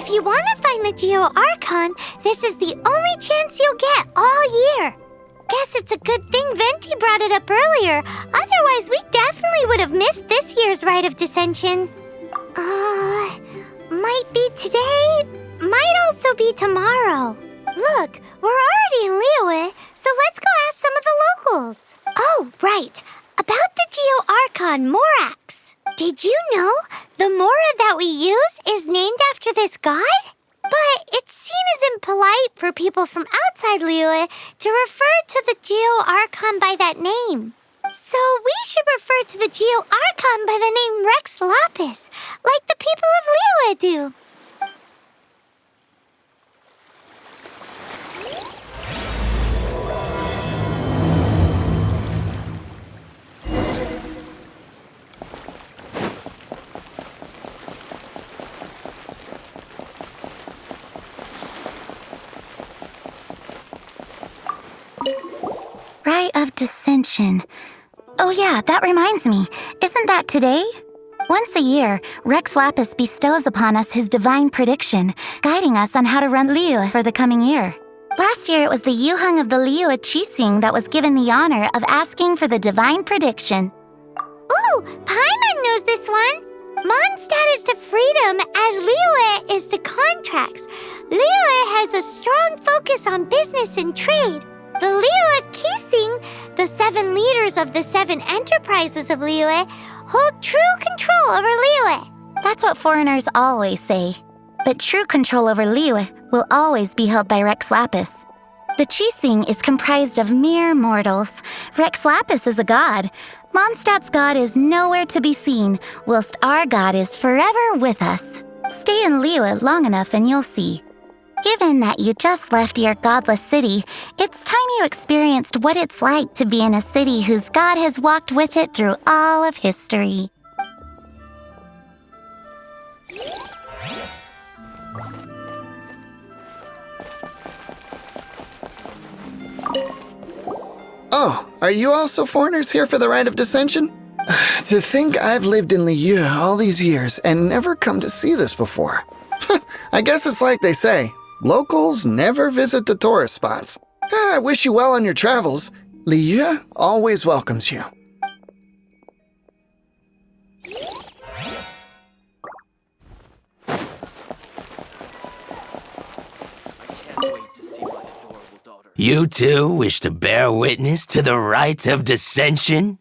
If you want to find the Geo-Archon, this is the only chance you'll get all year. Guess it's a good thing Venti brought it up earlier. Otherwise, we definitely would have missed this year's Rite of Dissension. Might be today, might also be tomorrow. Look, we're already in Liyue, so let's go ask some of the locals. Oh, right. About the Geo-Archon Morax. Did you know the Mora that we use is named after this god? But it's seen as impolite for people from outside Liyue to refer to the Geo-Archon by that name. So we should refer to the Geo-Archon by the name Rex Lapis, like the people of Liyue do. Rite of Dissension. Oh yeah, that reminds me. Isn't that today? Once a year, Rex Lapis bestows upon us his divine prediction, guiding us on how to run Liyue for the coming year. Last year, it was the Yuheng of the Liyue Qixing that was given the honor of asking for the divine prediction. Ooh, Paimon knows this one. Mondstadt is to freedom as Liyue is to contracts. Liyue has a strong focus on business and trade. The Liyue Qixing, the 7 leaders of the 7 enterprises of Liyue, hold true control over Liyue. That's what foreigners always say. But true control over Liyue will always be held by Rex Lapis. The Qixing is comprised of mere mortals. Rex Lapis is a god. Mondstadt's god is nowhere to be seen, whilst our god is forever with us. Stay in Liyue long enough and you'll see. Given that you just left your godless city, it's time you experienced what it's like to be in a city whose god has walked with it through all of history. Oh, are you also foreigners here for the Rite of Dissension? To think I've lived in Liyue all these years and never come to see this before. I guess it's like they say, locals never visit the tourist spots. I wish you well on your travels. Liyue always welcomes you. You too wish to bear witness to the Rite of Dissension?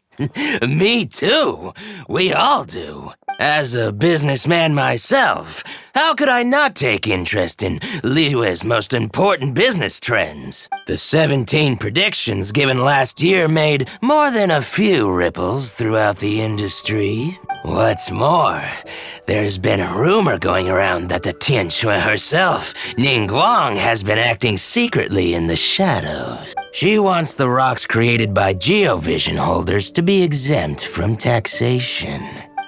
Me too. We all do. As a businessman myself, how could I not take interest in Liyue's most important business trends? The 17 predictions given last year made more than a few ripples throughout the industry. What's more, there's been a rumor going around that the Tianxue herself, Ningguang, has been acting secretly in the shadows. She wants the rocks created by Geovision holders to be exempt from taxation.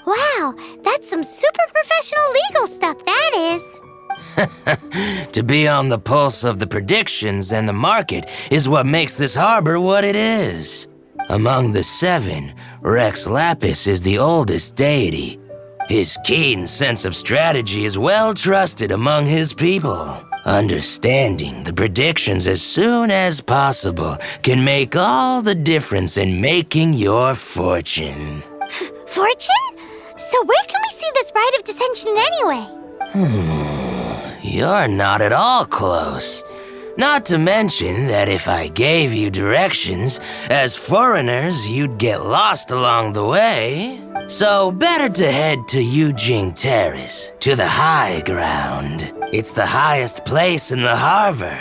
Wow, that's some super professional legal stuff, that is. To be on the pulse of the predictions and the market is what makes this harbor what it is. Among the 7, Rex Lapis is the oldest deity. His keen sense of strategy is well trusted among his people. Understanding the predictions as soon as possible can make all the difference in making your fortune. Fortune? So where can we see this Rite of Dissension anyway? You're not at all close. Not to mention that if I gave you directions, as foreigners, you'd get lost along the way. So better to head to Yujing Terrace, to the high ground. It's the highest place in the harbor.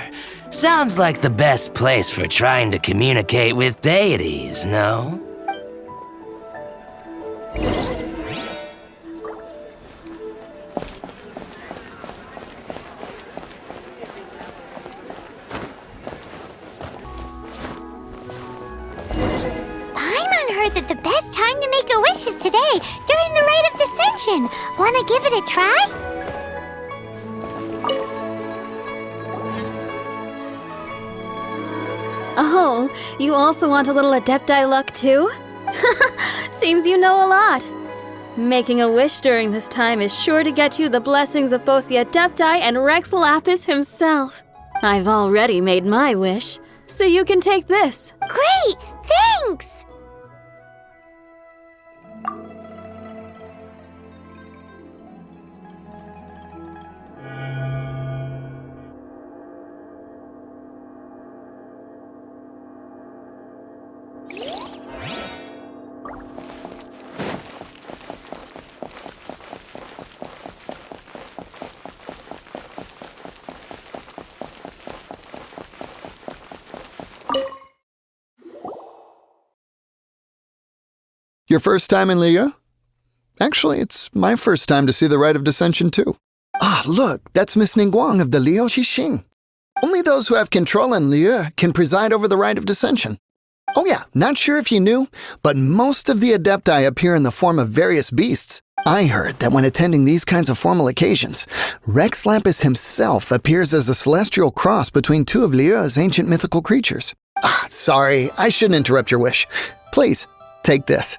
Sounds like the best place for trying to communicate with deities, no? That the best time to make a wish is today, during the Rite of Dissension. Wanna give it a try? Oh, you also want a little Adepti luck too? Seems you know a lot. Making a wish during this time is sure to get you the blessings of both the Adepti and Rex Lapis himself. I've already made my wish, so you can take this. Great! Thanks! Your first time in Liyue? Actually, it's my first time to see the Rite of Dissension, too. Ah, look, that's Miss Ningguang of the Liu Xixing. Only those who have control in Liyue can preside over the Rite of Dissension. Oh yeah, not sure if you knew, but most of the Adepti appear in the form of various beasts. I heard that when attending these kinds of formal occasions, Rex Lapis himself appears as a celestial cross between two of Liyue's ancient mythical creatures. Ah, sorry, I shouldn't interrupt your wish. Please, take this.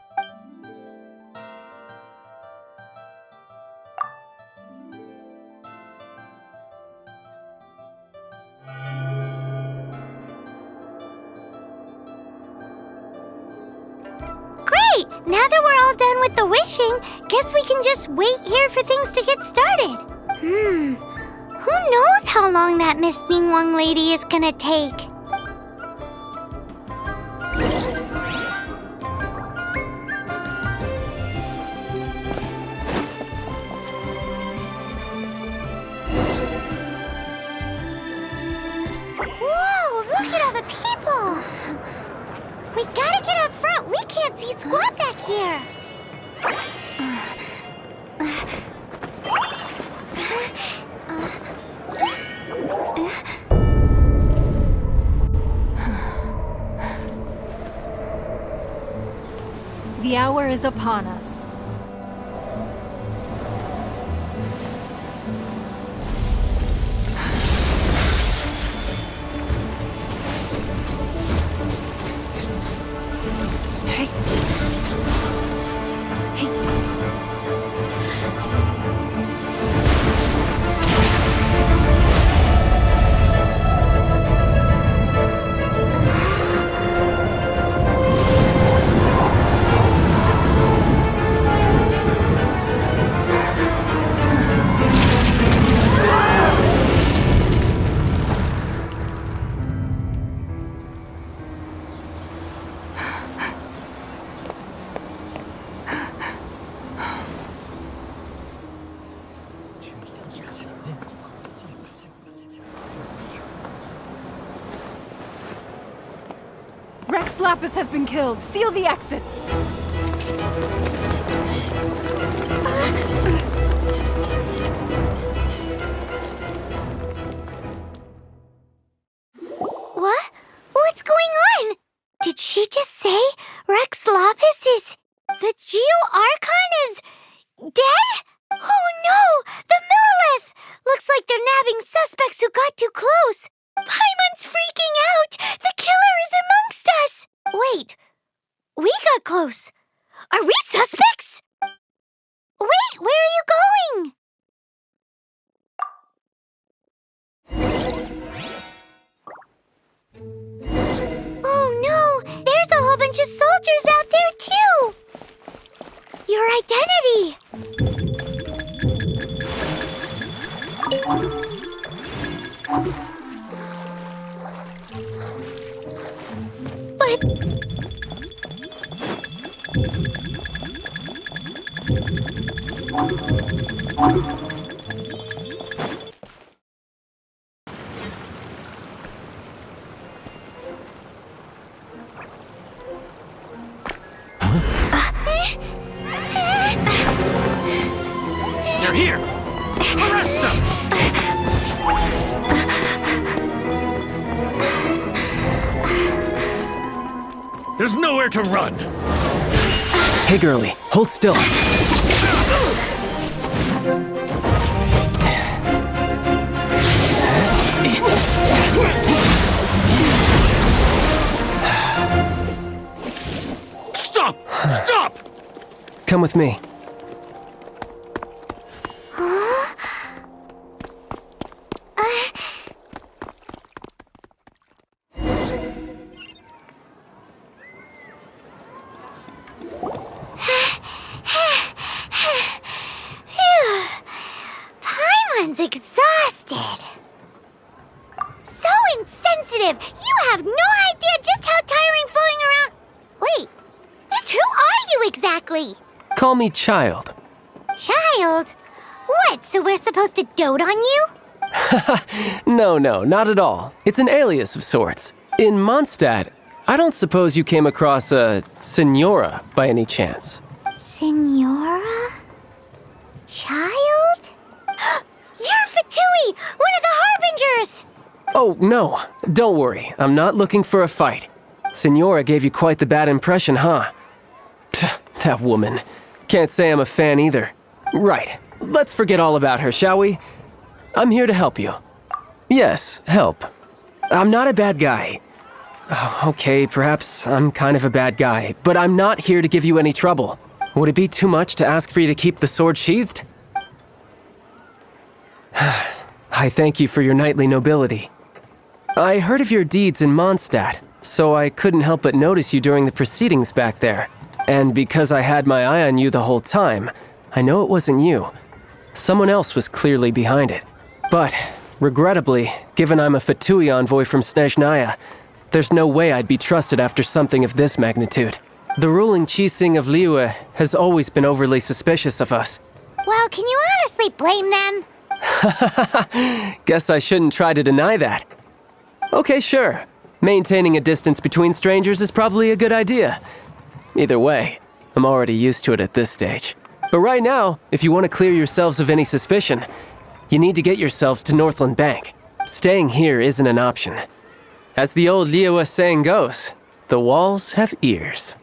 Great! Now that we're all done with the wishing, guess we can just wait here for things to get started. Who knows how long that Miss Ningguang lady is gonna take? Whoa, look at all the people! We gotta get up front. We can't see squat back here. The hour is upon us. Rex Lapis has been killed. Seal the exits. What? What's going on? Did she just say Rex Lapis is... the Geo-Archon is... dead? Oh no! The Monolith! Looks like they're nabbing suspects who got too close. Paimon's freaking out! The killer is amongst us! Wait, we got close. Are we suspects? Wait, where are you going? Oh no, there's a whole bunch of soldiers out there too! Your identity! But... They're here! Arrest them! There's nowhere to run! Hey girlie, hold still. Stop! Stop! Come with me. exhausted. So insensitive! You have no idea just how tiring floating around... Wait, just who are you exactly? Call me Child. Child? What, so we're supposed to dote on you? No, not at all. It's an alias of sorts. In Mondstadt, I don't suppose you came across a Senora by any chance. Senora? Child? You're Fatui, one of the Harbingers! Oh, no. Don't worry. I'm not looking for a fight. Senora gave you quite the bad impression, huh? Pfft, that woman. Can't say I'm a fan either. Right. Let's forget all about her, shall we? I'm here to help you. Yes, help. I'm not a bad guy. Oh, okay, perhaps I'm kind of a bad guy, but I'm not here to give you any trouble. Would it be too much to ask for you to keep the sword sheathed? I thank you for your knightly nobility. I heard of your deeds in Mondstadt, so I couldn't help but notice you during the proceedings back there. And because I had my eye on you the whole time, I know it wasn't you. Someone else was clearly behind it. But, regrettably, given I'm a Fatui envoy from Snezhnaya, there's no way I'd be trusted after something of this magnitude. The ruling Qixing of Liyue has always been overly suspicious of us. Well, can you honestly blame them? Guess I shouldn't try to deny that. Okay, sure. Maintaining a distance between strangers is probably a good idea. Either way, I'm already used to it at this stage. But right now, if you want to clear yourselves of any suspicion, you need to get yourselves to Northland Bank. Staying here isn't an option. As the old Liyue saying goes, the walls have ears.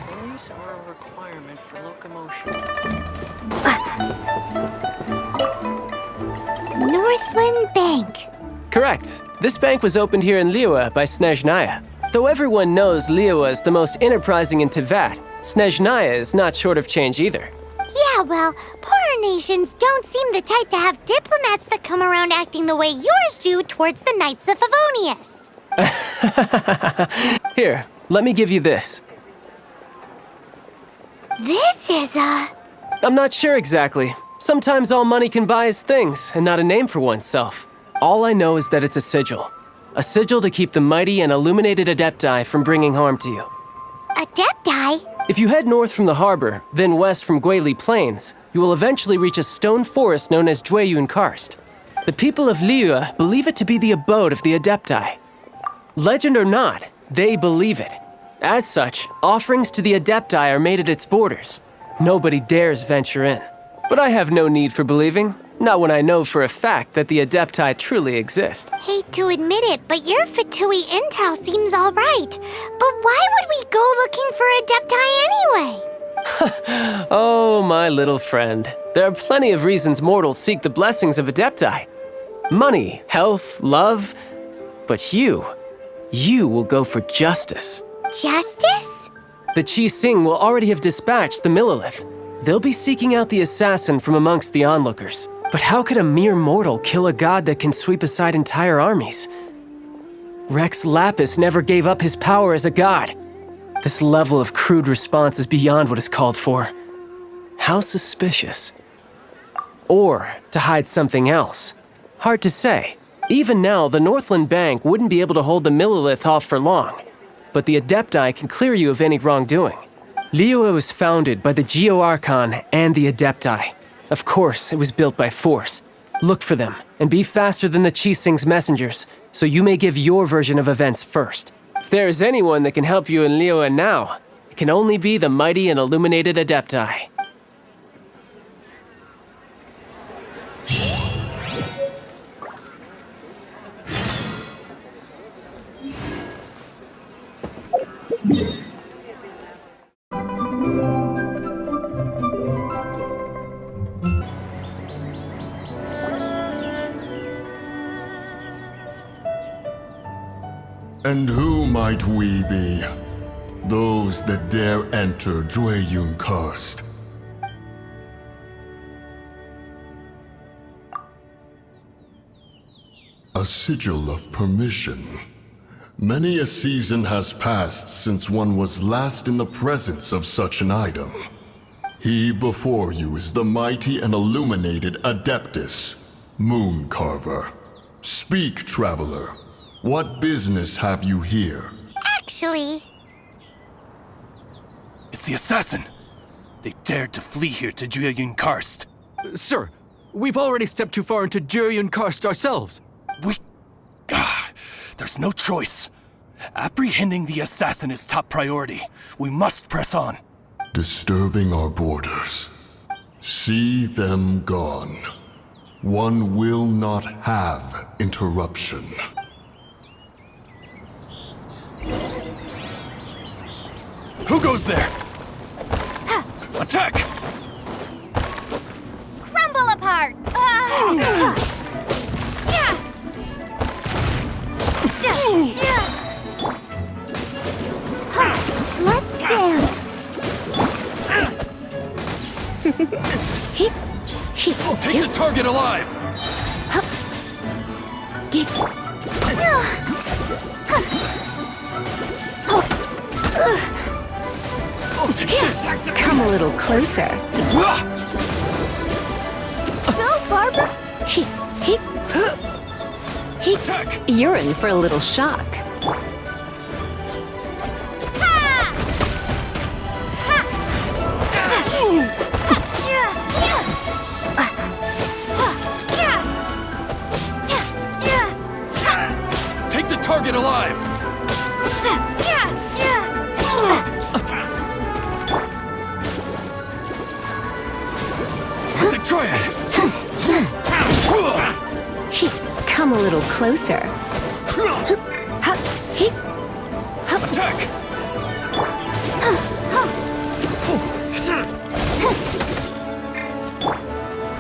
Rooms are a requirement for locomotion. Northland Bank. Correct. This bank was opened here in Liyue by Snezhnaya. Though everyone knows Liyue is the most enterprising in Teyvat, Snezhnaya is not short of change either. Yeah, well, poorer nations don't seem the type to have diplomats that come around acting the way yours do towards the Knights of Favonius. Here, let me give you this. This is I'm not sure exactly. Sometimes all money can buy is things, and not a name for oneself. All I know is that it's a sigil. A sigil to keep the mighty and illuminated Adepti from bringing harm to you. Adepti? If you head north from the harbor, then west from Guili Plains, you will eventually reach a stone forest known as Jueyun Karst. The people of Liyue believe it to be the abode of the Adepti. Legend or not, they believe it. As such, offerings to the Adepti are made at its borders. Nobody dares venture in. But I have no need for believing, not when I know for a fact that the Adepti truly exist. Hate to admit it, but your Fatui intel seems alright. But why would we go looking for Adepti anyway? Oh, my little friend. There are plenty of reasons mortals seek the blessings of Adepti. Money, health, love. But you will go for justice. Justice? The Qixing will already have dispatched the Monoliths. They'll be seeking out the assassin from amongst the onlookers. But how could a mere mortal kill a god that can sweep aside entire armies? Rex Lapis never gave up his power as a god. This level of crude response is beyond what is called for. How suspicious. Or to hide something else. Hard to say. Even now, the Northland Bank wouldn't be able to hold the Monolith off for long. But the Adepti can clear you of any wrongdoing. Liyue was founded by the Geo-Archon and the Adepti. Of course, it was built by force. Look for them, and be faster than the Qixing's messengers, so you may give your version of events first. If there is anyone that can help you in Liyue now, it can only be the mighty and illuminated Adepti. And who might we be? Those that dare enter Jueyun Karst. A sigil of permission. Many a season has passed since one was last in the presence of such an item. He before you is the mighty and illuminated Adeptus, Moon Carver. Speak, traveler. What business have you here? Actually, It's the assassin! They dared to flee here to Jueyun Karst. Sir, we've already stepped too far into Jueyun Karst ourselves. There's no choice. Apprehending the assassin is top priority. We must press on. Disturbing our borders. See them gone. One will not have interruption. Who goes there? Attack! crumble apart! Let's dance. Take the target alive! Take this! Come a little closer. Go, Barbara. Attack! You're in for a little shock. Take the target alive! With the triad! Come a little closer. Attack!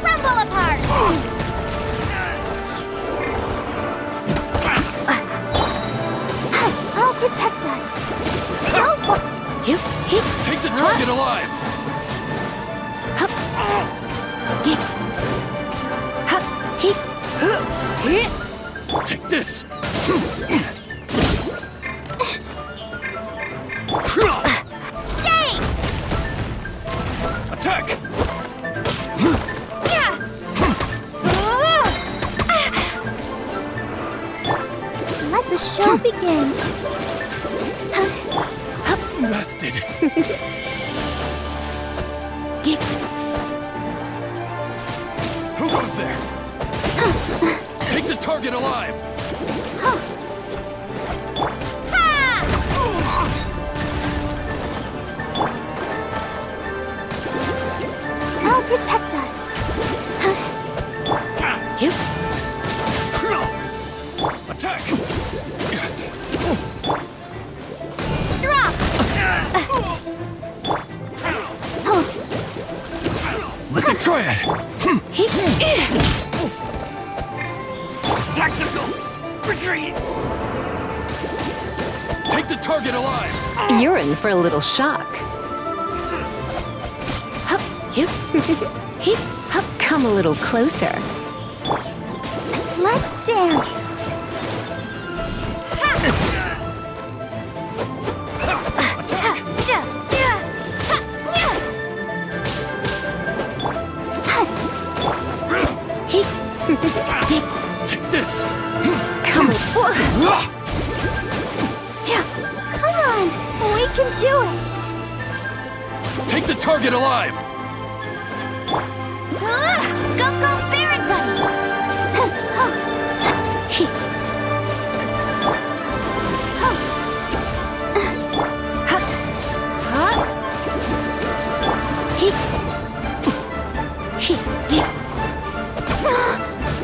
Crumble apart. I'll protect us. Take the target alive! Take this! Shake! Attack! Let the show begin. Bested! Who goes there? Take the target alive! I'll protect us. Attack! Drop! With the triad! Tactical! Retreat! Take the target alive! You're in for a little shock. Come a little closer. Let's dance. Take this! Come Come on, we can do it. Take the target alive! Go, Spirit Buddy!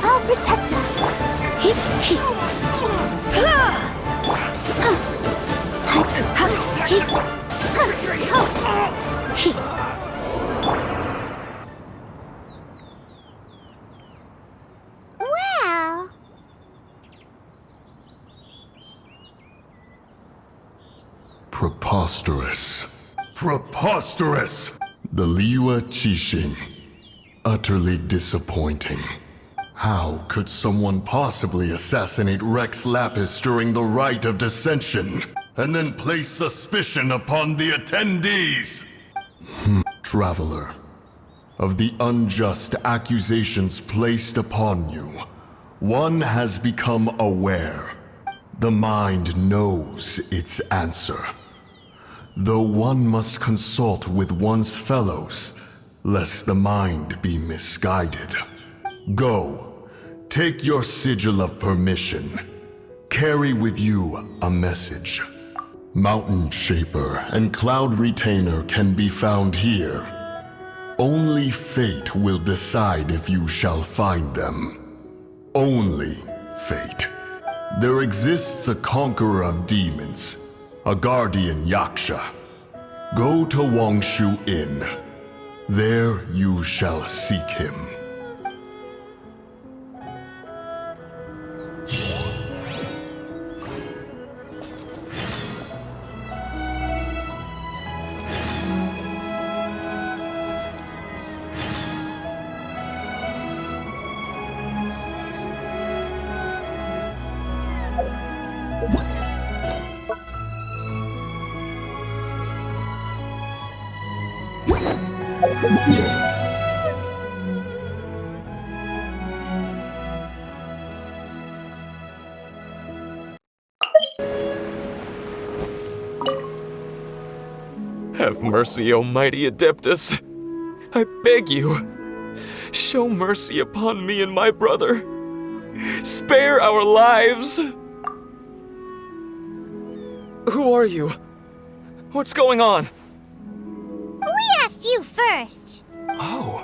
I'll protect us. Well... Preposterous. Preposterous! The Liyue Qixing. Utterly disappointing. How could someone possibly assassinate Rex Lapis during the rite of dissension, and then place suspicion upon the attendees? Traveler, of the unjust accusations placed upon you, one has become aware. The mind knows its answer. Though one must consult with one's fellows, lest the mind be misguided. Go, take your sigil of permission. Carry with you a message. Mountain Shaper and Cloud Retainer can be found here. Only fate will decide if you shall find them. Only fate. There exists a conqueror of demons, a guardian Yaksha. Go to Wangshu Inn. There you shall seek him. Have mercy, O mighty Adeptus. I beg you, show mercy upon me and my brother. Spare our lives. Who are you? What's going on? We asked you first. Oh.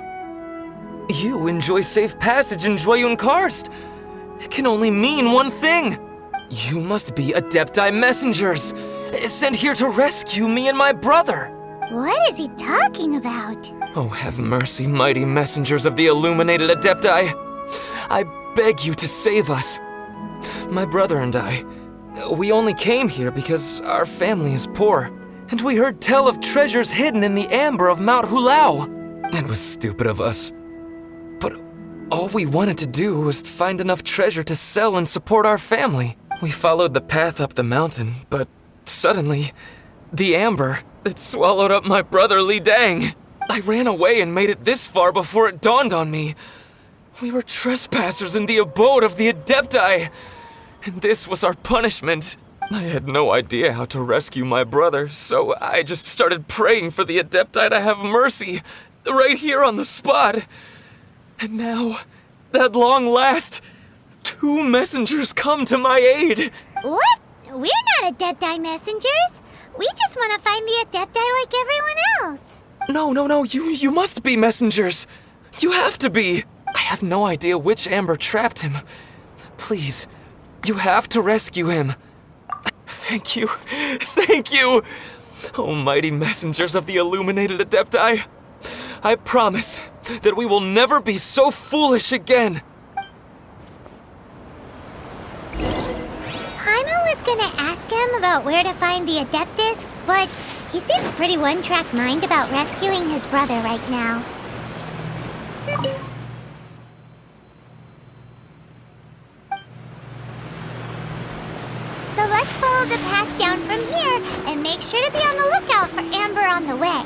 You enjoy safe passage in Jueyun Karst. It can only mean one thing. You must be Adepti messengers, sent here to rescue me and my brother. What is he talking about? Oh, have mercy, mighty messengers of the illuminated Adepti. I beg you to save us. My brother and I, we only came here because our family is poor, and we heard tell of treasures hidden in the amber of Mount Hulao. It was stupid of us. But all we wanted to do was find enough treasure to sell and support our family. We followed the path up the mountain, but suddenly, the amber, it swallowed up my brother Li Dang. I ran away and made it this far before it dawned on me. We were trespassers in the abode of the Adepti, and this was our punishment. I had no idea how to rescue my brother, so I just started praying for the Adepti to have mercy, right here on the spot. And now, at long last, 2 messengers come to my aid. What? We're not Adepti messengers. We just want to find the Adepti like everyone else. No, you must be messengers. You have to be. I have no idea which amber trapped him. Please, you have to rescue him. Thank you. Oh, mighty messengers of the illuminated Adepti. I promise that we will never be so foolish again. Paimon was gonna ask him about where to find the Adeptus, but he seems pretty one-track mind about rescuing his brother right now. So let's follow the path down from here and make sure to be on the lookout for Amber on the way.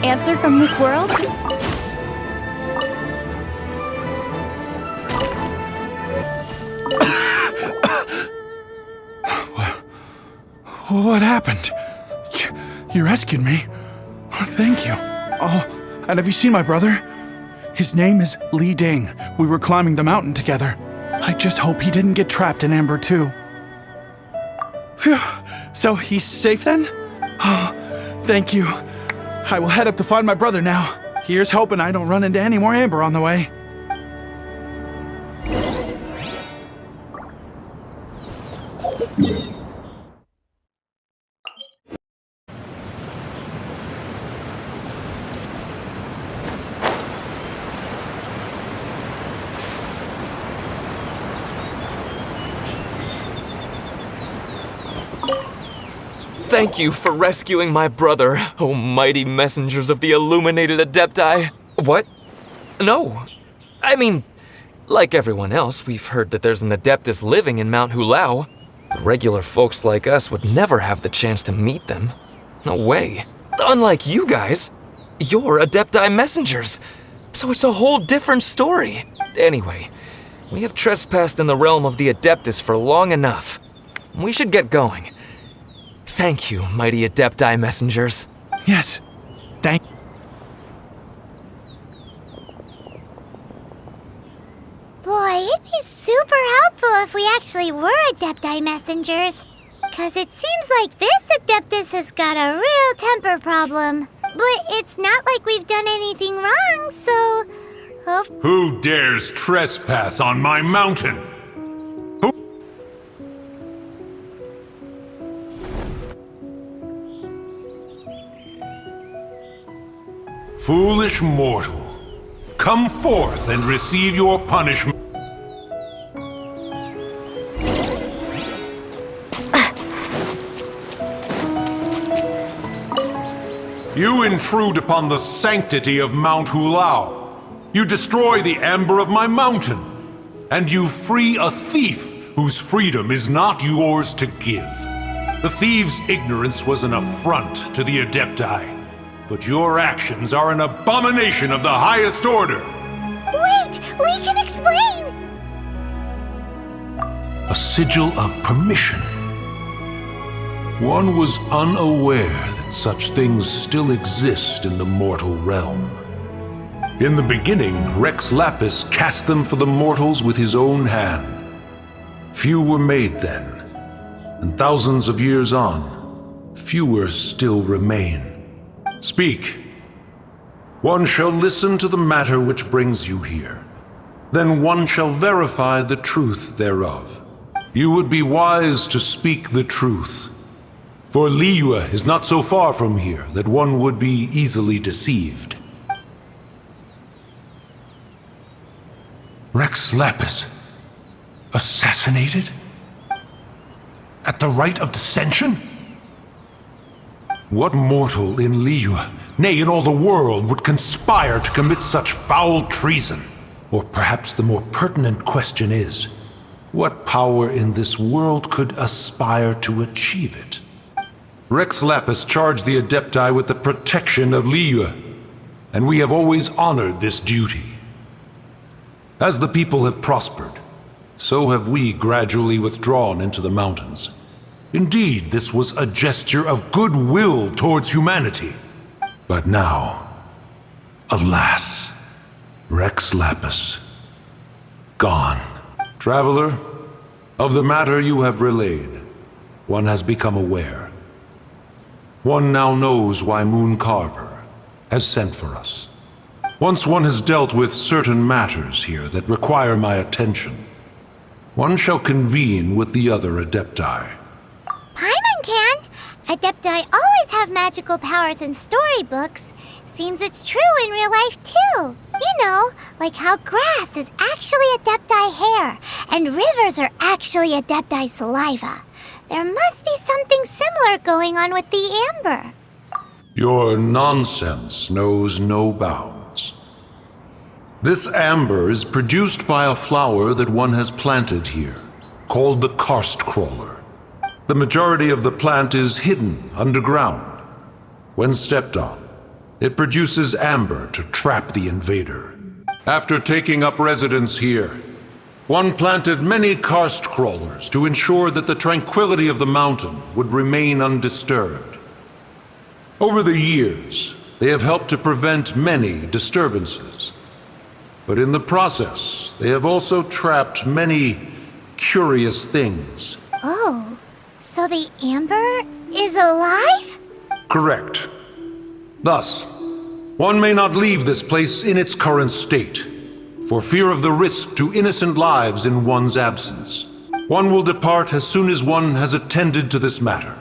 Answer from this world? What happened? You rescued me. Thank you. Oh, and have you seen my brother? His name is Li Ding. We were climbing the mountain together. I just hope he didn't get trapped in Amber too. Phew. So he's safe then? Oh, thank you. I will head up to find my brother now. Here's hoping I don't run into any more Amber on the way. Thank you for rescuing my brother, O mighty messengers of the illuminated Adepti. What? No. I mean, like everyone else, we've heard that there's an Adeptus living in Mount Hulao. But regular folks like us would never have the chance to meet them. No way. Unlike you guys, you're Adepti messengers. So it's a whole different story. Anyway, we have trespassed in the realm of the Adeptus for long enough. We should get going. Thank you, mighty Adepti messengers. Yes, thank. Boy, it'd be super helpful if we actually were Adepti messengers. 'Cause it seems like this Adeptus has got a real temper problem. But it's not like we've done anything wrong, so... Who dares trespass on my mountain? Foolish mortal, come forth and receive your punishment. You intrude upon the sanctity of Mount Hulao. You destroy the amber of my mountain. And you free a thief whose freedom is not yours to give. The thief's ignorance was an affront to the Adepti. But your actions are an abomination of the highest order. Wait! We can explain! A sigil of permission. One was unaware that such things still exist in the mortal realm. In the beginning, Rex Lapis cast them for the mortals with his own hand. Few were made then, and thousands of years on, fewer still remain. Speak. One shall listen to the matter which brings you here. Then one shall verify the truth thereof. You would be wise to speak the truth. For Liyue is not so far from here that one would be easily deceived. Rex Lapis, assassinated? At the rite of dissension? What mortal in Liyue, nay, in all the world, would conspire to commit such foul treason? Or perhaps the more pertinent question is, what power in this world could aspire to achieve it? Rex Lapis charged the Adepti with the protection of Liyue, and we have always honored this duty. As the people have prospered, so have we gradually withdrawn into the mountains. Indeed, this was a gesture of goodwill towards humanity. But now, alas, Rex Lapis, gone. Traveler, of the matter you have relayed, one has become aware. One now knows why Moon Carver has sent for us. Once one has dealt with certain matters here that require my attention, one shall convene with the other Adepti. Paimon can! Adepti always have magical powers in storybooks. Seems it's true in real life too. You know, like how grass is actually Adepti hair, and rivers are actually Adepti saliva. There must be something similar going on with the amber. Your nonsense knows no bounds. This amber is produced by a flower that one has planted here, called the karst crawler. The majority of the plant is hidden underground. When stepped on, It produces amber to trap the invader. After taking up residence here, one planted many karst crawlers to ensure that the tranquility of the mountain would remain undisturbed. Over the years, they have helped to prevent many disturbances. But in the process, they have also trapped many curious things. Oh, so the amber is alive? Correct. Thus, one may not leave this place in its current state, for fear of the risk to innocent lives in one's absence. One will depart as soon as one has attended to this matter.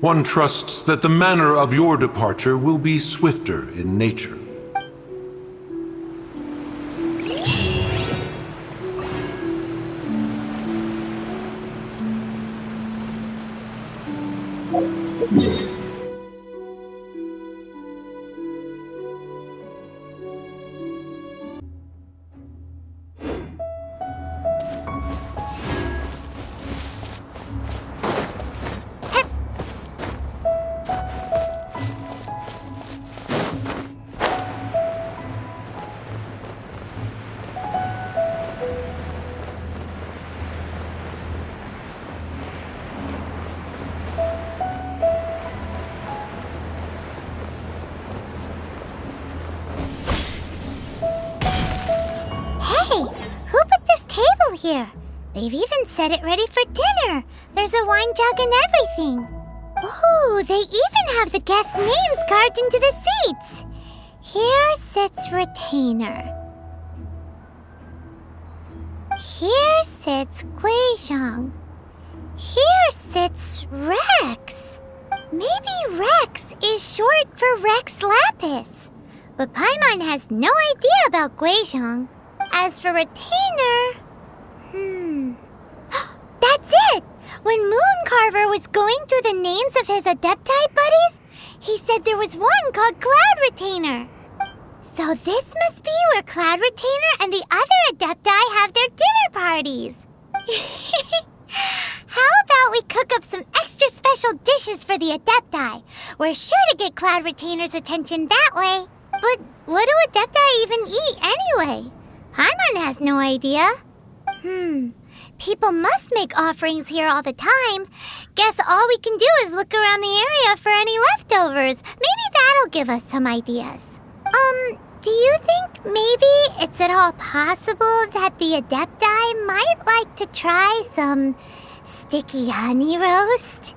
One trusts that the manner of your departure will be swifter in nature. Here. They've even set it ready for dinner. There's a wine jug and everything. Ooh, they even have the guests' names carved into the seats. Here sits Retainer. Here sits Guizhong. Here sits Rex. Maybe Rex is short for Rex Lapis. But Paimon has no idea about Guizhong. As for Retainer... That's it! When Mooncarver was going through the names of his Adepti buddies, he said there was one called Cloud Retainer. So this must be where Cloud Retainer and the other Adepti have their dinner parties. How about we cook up some extra special dishes for the Adepti? We're sure to get Cloud Retainer's attention that way. But what do Adepti even eat anyway? Paimon has no idea. People must make offerings here all the time. Guess all we can do is look around the area for any leftovers. Maybe that'll give us some ideas. Do you think maybe it's at all possible that the Adepti might like to try some sticky honey roast?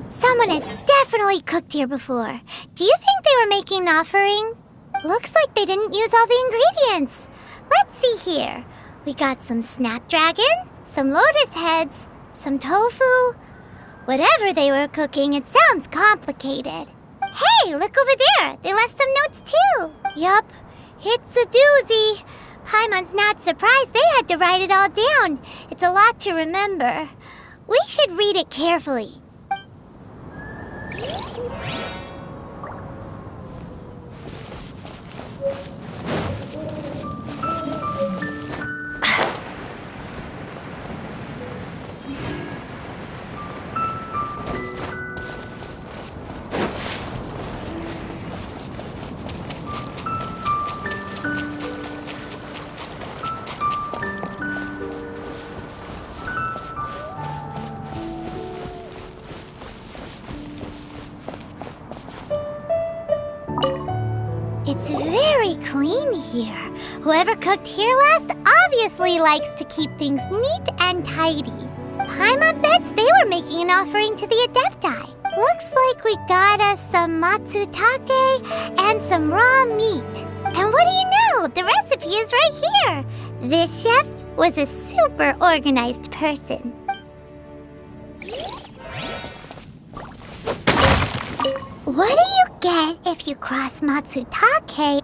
Someone has definitely cooked here before. Do you think they were making an offering? Looks like they didn't use all the ingredients. Let's see here. We got some snapdragon, some lotus heads, some tofu. Whatever they were cooking, it sounds complicated. Hey, look over there. They left some notes too. Yup, it's a doozy. Paimon's not surprised they had to write it all down. It's a lot to remember. We should read it carefully. It's very clean here. Whoever cooked here last obviously likes to keep things neat and tidy. Paimon bets they were making an offering to the Adepti. Looks like we got us some matsutake and some raw meat. And what do you know? The recipe is right here. This chef was a super organized person. What do you get if you cross matsutake?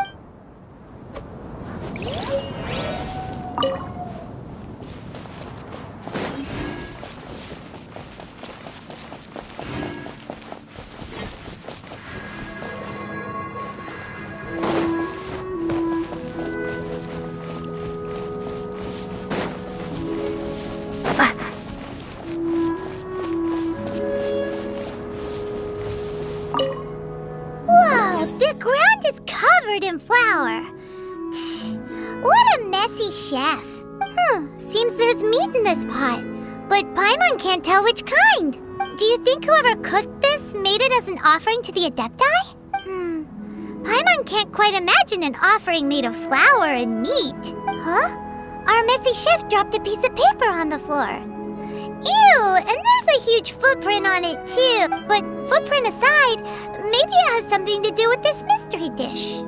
In flour. What a messy chef. Seems there's meat in this pot, but Paimon can't tell which kind. Do you think whoever cooked this made it as an offering to the Adepti? Paimon can't quite imagine an offering made of flour and meat. Huh? Our messy chef dropped a piece of paper on the floor. Ew, and there's a huge footprint on it too. But footprint aside, maybe it has something to do with this mystery dish.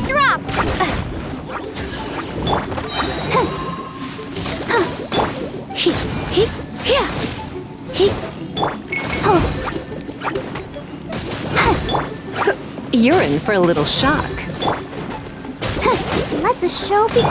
Drop! You're in for a little shock. Let the show be...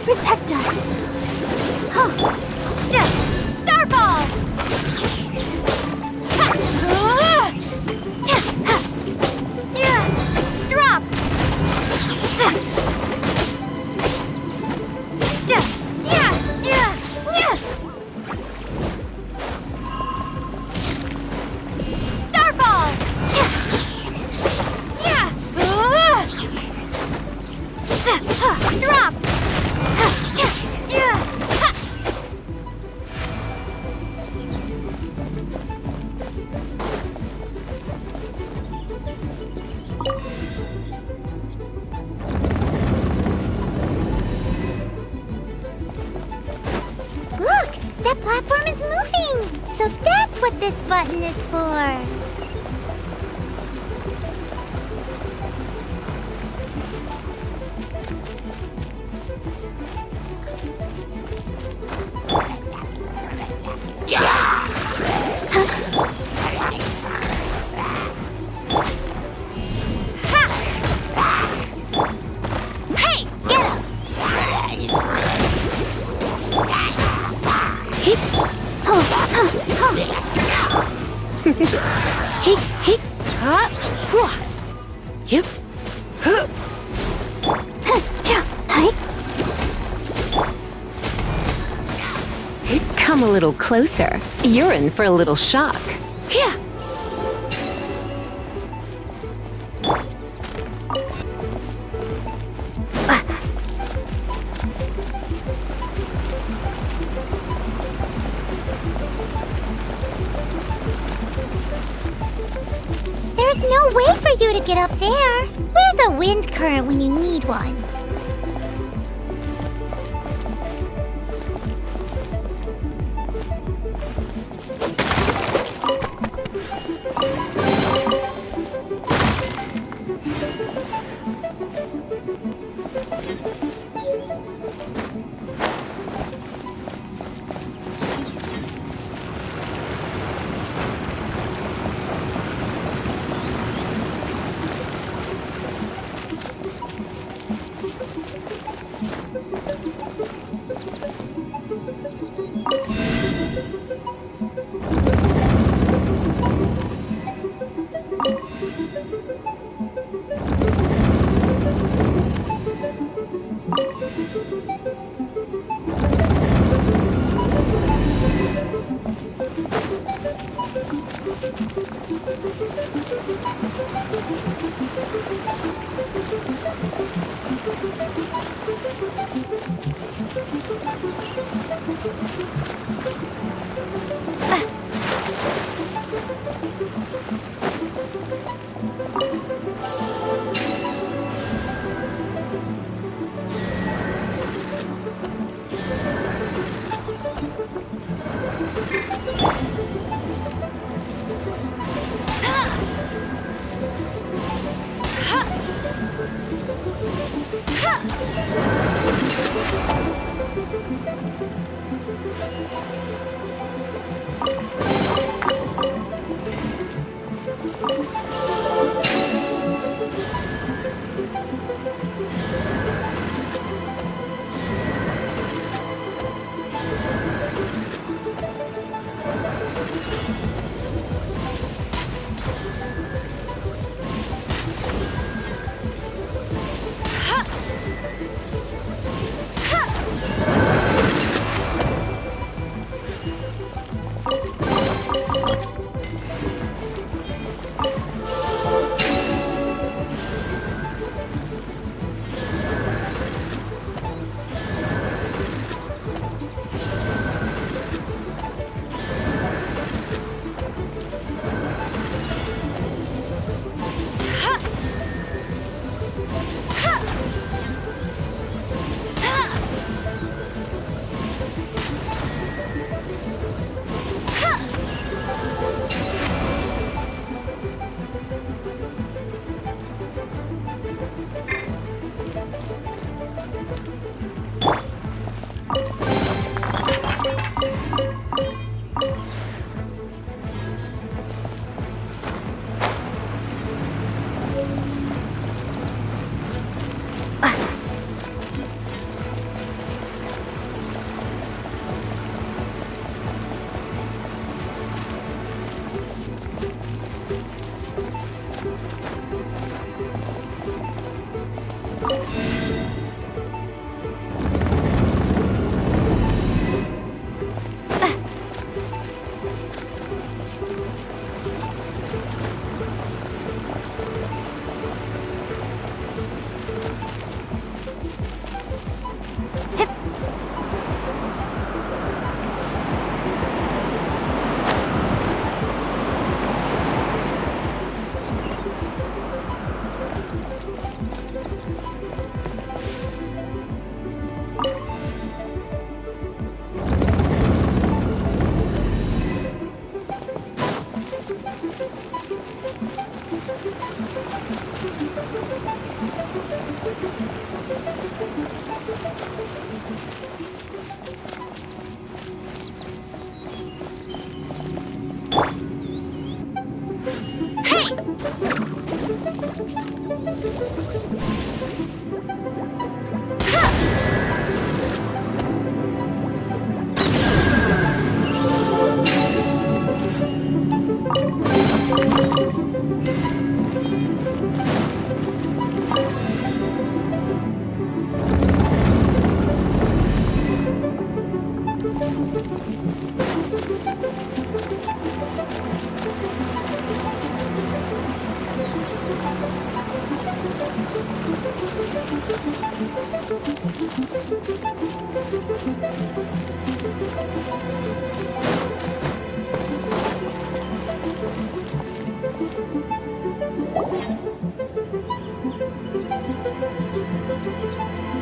Protect us. Starball! Drop! Starball! Drop! Look! That platform is moving! So that's what this button is for! Hey! Yep. Come a little closer. You're in for a little shock. Yeah. There's no way for you to get up there. Where's a wind current when you need one?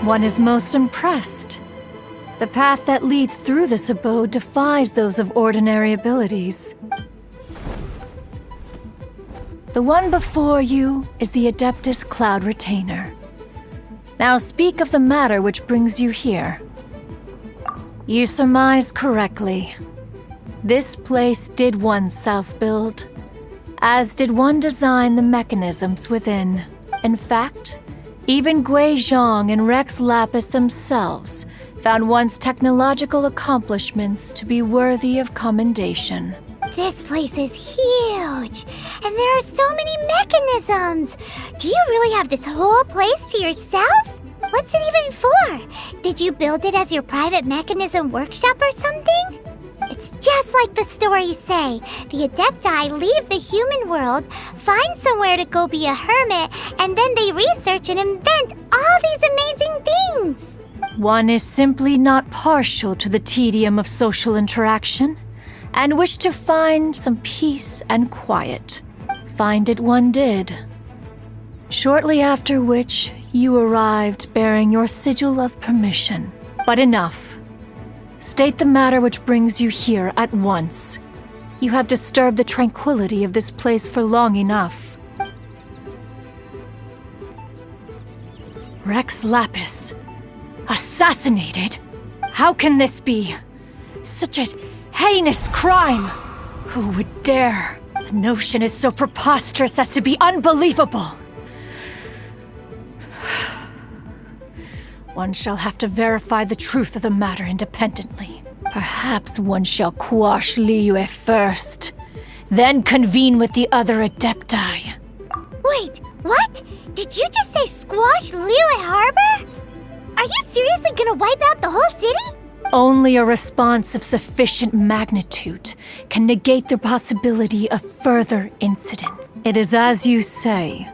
One is most impressed. The path that leads through this abode defies those of ordinary abilities. The one before you is the Adeptus Cloud Retainer. Now speak of the matter which brings you here. You surmise correctly. This place did one self-build, as did one design the mechanisms within. In fact, even Gui Zhang and Rex Lapis themselves found one's technological accomplishments to be worthy of commendation. This place is huge, and there are so many mechanisms. Do you really have this whole place to yourself? What's it even for? Did you build it as your private mechanism workshop or something? It's just like the stories say. The Adepti leave the human world, find somewhere to go be a hermit, and then they research and invent all these amazing things. One is simply not partial to the tedium of social interaction, and wished to find some peace and quiet. Find it one did. Shortly after which, you arrived bearing your sigil of permission. But enough. State the matter which brings you here at once. You have disturbed the tranquility of this place for long enough. Rex Lapis. Assassinated? How can this be? Such a heinous crime! Who would dare? The notion is so preposterous as to be unbelievable. One shall have to verify the truth of the matter independently. Perhaps one shall quash Liyue first, then convene with the other Adepti. Wait, what? Did you just say squash Liyue Harbor? Are you seriously gonna wipe out the whole city? Only a response of sufficient magnitude can negate the possibility of further incidents. It is as you say.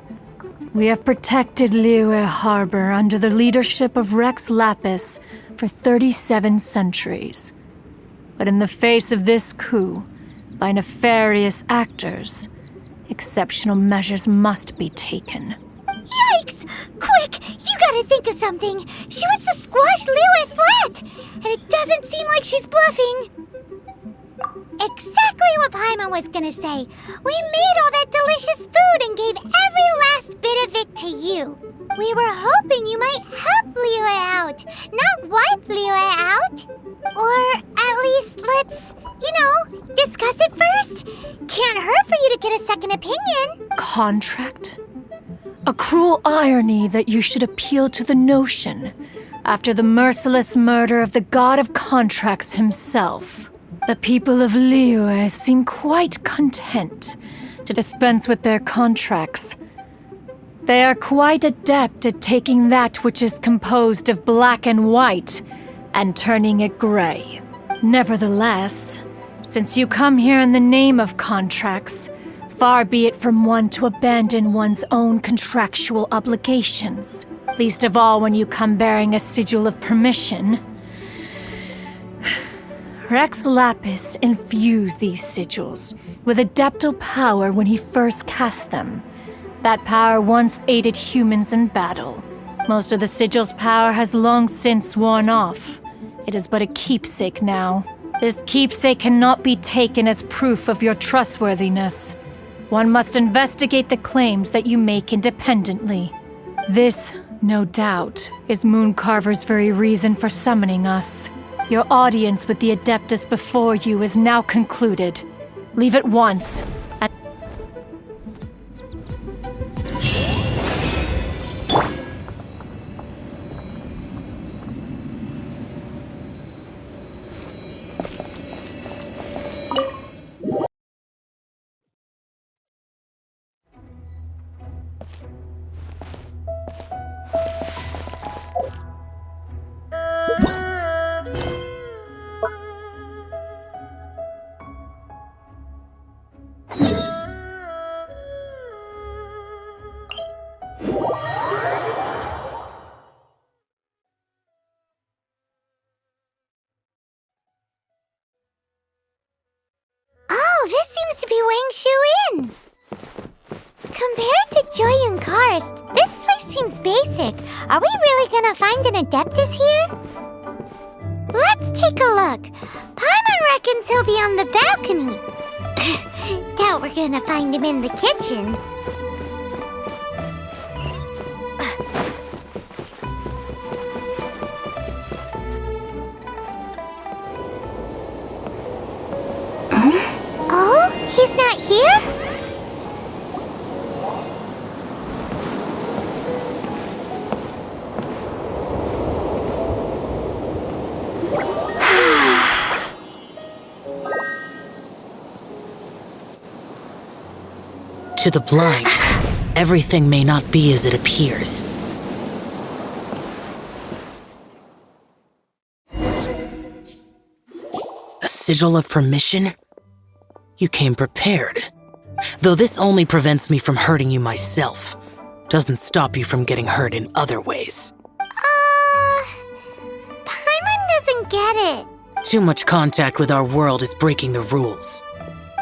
We have protected Liyue Harbor under the leadership of Rex Lapis for 37 centuries. But in the face of this coup, by nefarious actors, exceptional measures must be taken. Yikes! Quick, you gotta think of something. She wants to squash Liyue flat, and it doesn't seem like she's bluffing. Exactly what Paimon was gonna say. We made all that delicious food and gave every last bit of it to you. We were hoping you might help Liyue out, not wipe Liyue out. Or at least let's, discuss it first. Can't hurt for you to get a second opinion. Contract? A cruel irony that you should appeal to the notion after the merciless murder of the god of contracts himself. The people of Liyue seem quite content to dispense with their contracts. They are quite adept at taking that which is composed of black and white and turning it gray. Nevertheless, since you come here in the name of contracts, far be it from one to abandon one's own contractual obligations, least of all when you come bearing a sigil of permission. Rex Lapis infused these sigils with adeptal power when he first cast them. That power once aided humans in battle. Most of the sigil's power has long since worn off. It is but a keepsake now. This keepsake cannot be taken as proof of your trustworthiness. One must investigate the claims that you make independently. This, no doubt, is Mooncarver's very reason for summoning us. Your audience with the Adeptus before you is now concluded. Leave at once. Jueyun Karst. This place seems basic. Are we really gonna find an Adeptus here? Let's take a look. Paimon reckons he'll be on the balcony. Doubt we're gonna find him in the kitchen. Oh, he's not here? To the blind, everything may not be as it appears. A sigil of permission? You came prepared. Though this only prevents me from hurting you myself, doesn't stop you from getting hurt in other ways. Paimon doesn't get it. Too much contact with our world is breaking the rules.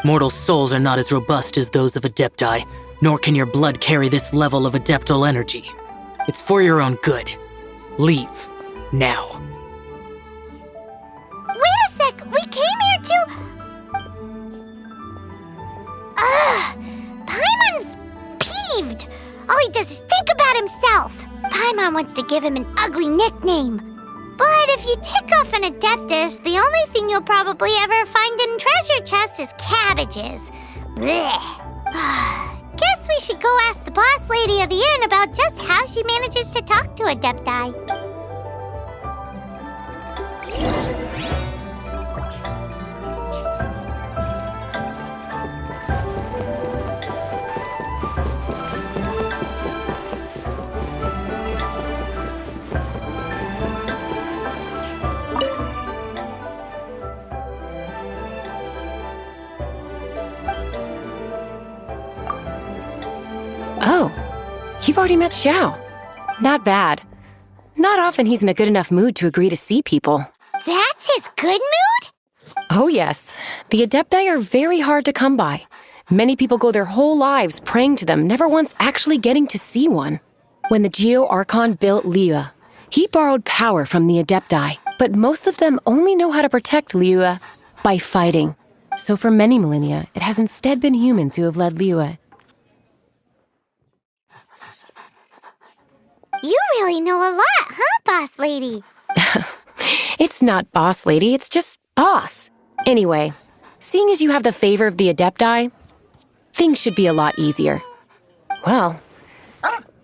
Mortal souls are not as robust as those of Adepti, nor can your blood carry this level of adeptal energy. It's for your own good. Leave. Now. Wait a sec! We came here to... Paimon's peeved! All he does is think about himself! Paimon wants to give him an ugly nickname. But if you tick off an Adeptus, the only thing you'll probably ever find in treasure chests is cabbages. Blech. Guess we should go ask the boss lady of the inn about just how she manages to talk to Adepti. Oh, you've already met Xiao. Not bad. Not often he's in a good enough mood to agree to see people. That's his good mood? Oh yes, the Adepti are very hard to come by. Many people go their whole lives praying to them, never once actually getting to see one. When the Geo Archon built Liyue, he borrowed power from the Adepti, but most of them only know how to protect Liyue by fighting. So for many millennia, it has instead been humans who have led Liyue. You really know a lot, huh, boss lady? It's not boss lady, it's just boss. Anyway, seeing as you have the favor of the Adepti, things should be a lot easier. Well,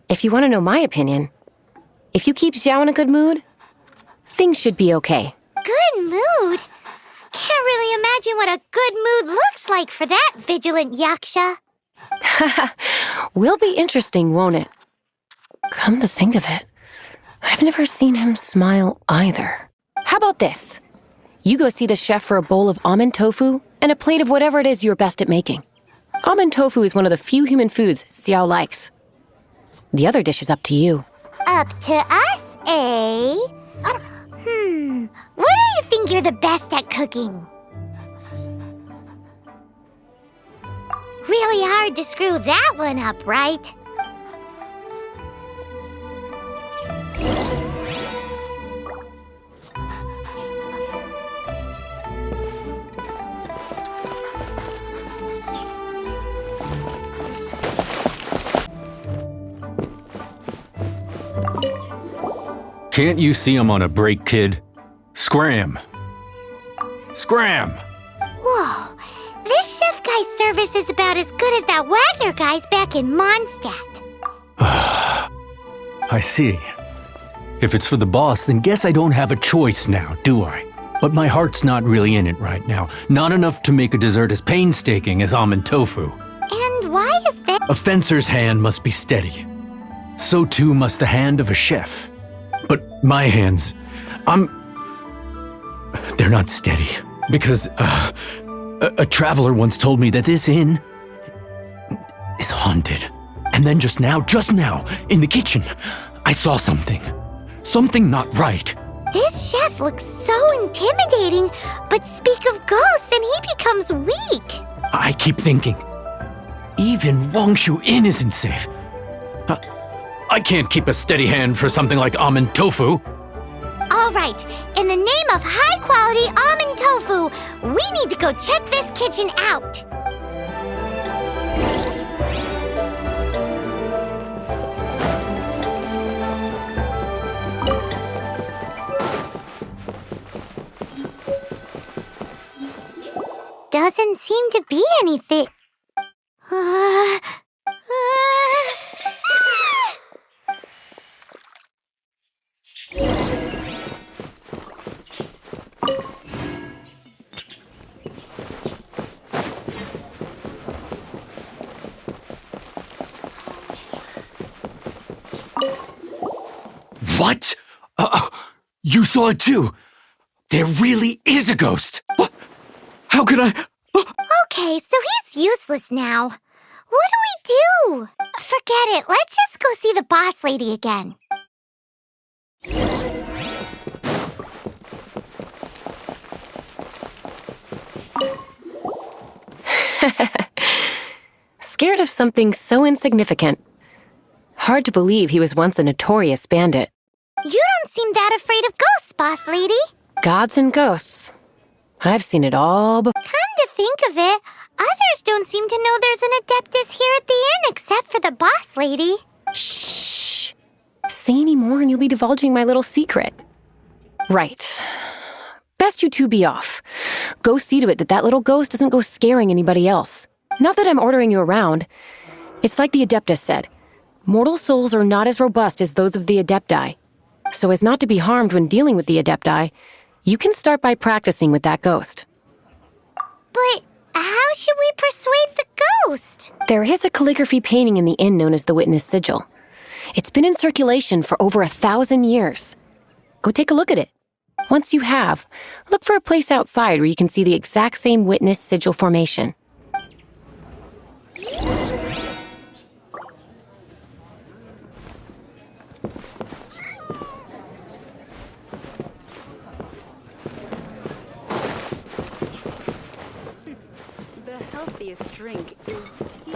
if you want to know my opinion, if you keep Xiao in a good mood, things should be okay. Good mood? Can't really imagine what a good mood looks like for that vigilant yaksha. Will be interesting, won't it? Come to think of it, I've never seen him smile either. How about this? You go see the chef for a bowl of almond tofu and a plate of whatever it is you're best at making. Almond tofu is one of the few human foods Xiao likes. The other dish is up to you. Up to us, eh? What do you think you're the best at cooking? Really hard to screw that one up, right? Can't you see I'm on a break, kid? Scram! Scram! Whoa, this chef guy's service is about as good as that Wagner guy's back in Mondstadt. I see. If it's for the boss, then guess I don't have a choice now, do I? But my heart's not really in it right now. Not enough to make a dessert as painstaking as almond tofu. And why is that? A fencer's hand must be steady. So too must the hand of a chef. But my hands, they're not steady. Because, a traveler once told me that this inn is haunted. And then just now, in the kitchen, I saw something. Something not right. This chef looks so intimidating, but speak of ghosts and he becomes weak. I keep thinking, even Wangshu Inn isn't safe. I can't keep a steady hand for something like almond tofu. All right, in the name of high-quality almond tofu, we need to go check this kitchen out. Doesn't seem to be anything. What? You saw it too? There really is a ghost! What? How could I? Okay, so he's useless now. What do we do? Forget it. Let's just go see the boss lady again. Scared of something so insignificant. Hard to believe he was once a notorious bandit. You don't seem that afraid of ghosts, boss lady. Gods and ghosts. I've seen it all before. Come to think of it, others don't seem to know there's an Adeptus here at the inn except for the boss lady. Shh. Say any more and you'll be divulging my little secret. Right. Best you two be off. Go see to it that that little ghost doesn't go scaring anybody else. Not that I'm ordering you around. It's like the Adeptus said. Mortal souls are not as robust as those of the Adepti. So as not to be harmed when dealing with the Adepti, you can start by practicing with that ghost. But how should we persuade the ghost? There is a calligraphy painting in the inn known as the Witness Sigil. It's been in circulation for over 1,000 years. Go take a look at it. Once you have, look for a place outside where you can see the exact same Witness Sigil formation. The healthiest drink is tea.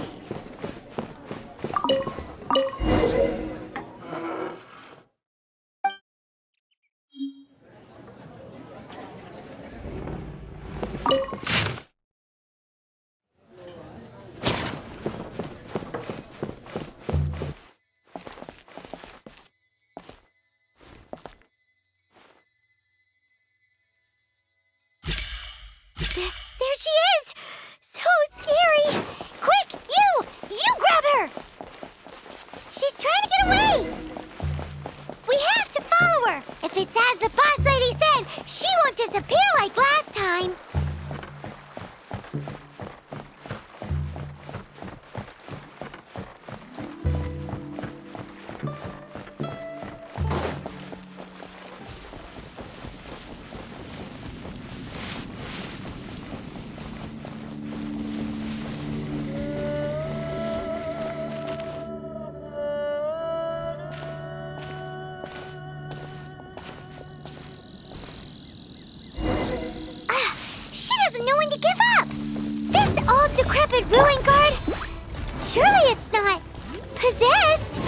There she is! So scary! Quick, you grab her! She's trying to get away! We have to follow her! If it's as the boss lady said, she won't disappear like last time! Decrepit ruin guard? Surely it's not possessed.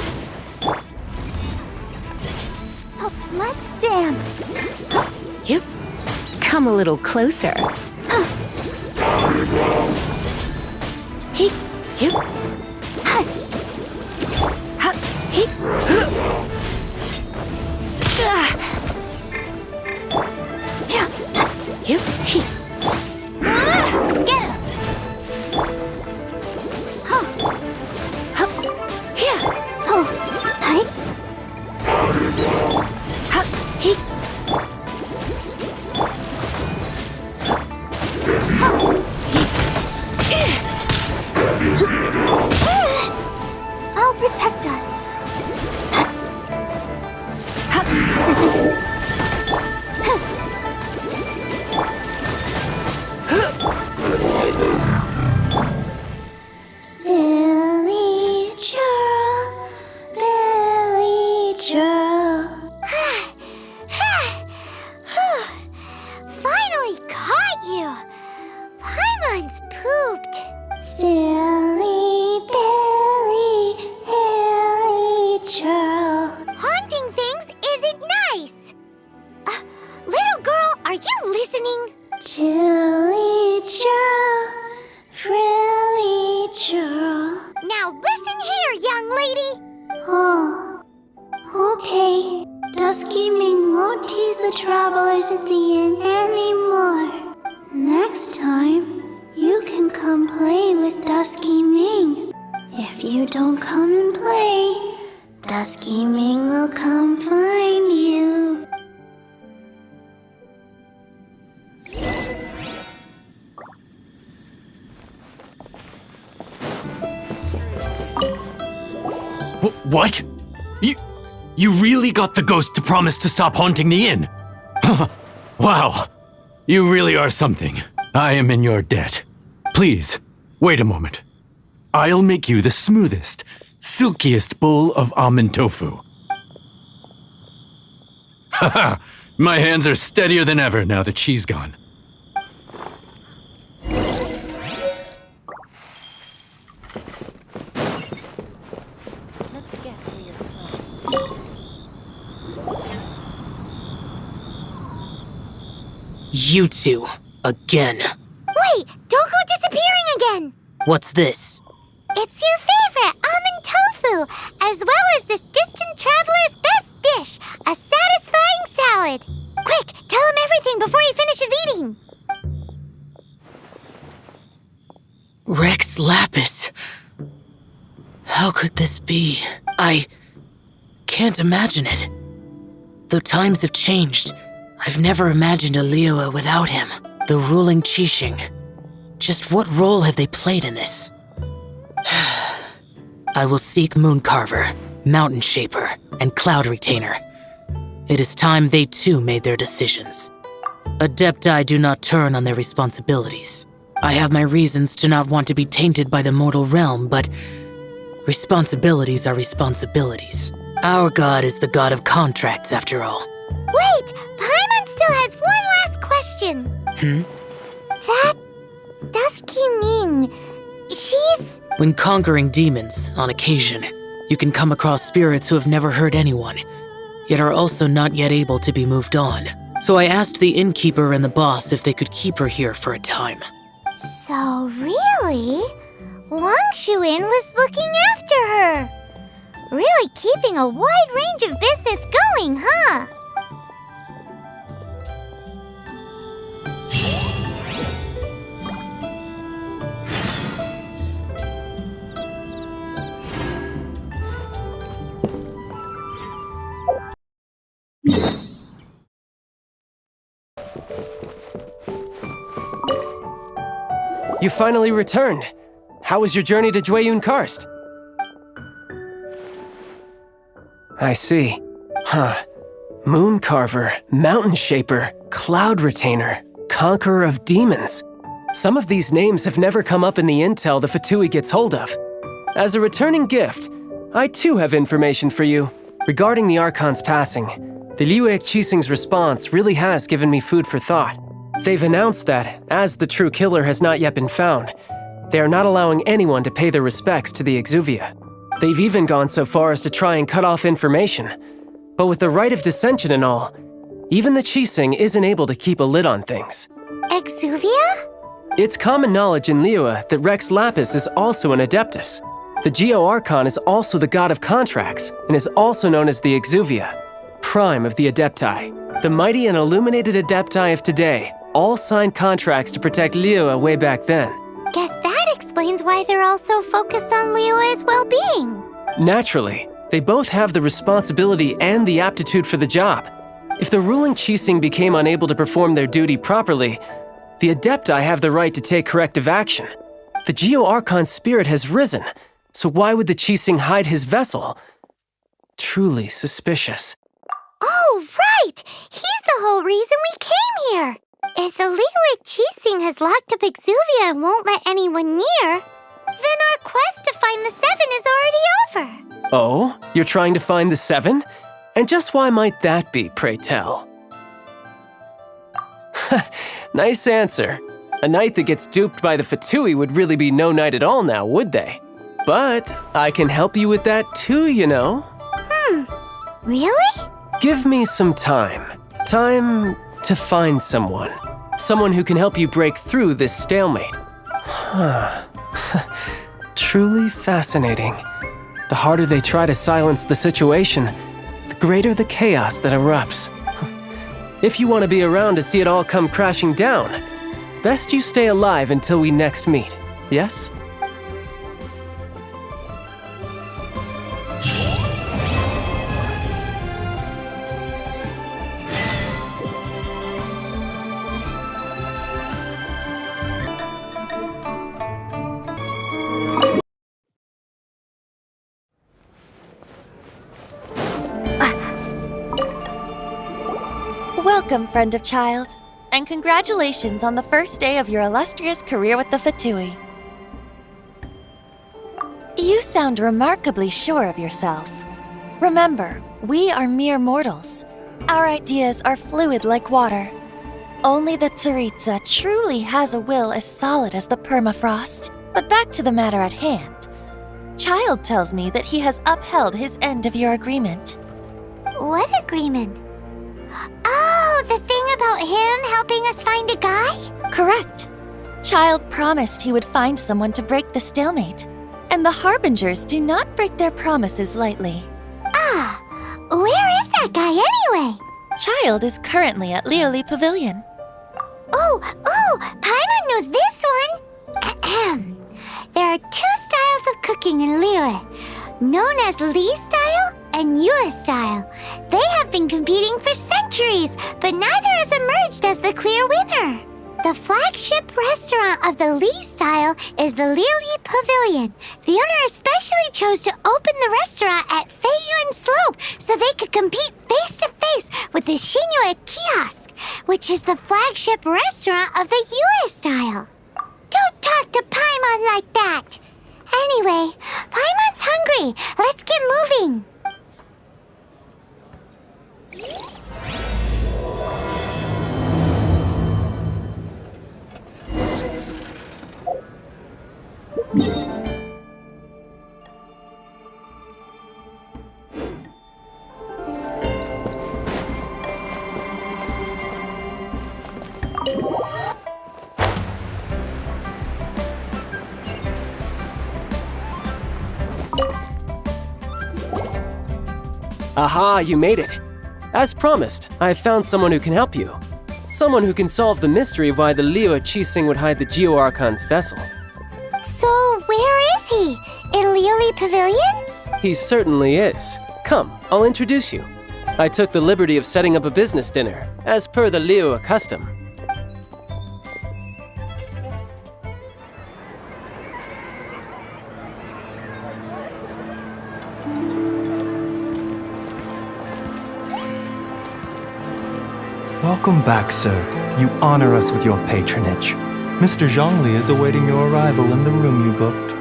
Oh, let's dance. Yep. Come a little closer. He, yep. He, yep. He. Get him. I'll protect us. Dusky Ming won't tease the travelers at the inn anymore. Next time, you can come play with Dusky Ming. If you don't come and play, Dusky Ming will come find you. What? You really got the ghost to promise to stop haunting the inn? Wow. You really are something. I am in your debt. Please, wait a moment. I'll make you the smoothest, silkiest bowl of almond tofu. Haha, my hands are steadier than ever now that she's gone. You two, again. Wait, don't go disappearing again! What's this? It's your favorite, almond tofu, as well as this distant traveler's best dish, a satisfying salad. Quick, tell him everything before he finishes eating. Rex Lapis. How could this be? I can't imagine it. Though times have changed, I've never imagined a Liyue without him. The ruling Qixing. Just what role have they played in this? I will seek Mooncarver, Mountain Shaper, and Cloud Retainer. It is time they too made their decisions. Adepti do not turn on their responsibilities. I have my reasons to not want to be tainted by the mortal realm, but responsibilities are responsibilities. Our god is the god of contracts, after all. Wait, Paimon still has one last question. That Dusky Ming, she's... When conquering demons, on occasion, you can come across spirits who have never hurt anyone, yet are also not yet able to be moved on. So I asked the innkeeper and the boss if they could keep her here for a time. So really, Wangshu Inn was looking after her. Really keeping a wide range of business going, huh? You finally returned. How was your journey to Jueyun Karst? I see. Huh. Mooncarver, Mountain Shaper, Cloud Retainer, Conqueror of Demons. Some of these names have never come up in the intel the Fatui gets hold of. As a returning gift, I too have information for you. Regarding the Archon's passing, the Liyue Qixing's response really has given me food for thought. They've announced that, as the true killer has not yet been found, they are not allowing anyone to pay their respects to the Exuvia. They've even gone so far as to try and cut off information. But with the right of dissension and all, even the Qixing isn't able to keep a lid on things. Exuvia? It's common knowledge in Liyue that Rex Lapis is also an Adeptus. The Geo-Archon is also the god of contracts, and is also known as the Exuvia, prime of the Adepti. The mighty and illuminated Adepti of today all signed contracts to protect Liyue way back then. Guess that explains why they're all so focused on Liyue's well-being. Naturally, they both have the responsibility and the aptitude for the job. If the ruling Qixing became unable to perform their duty properly, the Adepti have the right to take corrective action. The Geo-Archon's spirit has risen, so why would the Qixing hide his vessel? Truly suspicious. Oh, right! He's the whole reason we came here! If the Liyue Qixing has locked up Exuvia and won't let anyone near, then our quest to find the Seven is already over. Oh, you're trying to find the Seven? And just why might that be, pray tell? Nice answer. A knight that gets duped by the Fatui would really be no knight at all now, would they? But I can help you with that too, you know. Really? Give me some time. Time to find someone. Someone who can help you break through this stalemate. Truly fascinating. The harder they try to silence the situation, the greater the chaos that erupts. If you want to be around to see it all come crashing down, best you stay alive until we next meet, yes? Welcome, friend of child, and congratulations on the first day of your illustrious career with the Fatui. You sound remarkably sure of yourself. Remember, we are mere mortals. Our ideas are fluid like water. Only the Tsaritsa truly has a will as solid as the permafrost. But back to the matter at hand. Child tells me that he has upheld his end of your agreement. What agreement? Oh, the thing about him helping us find a guy? Correct. Child promised he would find someone to break the stalemate. And the Harbingers do not break their promises lightly. Ah, where is that guy anyway? Child is currently at Liyue Pavilion. Oh, Paimon knows this one. There are two styles of cooking in Liyue, known as Li style and Yue style. They have been competing for centuries, but neither has emerged as the clear winner. The flagship restaurant of the Li style is the Liyue Pavilion. The owner especially chose to open the restaurant at Feiyuan Slope so they could compete face-to-face with the Xinyue Kiosk, which is the flagship restaurant of the Yue style. Don't talk to Paimon like that! Anyway, Paimon's hungry. Let's get moving. Aha, you made it. As promised, I have found someone who can help you. Someone who can solve the mystery of why the Liyue Qixing would hide the Geo Archon's vessel. So, where is he? In Liyue Pavilion? He certainly is. Come, I'll introduce you. I took the liberty of setting up a business dinner, as per the Liyue custom. Welcome back, sir. You honor us with your patronage. Mr. Zhongli is awaiting your arrival in the room you booked.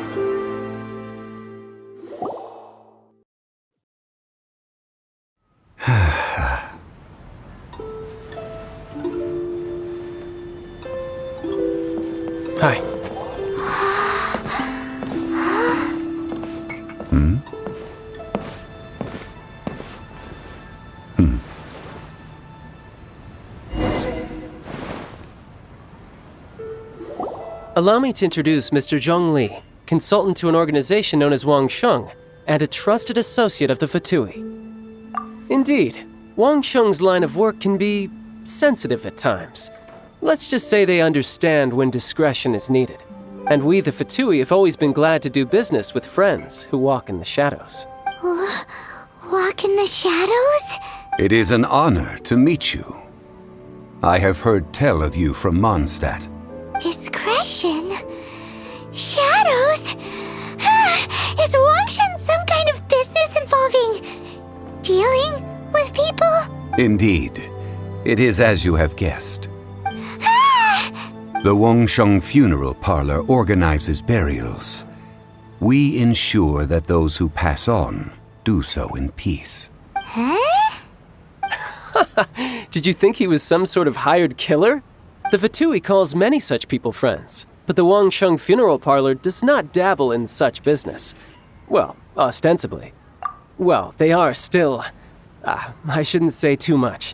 Hi. Allow me to introduce Mr. Zhongli, consultant to an organization known as Wang Sheng, and a trusted associate of the Fatui. Indeed, Wang Sheng's line of work can be sensitive at times. Let's just say they understand when discretion is needed. And we, the Fatui, have always been glad to do business with friends who walk in the shadows. Walk in the shadows? It is an honor to meet you. I have heard tell of you from Mondstadt. Discretion? Shadows? Is Wang Sheng some kind of business involving dealing with people? Indeed. It is as you have guessed. The Wangsheng Funeral Parlor organizes burials. We ensure that those who pass on do so in peace. Huh? Did you think he was some sort of hired killer? The Fatui calls many such people friends, but the Wangsheng Funeral Parlor does not dabble in such business. Well, ostensibly. Well, they are still... I shouldn't say too much.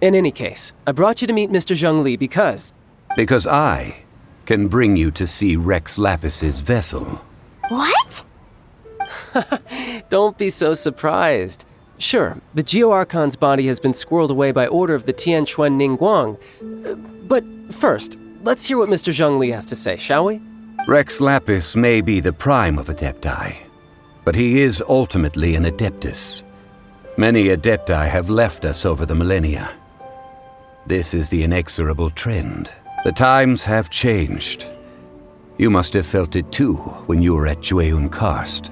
In any case, I brought you to meet Mr. Zhongli because... Because I can bring you to see Rex Lapis's vessel. What? Don't be so surprised. Sure, the Geo-Archon's body has been squirreled away by order of the Tianquan Ningguang. But first, let's hear what Mr. Zhongli has to say, shall we? Rex Lapis may be the prime of Adepti, but he is ultimately an Adeptus. Many Adepti have left us over the millennia. This is the inexorable trend. The times have changed. You must have felt it too when you were at Jueun Karst.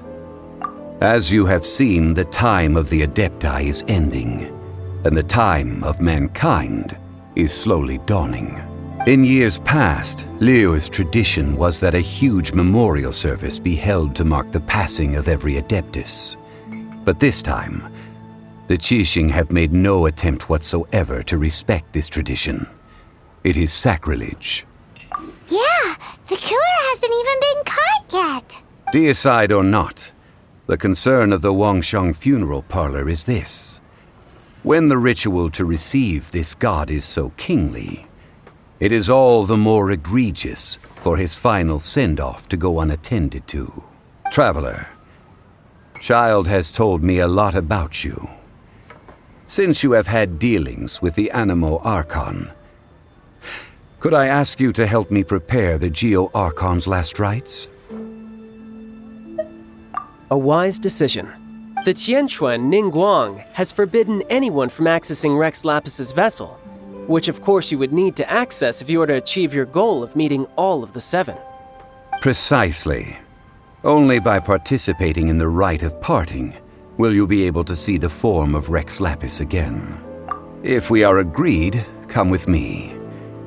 As you have seen, the time of the Adepti is ending, and the time of mankind is slowly dawning. In years past, Liyue's tradition was that a huge memorial service be held to mark the passing of every Adeptus. But this time, the Qixing have made no attempt whatsoever to respect this tradition. It is sacrilege. Yeah, the killer hasn't even been caught yet. Deicide or not, the concern of the Wangsheng funeral parlor is this. When the ritual to receive this god is so kingly, it is all the more egregious for his final send-off to go unattended to. Traveler, Child has told me a lot about you. Since you have had dealings with the Animo Archon, could I ask you to help me prepare the Geo-Archon's last rites? A wise decision. The Tianquan Ningguang has forbidden anyone from accessing Rex Lapis's vessel, which of course you would need to access if you were to achieve your goal of meeting all of the 7. Precisely. Only by participating in the rite of parting will you be able to see the form of Rex Lapis again. If we are agreed, come with me.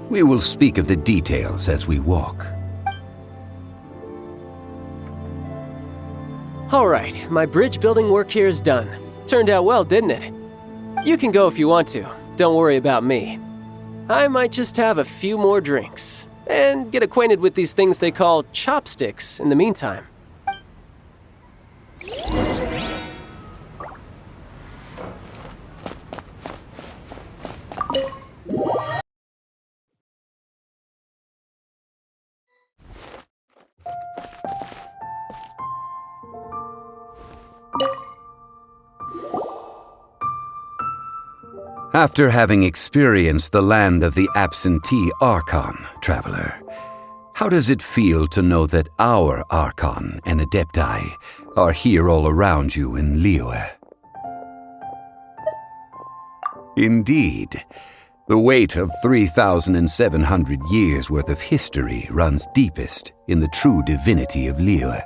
We will speak of the details as we walk. All right, my bridge building work here is done. Turned out well, didn't it? You can go if you want to. Don't worry about me. I might just have a few more drinks and get acquainted with these things they call chopsticks in the meantime. After having experienced the land of the absentee Archon, traveler, how does it feel to know that our Archon and Adepti are here all around you in Liyue? Indeed, the weight of 3,700 years' worth of history runs deepest in the true divinity of Liyue.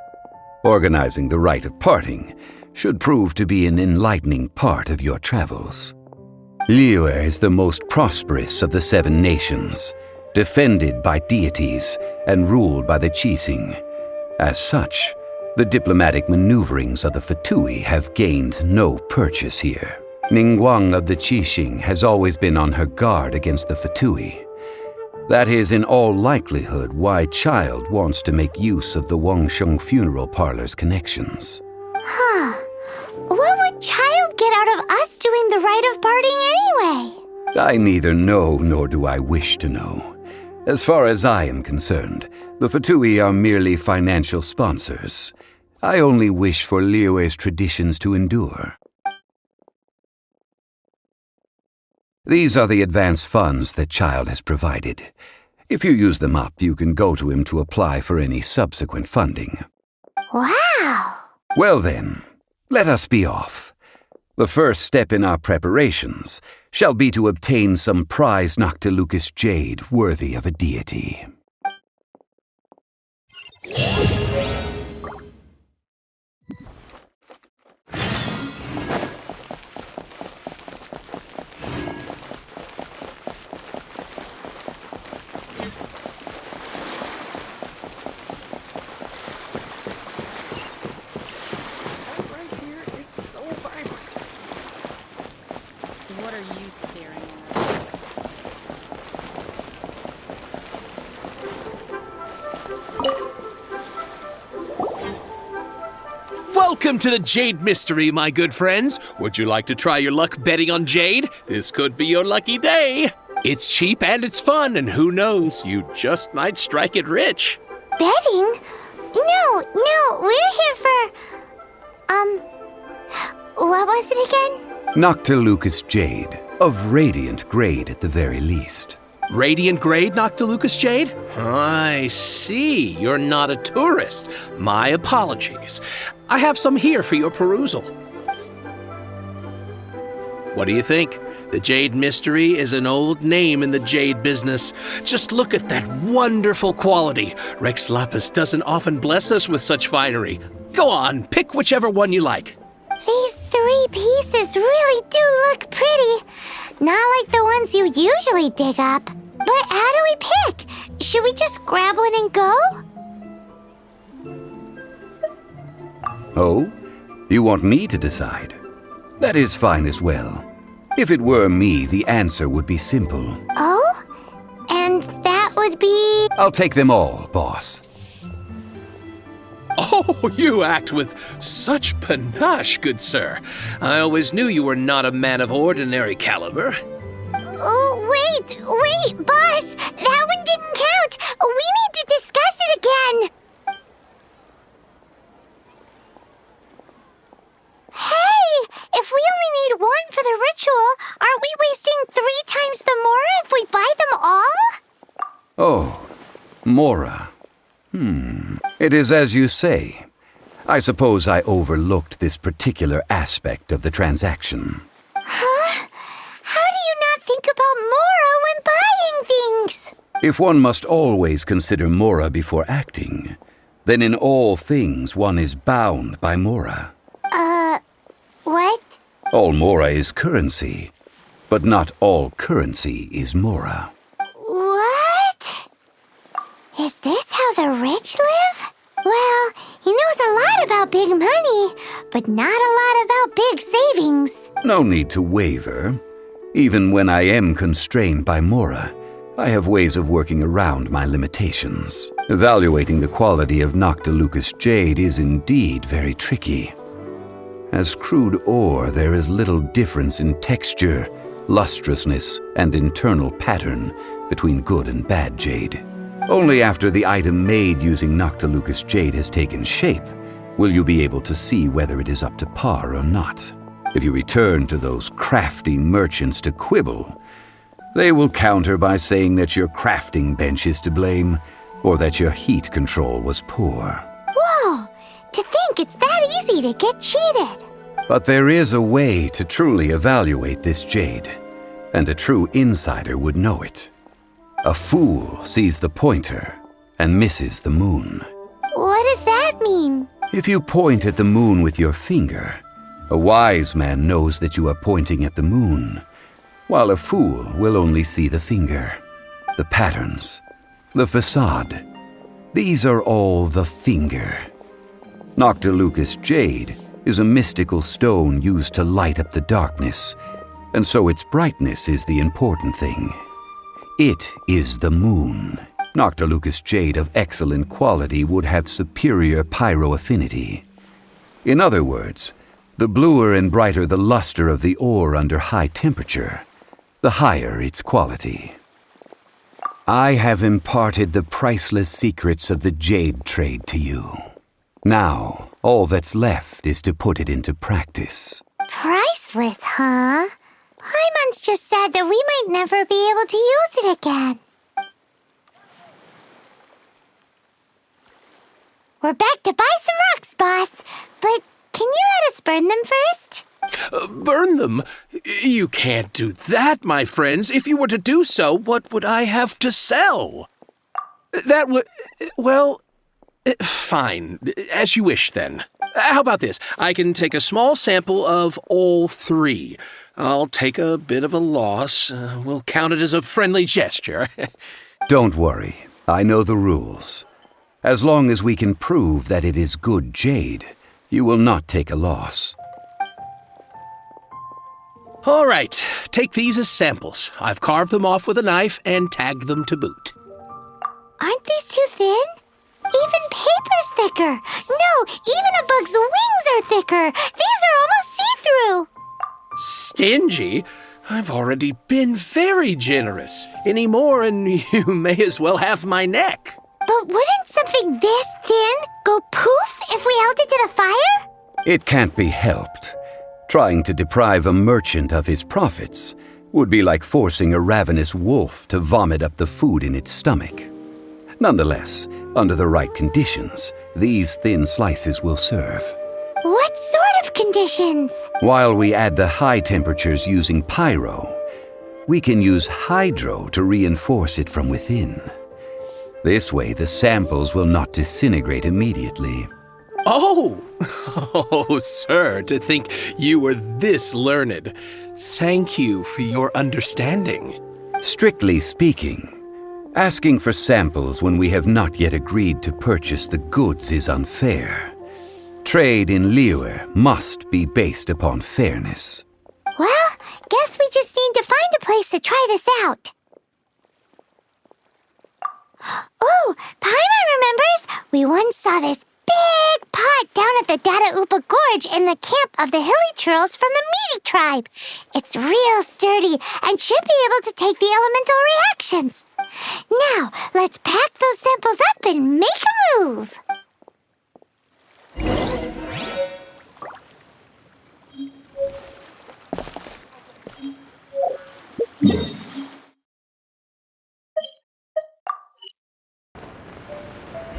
Organizing the rite of parting should prove to be an enlightening part of your travels. Liyue is the most prosperous of the 7 nations, defended by deities and ruled by the Qixing. As such, the diplomatic maneuverings of the Fatui have gained no purchase here. Ningguang of the Qixing has always been on her guard against the Fatui. That is in all likelihood why Child wants to make use of the Wangsheng funeral parlor's connections. Huh. What would Child get out of us doing the rite of parting anyway? I neither know nor do I wish to know. As far as I am concerned, the Fatui are merely financial sponsors. I only wish for Liyue's traditions to endure. These are the advance funds that Child has provided. If you use them up, you can go to him to apply for any subsequent funding. Wow! Well then, let us be off. The first step in our preparations shall be to obtain some prized Noctilucous jade worthy of a deity. What are you staring at? Welcome to the Jade Mystery, my good friends. Would you like to try your luck betting on Jade? This could be your lucky day. It's cheap and it's fun, and who knows, you just might strike it rich. Betting? No, we're here for... What was it again? Noctilucous Jade, of radiant grade at the very least. Radiant grade, Noctilucous Jade? I see. You're not a tourist. My apologies. I have some here for your perusal. What do you think? The Jade Mystery is an old name in the jade business. Just look at that wonderful quality. Rex Lapis doesn't often bless us with such finery. Go on, pick whichever one you like. These 3 pieces really do look pretty. Not like the ones you usually dig up. But how do we pick? Should we just grab one and go? Oh? You want me to decide? That is fine as well. If it were me, the answer would be simple. Oh? And that would be... I'll take them all, boss. Oh, you act with such panache, good sir. I always knew you were not a man of ordinary caliber. Oh, wait, boss! That one didn't count! We need to discuss it again! Hey! If we only need one for the ritual, aren't we wasting 3 times the Mora if we buy them all? Oh, Mora. It is as you say. I suppose I overlooked this particular aspect of the transaction. Huh? How do you not think about Mora when buying things? If one must always consider Mora before acting, then in all things one is bound by Mora. What? All Mora is currency, but not all currency is Mora. What? Is this how the rich live? Well, he knows a lot about big money, but not a lot about big savings. No need to waver. Even when I am constrained by Mora, I have ways of working around my limitations. Evaluating the quality of Noctilucous Jade is indeed very tricky. As crude ore, there is little difference in texture, lustrousness, and internal pattern between good and bad jade. Only after the item made using Noctilucous Jade has taken shape will you be able to see whether it is up to par or not. If you return to those crafty merchants to quibble, they will counter by saying that your crafting bench is to blame or that your heat control was poor. Whoa! To think it's that easy to get cheated! But there is a way to truly evaluate this jade, and a true insider would know it. A fool sees the pointer and misses the moon. What does that mean? If you point at the moon with your finger, a wise man knows that you are pointing at the moon, while a fool will only see the finger. The patterns, the facade, these are all the finger. Noctilucous Jade is a mystical stone used to light up the darkness, and so its brightness is the important thing. It is the moon. Noctilucous Jade of excellent quality would have superior pyroaffinity. In other words, the bluer and brighter the luster of the ore under high temperature, the higher its quality. I have imparted the priceless secrets of the jade trade to you. Now, all that's left is to put it into practice. Priceless, huh? Paimon's just said that we might never be able to use it again. We're back to buy some rocks, boss. But can you let us burn them first? Burn them? You can't do that, my friends. If you were to do so, what would I have to sell? That would... well... fine. As you wish, then. How about this? I can take a small sample of all 3. I'll take a bit of a loss. We'll count it as a friendly gesture. Don't worry. I know the rules. As long as we can prove that it is good jade, you will not take a loss. All right. Take these as samples. I've carved them off with a knife and tagged them to boot. Aren't these too thin? Even paper's thicker. No, even a bug's wings are thicker. These are almost see-through. Stingy? I've already been very generous. Any more and you may as well have my neck. But wouldn't something this thin go poof if we held it to the fire? It can't be helped. Trying to deprive a merchant of his profits would be like forcing a ravenous wolf to vomit up the food in its stomach. Nonetheless, under the right conditions, these thin slices will serve. What sort of conditions? While we add the high temperatures using pyro, we can use hydro to reinforce it from within. This way, the samples will not disintegrate immediately. Oh! Oh, sir, to think you were this learned. Thank you for your understanding. Strictly speaking, asking for samples when we have not yet agreed to purchase the goods is unfair. Trade in Liyue must be based upon fairness. Well, guess we just need to find a place to try this out. Oh, Paimon remembers! We once saw this big pot down at the Data Upa Gorge in the camp of the hilly churls from the Meaty tribe. It's real sturdy and should be able to take the elemental reactions. Now, let's pack those samples up and make a move.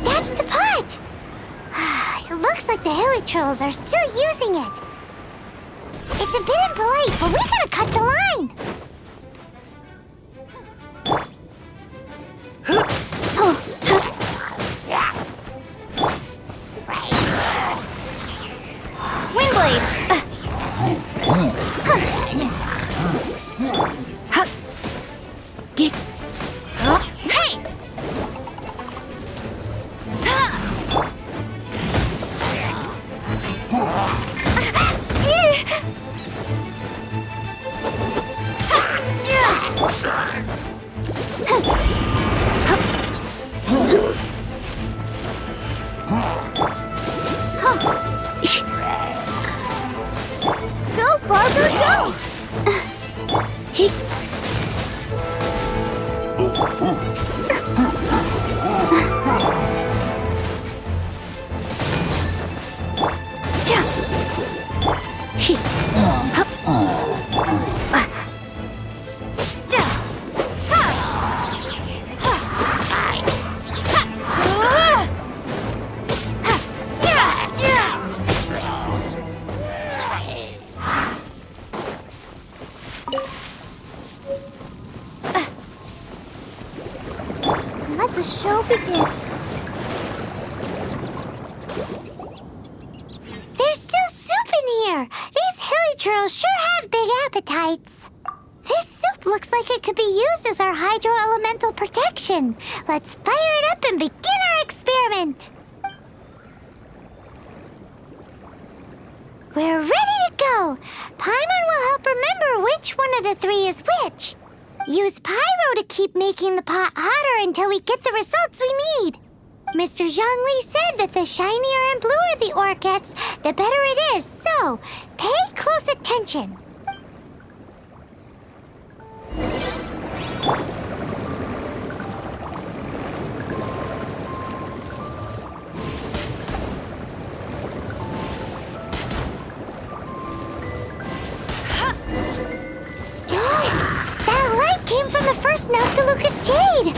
That's the pot! It looks like the hilly trolls are still using it. It's a bit impolite, but we gotta cut the line. Windblade! Hey! Go, Barbara, go! Let the show begin. There's still soup in here. These hilly churls sure have big appetites. This soup looks like it could be used as our hydro-elemental protection. Let's fire it up and begin our experiment. We're ready to go. Paimon will help remember which one of the three is which. Use pyro to keep making the pot hotter until we get the results we need. Mr. Zhongli said that the shinier and bluer the ore gets, the better it is, so pay close attention. That light came from the first note to Lucas Jade.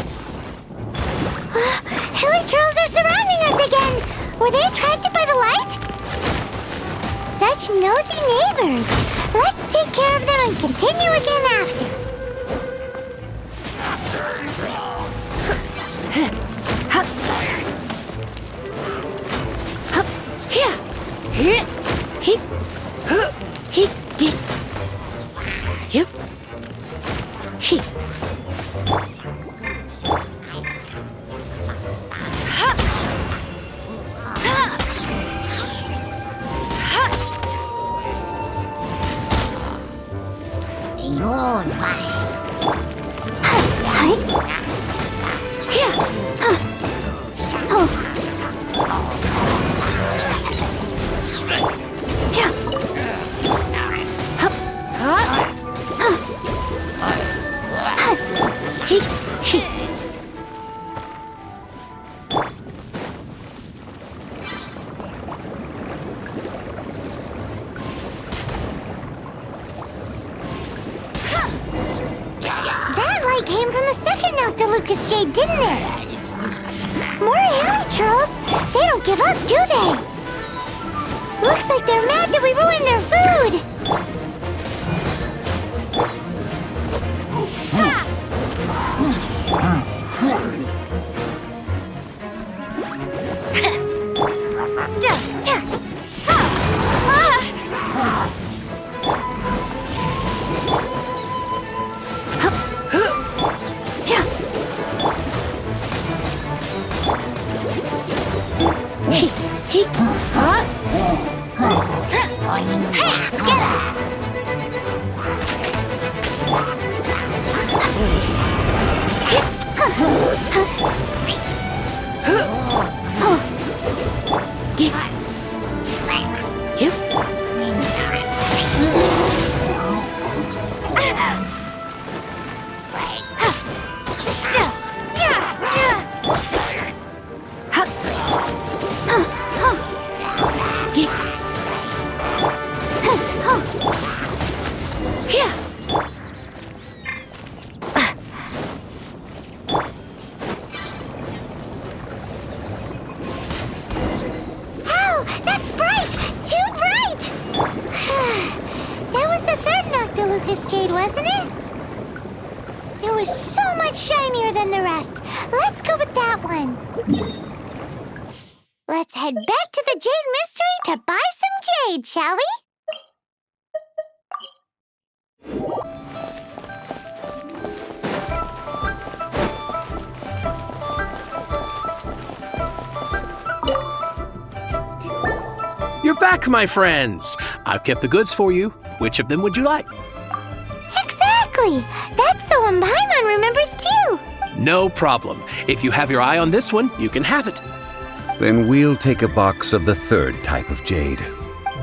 Hilly trolls are surrounding us again. Were they attracted by the light? Such nosy neighbors. Let's take care of them and continue again after. Noctilucous Jade, didn't it? More Harry Churls? They don't give up, do they? Looks like they're mad that we ruined their food! Jade, wasn't it? It was so much shinier than the rest. Let's go with that one. Let's head back to the Jade Mystery to buy some jade, shall we? You're back, my friends. I've kept the goods for you. Which of them would you like? Exactly! That's the one Paimon remembers too! No problem. If you have your eye on this one, you can have it. Then we'll take a box of the third type of jade.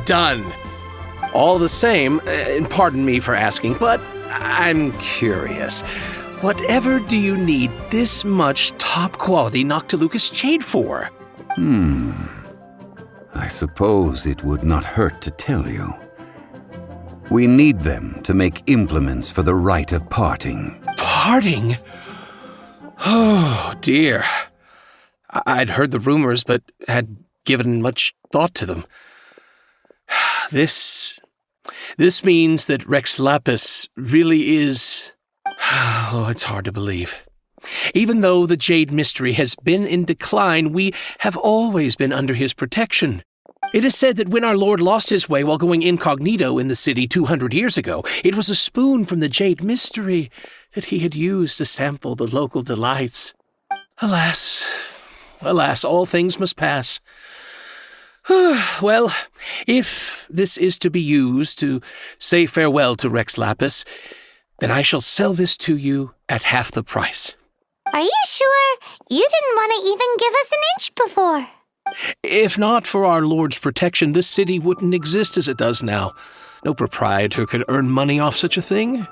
Done. All the same, and pardon me for asking, but I'm curious. Whatever do you need this much top-quality Noctilucous jade for? I suppose it would not hurt to tell you. We need them to make implements for the rite of parting. Parting? Oh, dear. I'd heard the rumors, but had given much thought to them. This means that Rex Lapis really is... Oh, it's hard to believe. Even though the Jade Mystery has been in decline, we have always been under his protection. It is said that when our Lord lost his way while going incognito in the city 200 years ago, it was a spoon from the Jade Mystery that he had used to sample the local delights. Alas, all things must pass. Well, if this is to be used to say farewell to Rex Lapis, then I shall sell this to you at half the price. Are you sure? You didn't want to even give us an inch before. If not for our Lord's protection, this city wouldn't exist as it does now. No proprietor could earn money off such a thing.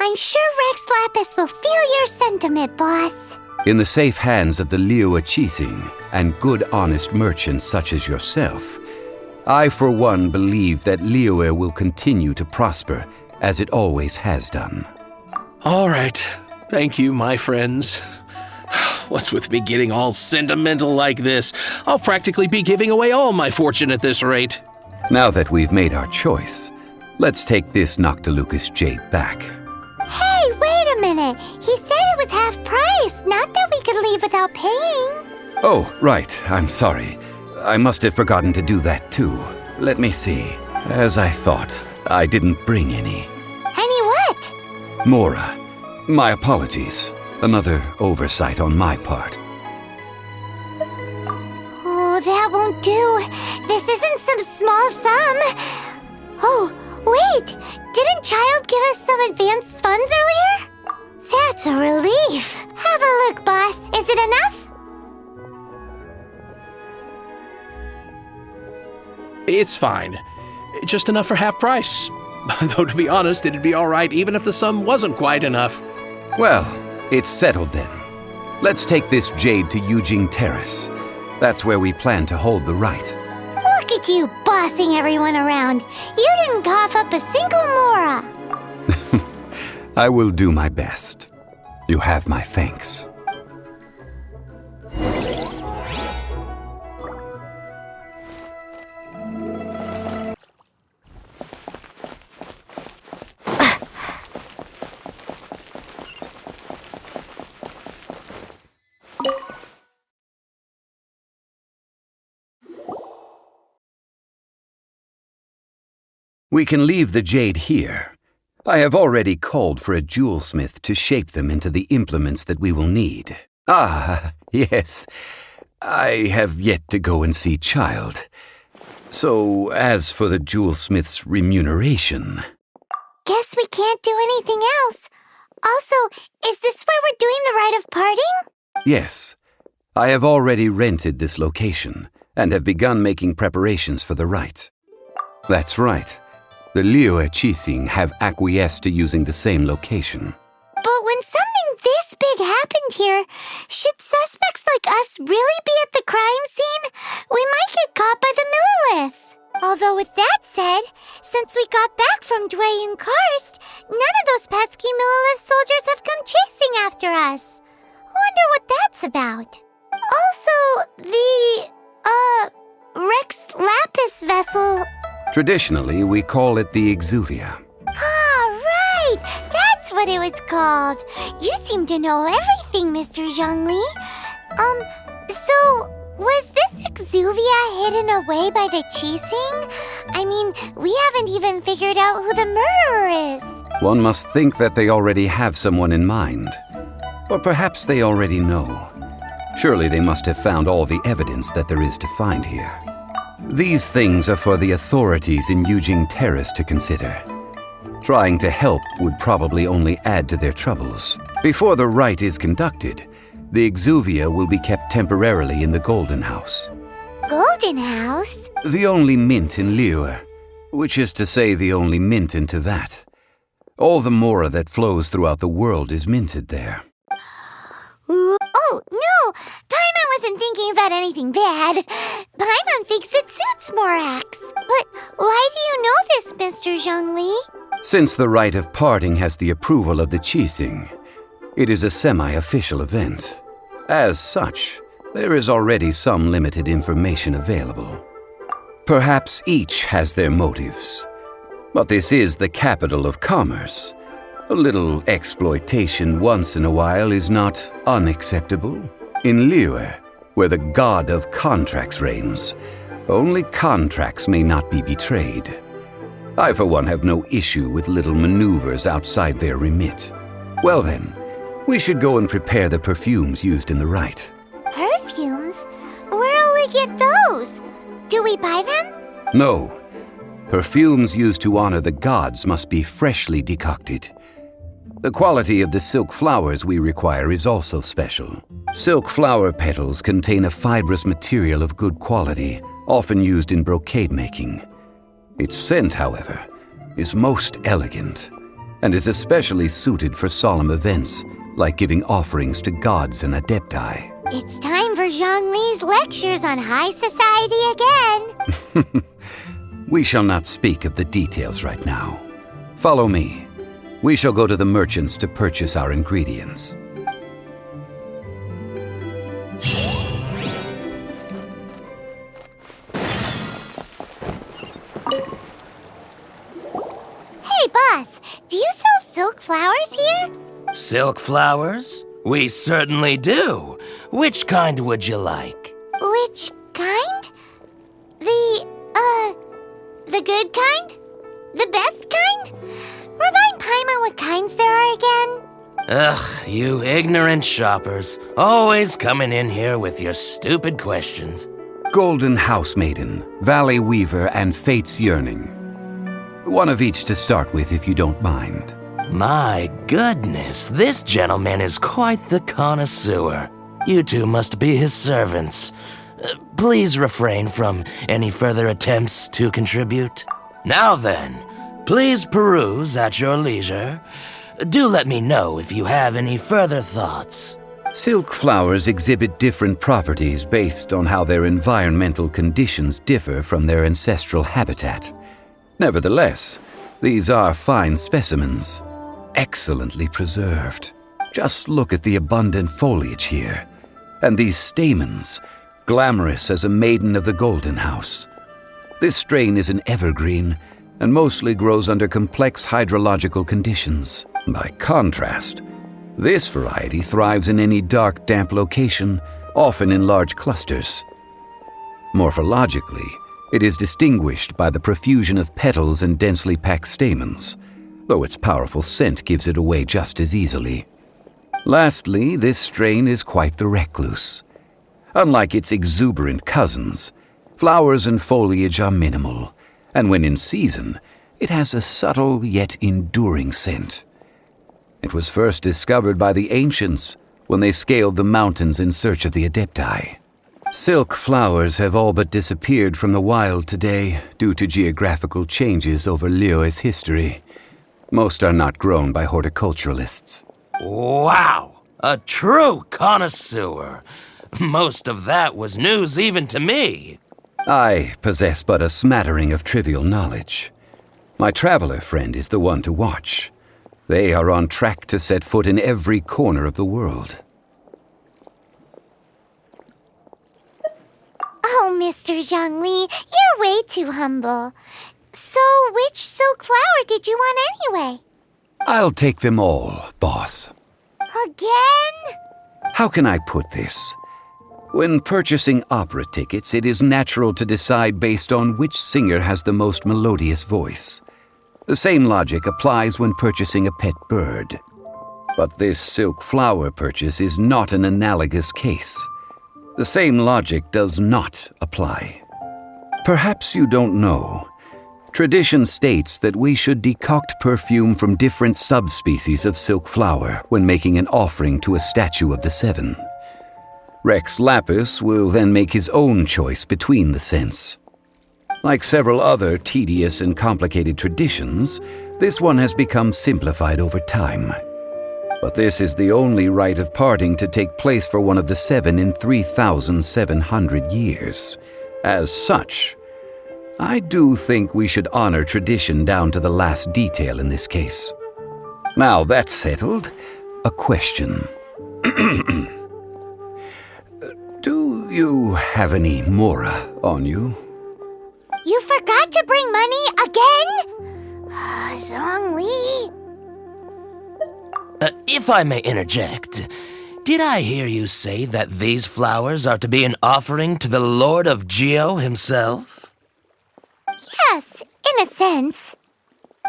I'm sure Rex Lapis will feel your sentiment, boss. In the safe hands of the Liyue and good honest merchants such as yourself, I for one believe that Liyue will continue to prosper as it always has done. All right. Thank you, my friends. What's with me getting all sentimental like this? I'll practically be giving away all my fortune at this rate. Now that we've made our choice, let's take this Noctilucous jade back. Hey, wait a minute. He said it was half price, not that we could leave without paying. Oh, right. I'm sorry. I must have forgotten to do that too. Let me see. As I thought, I didn't bring any. Any what? Mora, my apologies. Another oversight on my part. Oh, that won't do. This isn't some small sum. Oh, wait! Didn't Child give us some advanced funds earlier? That's a relief. Have a look, boss. Is it enough? It's fine. Just enough for half price. Though, to be honest, it'd be all right even if the sum wasn't quite enough. Well, it's settled then. Let's take this jade to Yujing Terrace. That's where we plan to hold the rite. Look at you bossing everyone around. You didn't cough up a single Mora. I will do my best. You have my thanks. We can leave the jade here. I have already called for a jewelsmith to shape them into the implements that we will need. Ah, yes. I have yet to go and see Child. So, as for the jewelsmith's remuneration... Guess we can't do anything else. Also, is this where we're doing the rite of parting? Yes. I have already rented this location, and have begun making preparations for the rite. That's right. The Liyue Qixing have acquiesced to using the same location. But when something this big happened here, should suspects like us really be at the crime scene? We might get caught by the Monoliths. Although with that said, since we got back from Dwayne Karst, none of those pesky Monolith soldiers have come chasing after us. Wonder what that's about. Also, the, Rex Lapis vessel... Traditionally, we call it the Exuvia. Ah, right! That's what it was called. You seem to know everything, Mr. Zhongli. So, was this Exuvia hidden away by the Qixing? I mean, we haven't even figured out who the murderer is. One must think that they already have someone in mind. Or perhaps they already know. Surely they must have found all the evidence that there is to find here. These things are for the authorities in Yujing Terrace to consider. Trying to help would probably only add to their troubles. Before the rite is conducted, the Exuvia will be kept temporarily in the Golden House. Golden House? The only mint in Liyue, which is to say the only mint in Teyvat. All the mora that flows throughout the world is minted there. Oh, no! Paimon wasn't thinking about anything bad. Paimon thinks it suits Morax. But why do you know this, Mr. Zhongli? Since the rite of parting has the approval of the Qixing, it is a semi-official event. As such, there is already some limited information available. Perhaps each has their motives. But this is the capital of commerce. A little exploitation once in a while is not unacceptable. In Liyue, where the god of contracts reigns, only contracts may not be betrayed. I, for one, have no issue with little maneuvers outside their remit. Well then, we should go and prepare the perfumes used in the rite. Perfumes? Where'll we get those? Do we buy them? No. Perfumes used to honor the gods must be freshly decocted. The quality of the silk flowers we require is also special. Silk flower petals contain a fibrous material of good quality, often used in brocade making. Its scent, however, is most elegant, and is especially suited for solemn events, like giving offerings to gods and adepti. It's time for Zhongli's lectures on high society again. We shall not speak of the details right now. Follow me. We shall go to the merchants to purchase our ingredients. Hey, boss, do you sell silk flowers here? Silk flowers? We certainly do. Which kind would you like? Which kind? The good kind? The best kind? Remind Paimon what kinds there are again? Ugh, you ignorant shoppers. Always coming in here with your stupid questions. Golden House Maiden, Valley Weaver, and Fate's Yearning. One of each to start with, if you don't mind. My goodness, this gentleman is quite the connoisseur. You two must be his servants. Please refrain from any further attempts to contribute. Now then, please peruse at your leisure. Do let me know if you have any further thoughts. Silk flowers exhibit different properties based on how their environmental conditions differ from their ancestral habitat. Nevertheless, these are fine specimens, excellently preserved. Just look at the abundant foliage here, and these stamens, glamorous as a maiden of the Golden House. This strain is an evergreen, and mostly grows under complex hydrological conditions. By contrast, this variety thrives in any dark, damp location, often in large clusters. Morphologically, it is distinguished by the profusion of petals and densely packed stamens, though its powerful scent gives it away just as easily. Lastly, this strain is quite the recluse. Unlike its exuberant cousins, flowers and foliage are minimal, and when in season, it has a subtle yet enduring scent. It was first discovered by the ancients when they scaled the mountains in search of the Adepti. Silk flowers have all but disappeared from the wild today due to geographical changes over Liyue's history. Most are not grown by horticulturalists. Wow! A true connoisseur. Most of that was news even to me. I possess but a smattering of trivial knowledge. My traveler friend is the one to watch. They are on track to set foot in every corner of the world. Oh, Mr. Zhongli, you're way too humble. So, which silk flower did you want anyway? I'll take them all, boss. Again? How can I put this? When purchasing opera tickets, it is natural to decide based on which singer has the most melodious voice. The same logic applies when purchasing a pet bird. But this silk flower purchase is not an analogous case. The same logic does not apply. Perhaps you don't know. Tradition states that we should decoct perfume from different subspecies of silk flower when making an offering to a statue of the Seven. Rex Lapis will then make his own choice between the scents. Like several other tedious and complicated traditions, this one has become simplified over time. But this is the only rite of parting to take place for one of the Seven in 3,700 years. As such, I do think we should honor tradition down to the last detail in this case. Now that's settled, a question. Do you have any mora on you? You forgot to bring money again? Zhongli. If I may interject, did I hear you say that these flowers are to be an offering to the Lord of Geo himself? Yes, in a sense.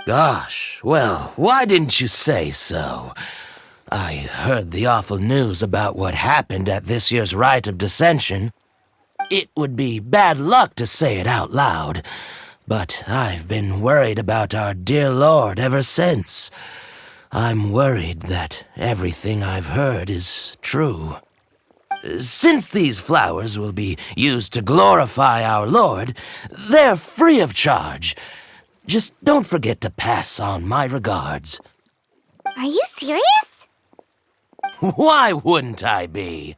Gosh, well, why didn't you say so? I heard the awful news about what happened at this year's Rite of Dissension. It would be bad luck to say it out loud, but I've been worried about our dear Lord ever since. I'm worried that everything I've heard is true. Since these flowers will be used to glorify our Lord, they're free of charge. Just don't forget to pass on my regards. Are you serious? Why wouldn't I be?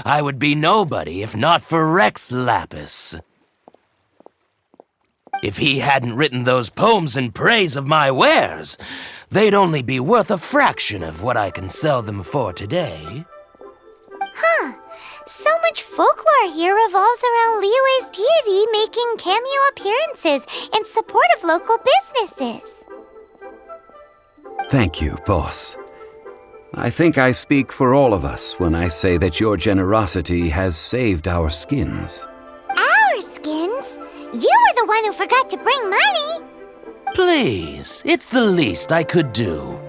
I would be nobody if not for Rex Lapis. If he hadn't written those poems in praise of my wares, they'd only be worth a fraction of what I can sell them for today. Huh. So much folklore here revolves around Liyue's deity making cameo appearances in support of local businesses. Thank you, boss. I think I speak for all of us when I say that your generosity has saved our skins. Our skins? You were the one who forgot to bring money. Please, it's the least I could do.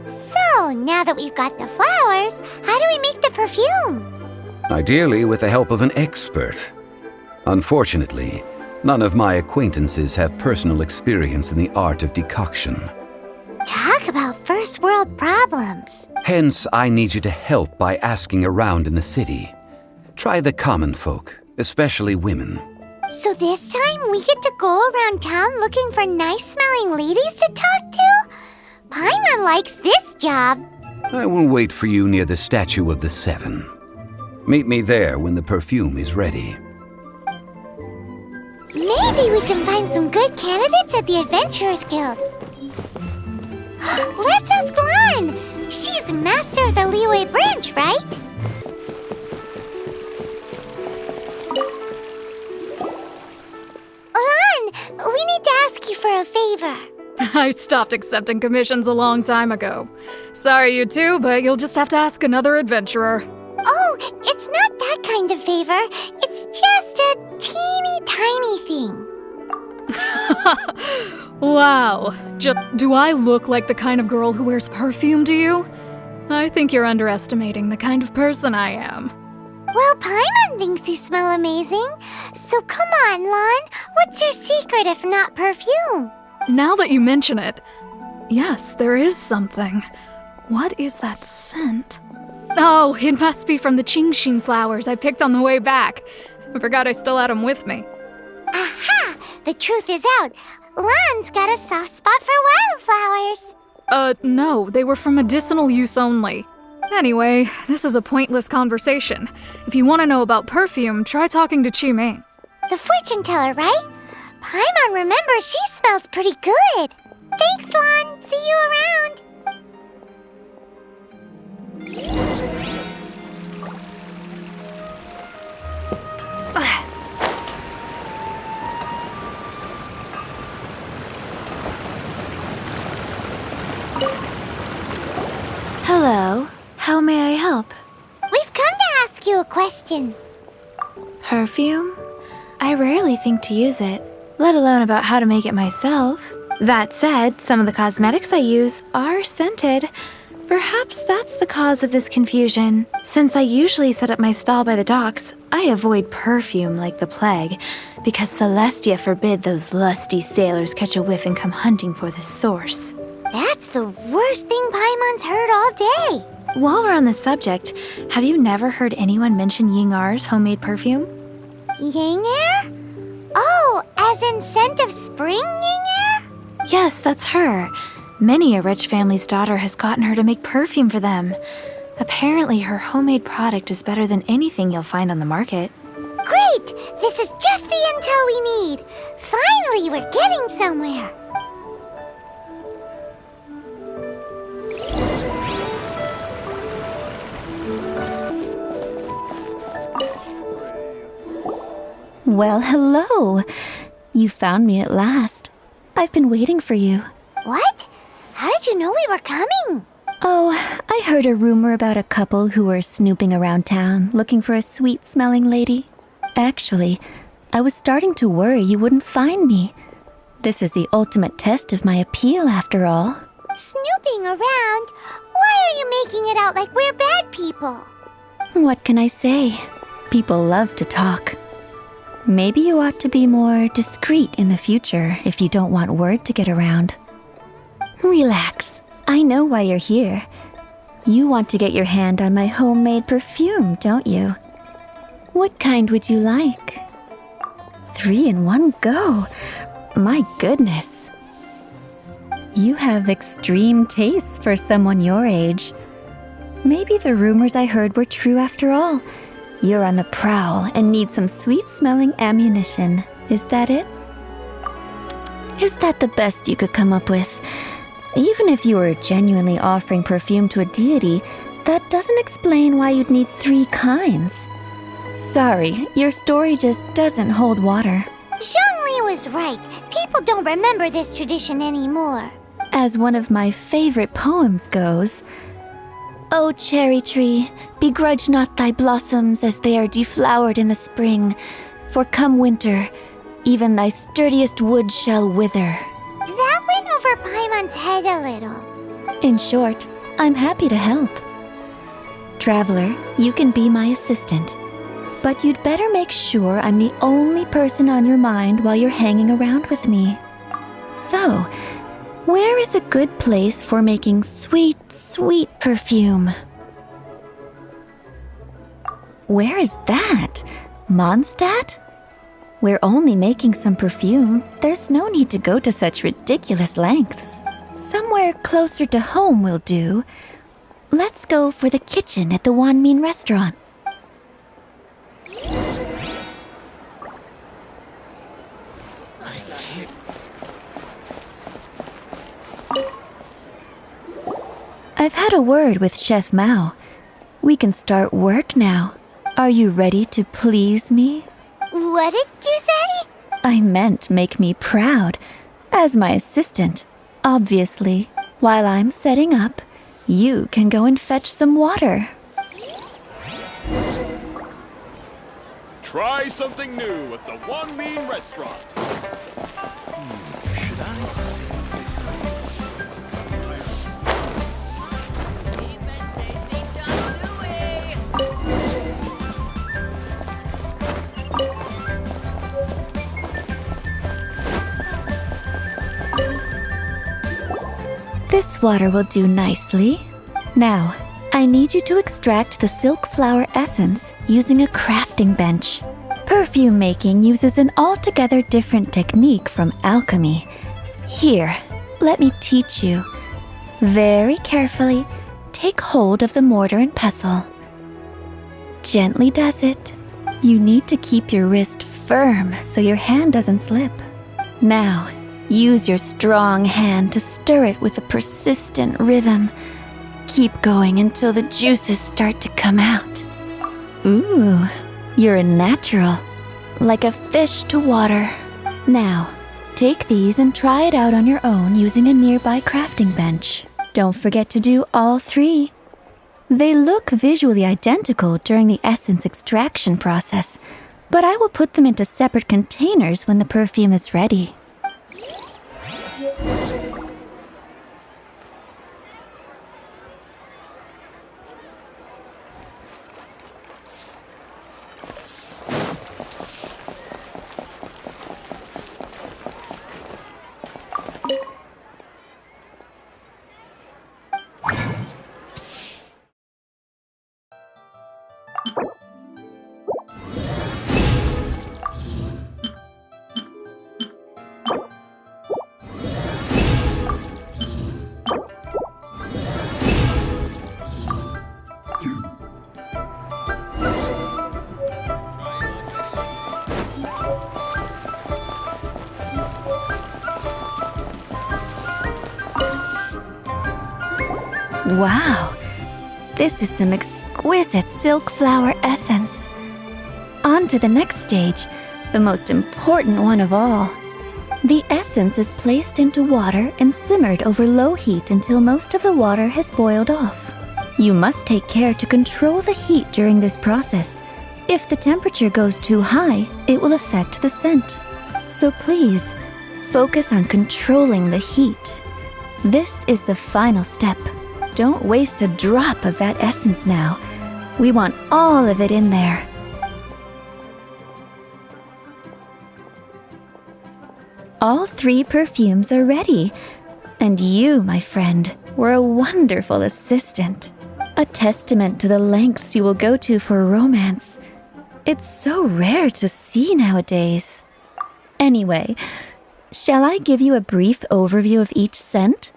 So, now that we've got the flowers, how do we make the perfume? Ideally with the help of an expert. Unfortunately, none of my acquaintances have personal experience in the art of decoction. Talk about first world problems. Hence, I need you to help by asking around in the city. Try the common folk, especially women. So this time we get to go around town looking for nice-smelling ladies to talk to? Paimon likes this job. I will wait for you near the statue of the Seven. Meet me there when the perfume is ready. Maybe we can find some good candidates at the Adventurers Guild. Let's ask Lan! She's master of the Liyue branch, right? Lan, we need to ask you for a favor. I stopped accepting commissions a long time ago. Sorry, you two, but you'll just have to ask another adventurer. Oh, it's not that kind of favor. It's just a teeny tiny thing. Wow. Do I look like the kind of girl who wears perfume to you? I think you're underestimating the kind of person I am. Well, Paimon thinks you smell amazing. So come on, Lan. What's your secret if not perfume? Now that you mention it, yes, there is something. What is that scent? Oh, it must be from the Qingxin flowers I picked on the way back. I forgot I still had them with me. Aha! The truth is out. Lan's got a soft spot for wildflowers. No, they were for medicinal use only. Anyway, this is a pointless conversation. If you want to know about perfume, try talking to Qiming. The fortune teller, right? Paimon remembers she smells pretty good. Thanks, Lan. See you around. Hello. How may I help? We've come to ask you a question. Perfume? I rarely think to use it, let alone about how to make it myself. That said, some of the cosmetics I use are scented. Perhaps that's the cause of this confusion. Since I usually set up my stall by the docks, I avoid perfume like the plague, because Celestia forbid those lusty sailors catch a whiff and come hunting for the source. That's the worst thing Paimon's heard all day. While we're on the subject, have you never heard anyone mention Ying-Ar's homemade perfume? Ying-Er? Oh, as in scent of spring, Ying-Er? Yes, that's her. Many a rich family's daughter has gotten her to make perfume for them. Apparently, her homemade product is better than anything you'll find on the market. Great! This is just the intel we need. Finally, we're getting somewhere. Well, hello. You found me at last. I've been waiting for you. What? How did you know we were coming? Oh, I heard a rumor about a couple who were snooping around town looking for a sweet-smelling lady. Actually, I was starting to worry you wouldn't find me. This is the ultimate test of my appeal, after all. Snooping around? Why are you making it out like we're bad people? What can I say? People love to talk. Maybe you ought to be more discreet in the future if you don't want word to get around. Relax. I know why you're here. You want to get your hand on my homemade perfume, don't you? What kind would you like? 3 in one go. My goodness. You have extreme tastes for someone your age. Maybe the rumors I heard were true after all. You're on the prowl and need some sweet-smelling ammunition. Is that it? Is that the best you could come up with? Even if you were genuinely offering perfume to a deity, that doesn't explain why you'd need 3 kinds. Sorry, your story just doesn't hold water. Zhongli was right. People don't remember this tradition anymore. As one of my favorite poems goes, "O cherry tree, begrudge not thy blossoms as they are deflowered in the spring, for come winter, even thy sturdiest wood shall wither." That went over Paimon's head a little. In short, I'm happy to help. Traveler, you can be my assistant, but you'd better make sure I'm the only person on your mind while you're hanging around with me. So, where is a good place for making sweet, sweet perfume? Where is that? Mondstadt? We're only making some perfume. There's no need to go to such ridiculous lengths. Somewhere closer to home will do. Let's go for the kitchen at the Wanmin restaurant. I've had a word with Chef Mao. We can start work now. Are you ready to please me? What did you say? I meant make me proud. As my assistant, obviously. While I'm setting up, you can go and fetch some water. Try something new at the One Mean Restaurant. Should I say This water will do nicely. Now, I need you to extract the silk flower essence using a crafting bench. Perfume making uses an altogether different technique from alchemy. Here, let me teach you. Very carefully, take hold of the mortar and pestle. Gently does it. You need to keep your wrist firm so your hand doesn't slip. Now, use your strong hand to stir it with a persistent rhythm. Keep going until the juices start to come out. Ooh, you're a natural, like a fish to water. Now, take these and try it out on your own using a nearby crafting bench. Don't forget to do all three. They look visually identical during the essence extraction process, but I will put them into separate containers when the perfume is ready. Wow, this is some exquisite silk flower essence. On to the next stage, the most important one of all. The essence is placed into water and simmered over low heat until most of the water has boiled off. You must take care to control the heat during this process. If the temperature goes too high, it will affect the scent. So please, focus on controlling the heat. This is the final step. Don't waste a drop of that essence now. We want all of it in there. All three perfumes are ready. And you, my friend, were a wonderful assistant. A testament to the lengths you will go to for romance. It's so rare to see nowadays. Anyway, shall I give you a brief overview of each scent?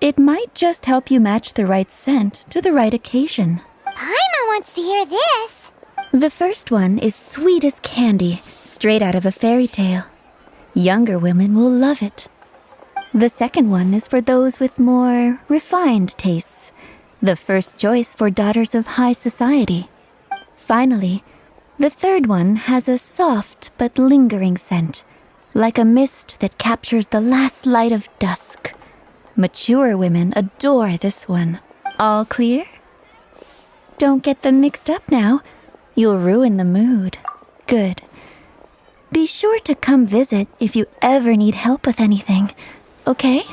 It might just help you match the right scent to the right occasion. Paimon wants to hear this. The first one is sweet as candy, straight out of a fairy tale. Younger women will love it. The second one is for those with more refined tastes. The first choice for daughters of high society. Finally, the third one has a soft but lingering scent, like a mist that captures the last light of dusk. Mature women adore this one. All clear? Don't get them mixed up now. You'll ruin the mood. Good. Be sure to come visit if you ever need help with anything, okay?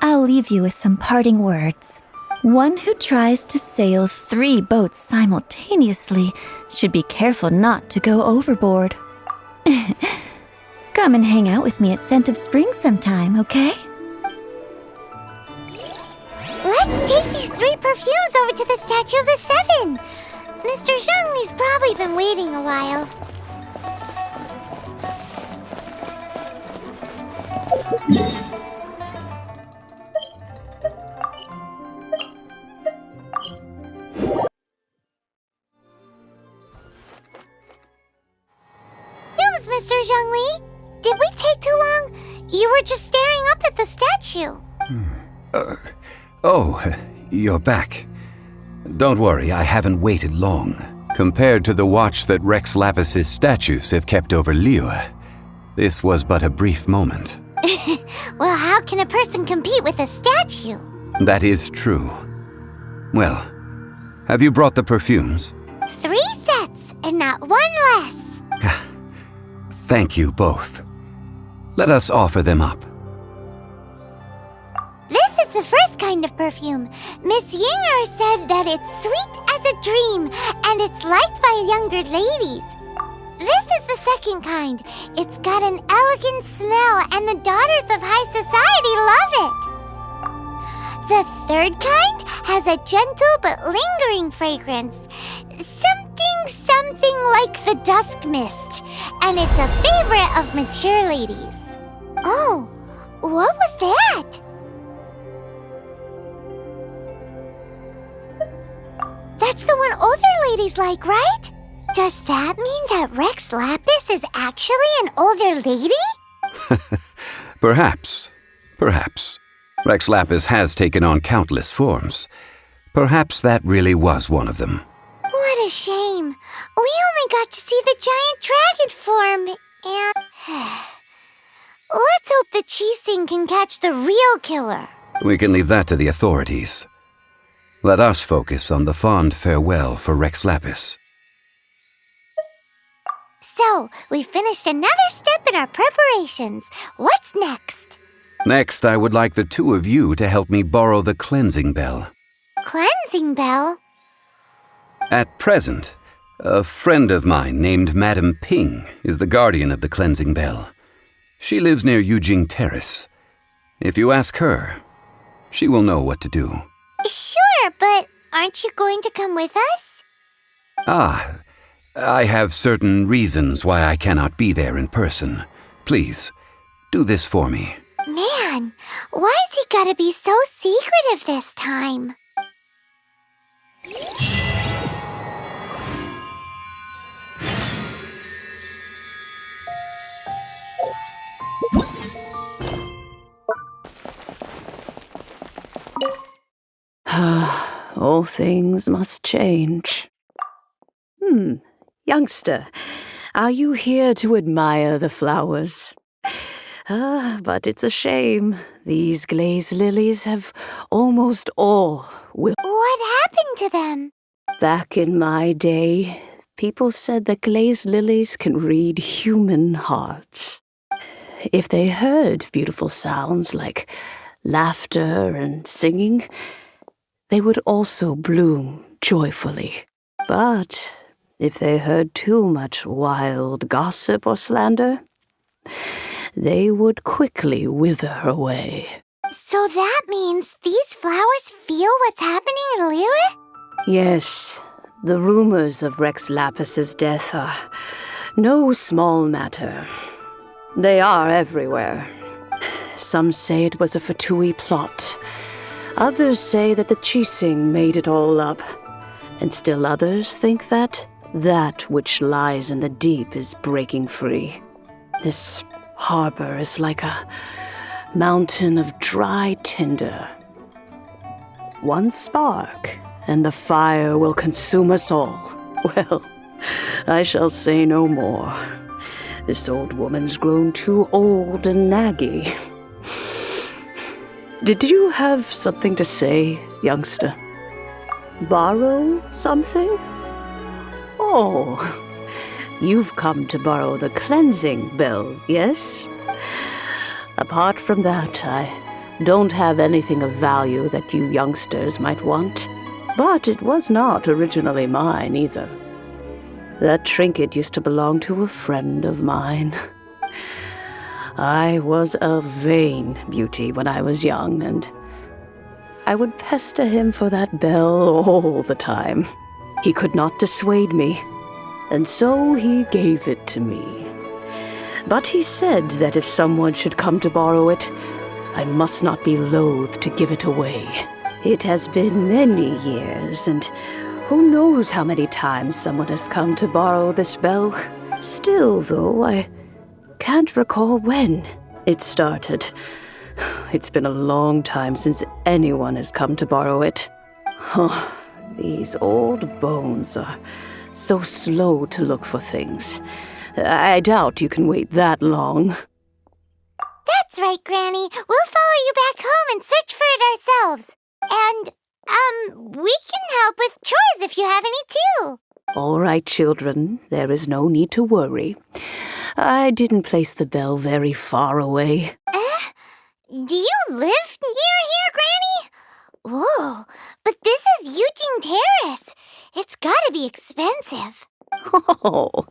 I'll leave you with some parting words. One who tries to sail 3 boats simultaneously should be careful not to go overboard. Come and hang out with me at Scent of Spring sometime, okay? Let's take these 3 perfumes over to the Statue of the Seven. Mr. Zhongli's probably been waiting a while. Mr. Zhongli, did we take too long? You were just staring up at the statue. You're back. Don't worry, I haven't waited long. Compared to the watch that Rex Lapis's statues have kept over Liyue, this was but a brief moment. Well, how can a person compete with a statue? That is true. Well, have you brought the perfumes? 3 sets, and not one less. Thank you both. Let us offer them up. This is the first kind of perfume. Miss Yinger said that it's sweet as a dream, and it's liked by younger ladies. This is the second kind. It's got an elegant smell, and the daughters of high society love it. The third kind has a gentle but lingering fragrance. Something like the dusk mist, and it's a favorite of mature ladies. Oh, what was that? That's the one older ladies like, right? Does that mean that Rex Lapis is actually an older lady? Perhaps. Rex Lapis has taken on countless forms. Perhaps that really was one of them. What a shame. We only got to see the giant dragon form, and... Let's hope the Qixing can catch the real killer. We can leave that to the authorities. Let us focus on the fond farewell for Rex Lapis. So, we finished another step in our preparations. What's next? Next, I would like the two of you to help me borrow the cleansing bell. Cleansing bell? At present, a friend of mine named Madame Ping is the guardian of the cleansing bell. She lives near Yujing Terrace. If you ask her, she will know what to do. Sure, but aren't you going to come with us? Ah, I have certain reasons why I cannot be there in person. Please, do this for me. Man, why's he gotta be so secretive this time? All things must change. Youngster, are you here to admire the flowers? But it's a shame. These glazed lilies have almost all withered. What happened to them? Back in my day, people said that glazed lilies can read human hearts. If they heard beautiful sounds like laughter and singing, they would also bloom joyfully. But if they heard too much wild gossip or slander, they would quickly wither away. So that means these flowers feel what's happening in Liyue? Yes, the rumors of Rex Lapis's death are no small matter. They are everywhere. Some say it was a Fatui plot. Others say that the Qixing made it all up. And still others think that which lies in the deep is breaking free. This harbor is like a mountain of dry tinder. One spark, and the fire will consume us all. Well, I shall say no more. This old woman's grown too old and naggy. Did you have something to say, youngster? Borrow something? Oh, you've come to borrow the cleansing bell, yes? Apart from that, I don't have anything of value that you youngsters might want. But it was not originally mine either. That trinket used to belong to a friend of mine. I was a vain beauty when I was young, and I would pester him for that bell all the time. He could not dissuade me, and so he gave it to me. But he said that if someone should come to borrow it, I must not be loath to give it away. It has been many years, and who knows how many times someone has come to borrow this bell. Still, though, I can't recall when it started. It's been a long time since anyone has come to borrow it. Oh, these old bones are so slow to look for things. I doubt you can wait that long. That's right, Granny. We'll follow you back home and search for it ourselves. And, we can help with chores if you have any too. All right, children, there is no need to worry. I didn't place the bell very far away. Do you live near here, Granny? Whoa, but this is Eugene Terrace. It's gotta be expensive. Oh,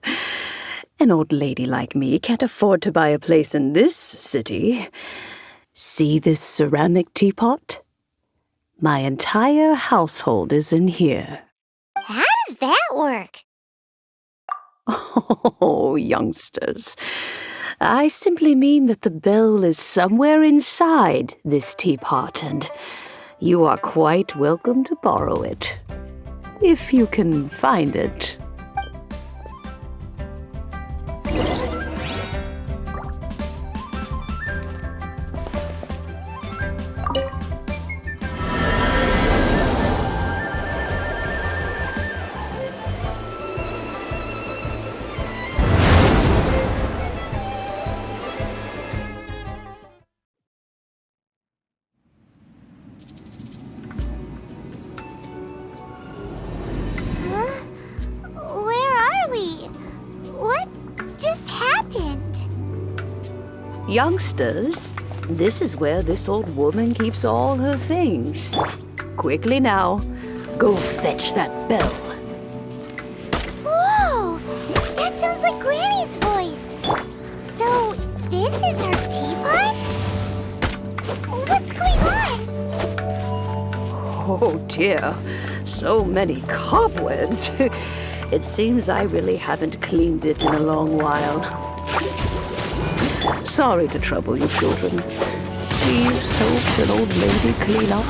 an old lady like me can't afford to buy a place in this city. See this ceramic teapot? My entire household is in here. How does that work? Oh, youngsters. I simply mean that the bell is somewhere inside this teapot, and you are quite welcome to borrow it. If you can find it. Youngsters, this is where this old woman keeps all her things. Quickly now, go fetch that bell. Whoa! That sounds like Granny's voice. So, this is her teapot? What's going on? Oh dear, so many cobwebs. It seems I really haven't cleaned it in a long while. Sorry to trouble you, children. Please help an old lady clean up.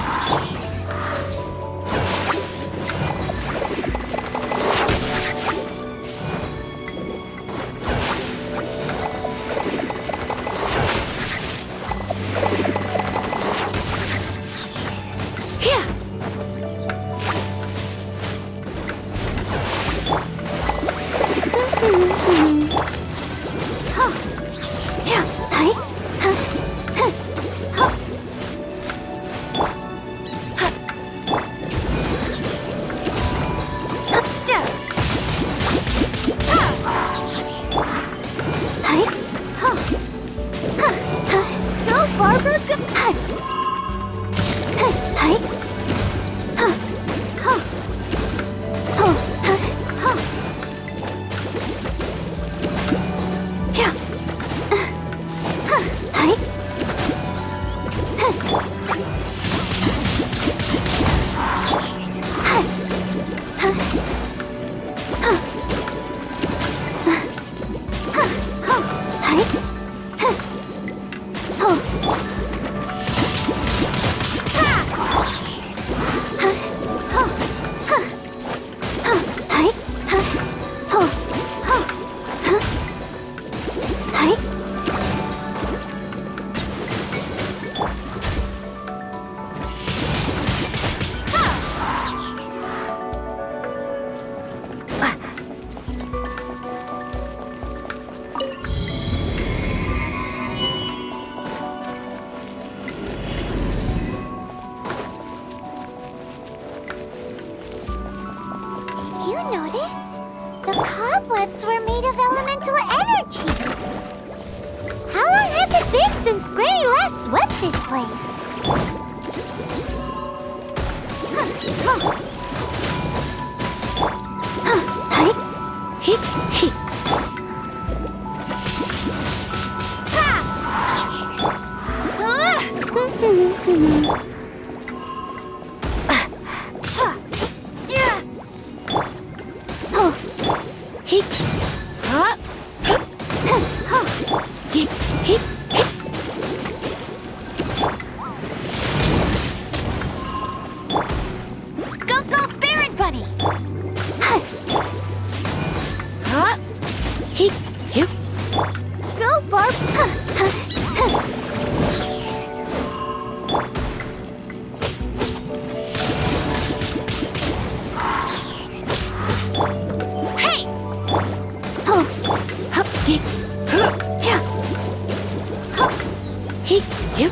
Hee, yep,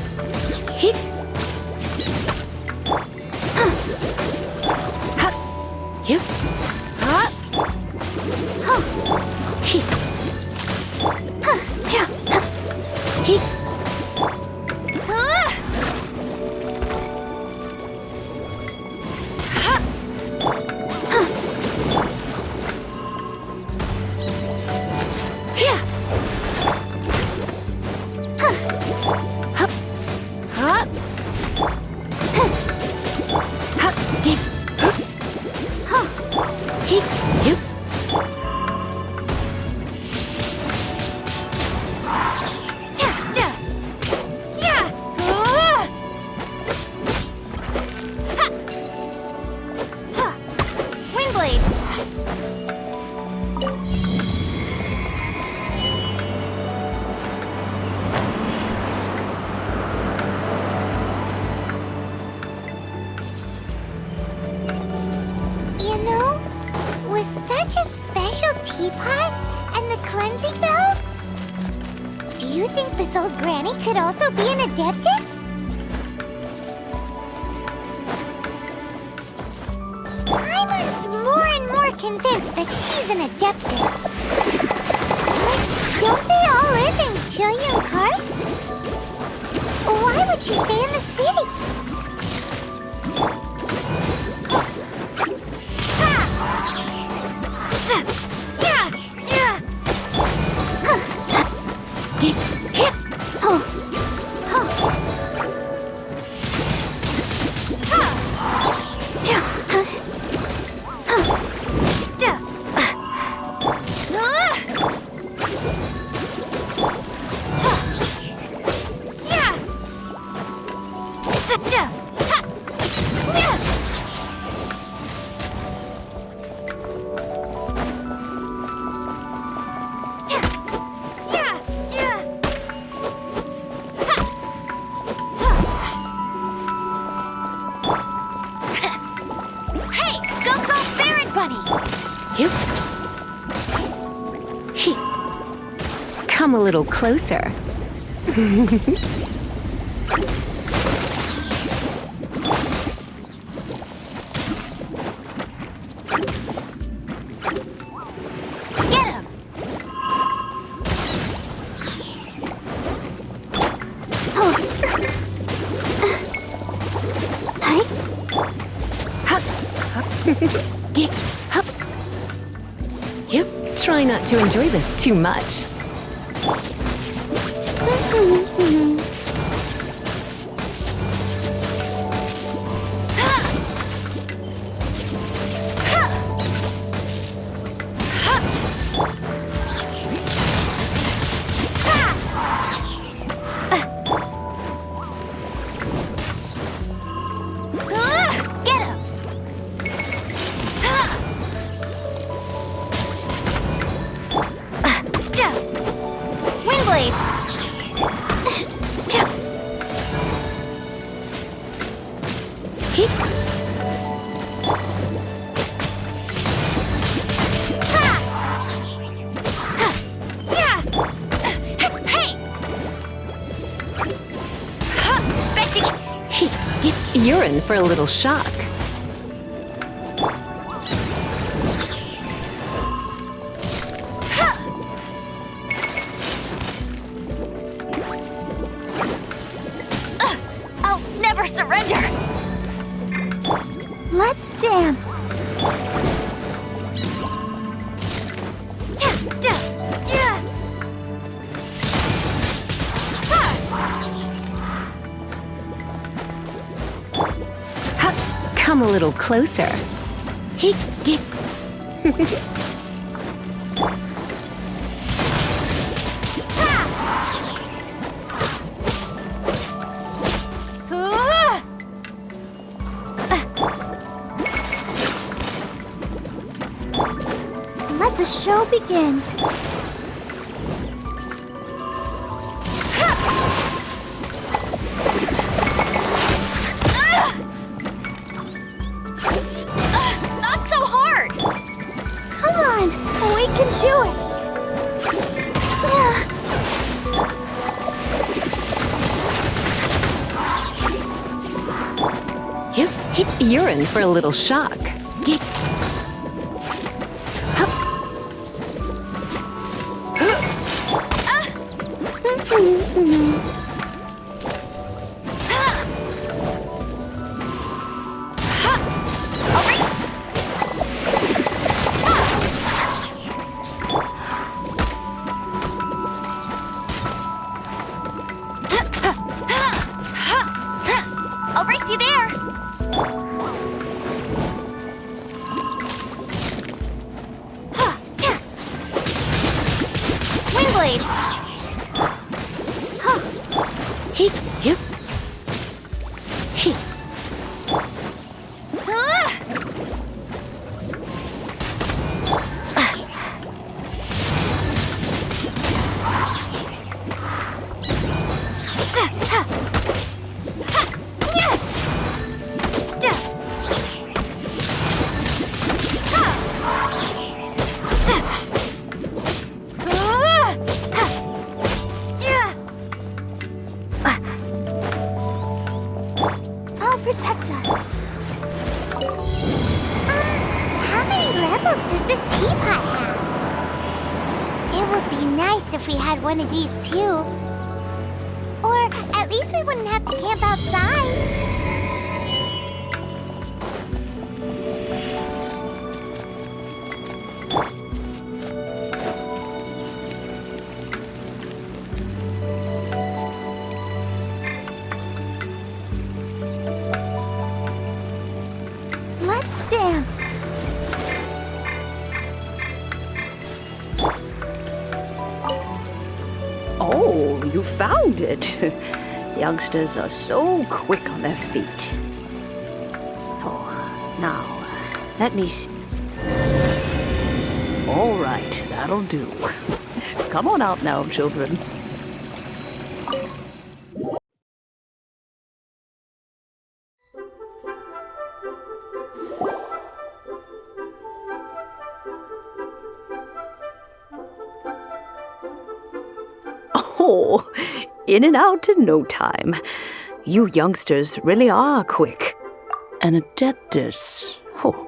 hee. Yep. Huh. Hee. Yeah. Hee. teapot and the cleansing bell? Do you think this old granny could also be an adeptus? Paimon's more and more convinced that she's an adeptus. Don't they all live in Jillian Karst? Why would she stay in the city? Come a little closer. Try not to enjoy this too much. You're in for a little shock. I'll never surrender! Let's dance! Come a little closer. Let the show begin. You're in for a little shock. I'll race you there! Windblade! He, you. He. I'll protect us. How many levels does this teapot have? It would be nice if we had one of these too. Or at least we wouldn't have to camp outside. Let's dance. Oh, you found it. Youngsters are so quick on their feet. Oh, now, let me see. All right, that'll do. Come on out now, children. Oh, in and out in no time. You youngsters really are quick. An adeptus. Oh,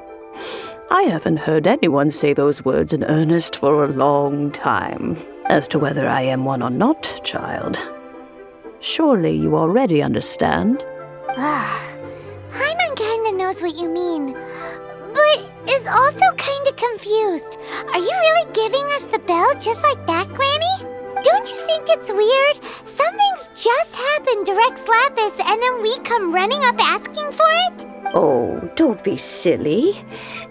I haven't heard anyone say those words in earnest for a long time. As to whether I am one or not, child, surely you already understand. Paimon kinda knows what you mean, but is also kinda confused. Are you really giving us the bell just like that, Granny? Don't you think it's weird? Something's just happened to Rex Lapis and then we come running up asking for it? Oh, don't be silly.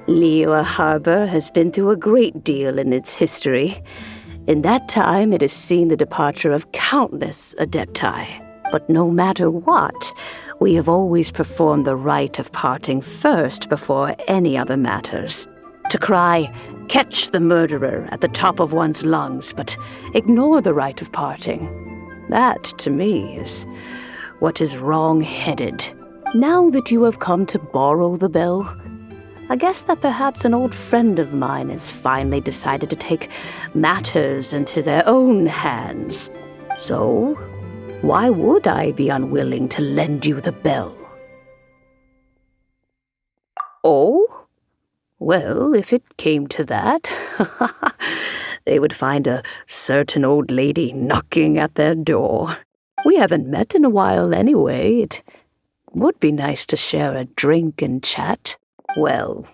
Liyue Harbor has been through a great deal in its history. In that time, it has seen the departure of countless adepti. But no matter what, we have always performed the rite of parting first before any other matters. To cry, "Catch the murderer," at the top of one's lungs, but ignore the rite of parting. That, to me, is what is wrong-headed. Now that you have come to borrow the bell, I guess that perhaps an old friend of mine has finally decided to take matters into their own hands. So, why would I be unwilling to lend you the bell? Oh? Well, if it came to that, they would find a certain old lady knocking at their door. We haven't met in a while anyway. It would be nice to share a drink and chat. Well,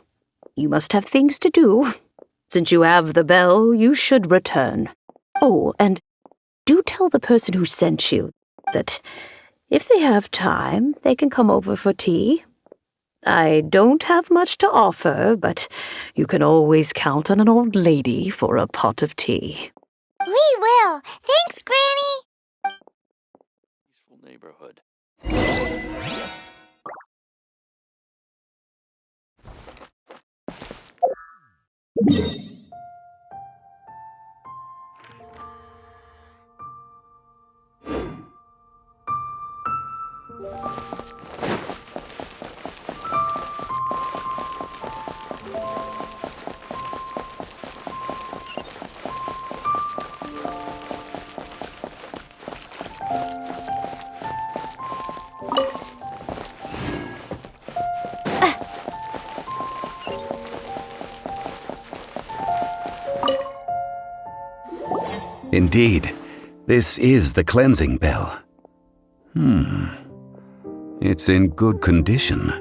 you must have things to do. Since you have the bell, you should return. Oh, and do tell the person who sent you that if they have time, they can come over for tea. I don't have much to offer, but you can always count on an old lady for a pot of tea. We will. Thanks, Granny. Peaceful neighborhood. Indeed, this is the cleansing bell. It's in good condition.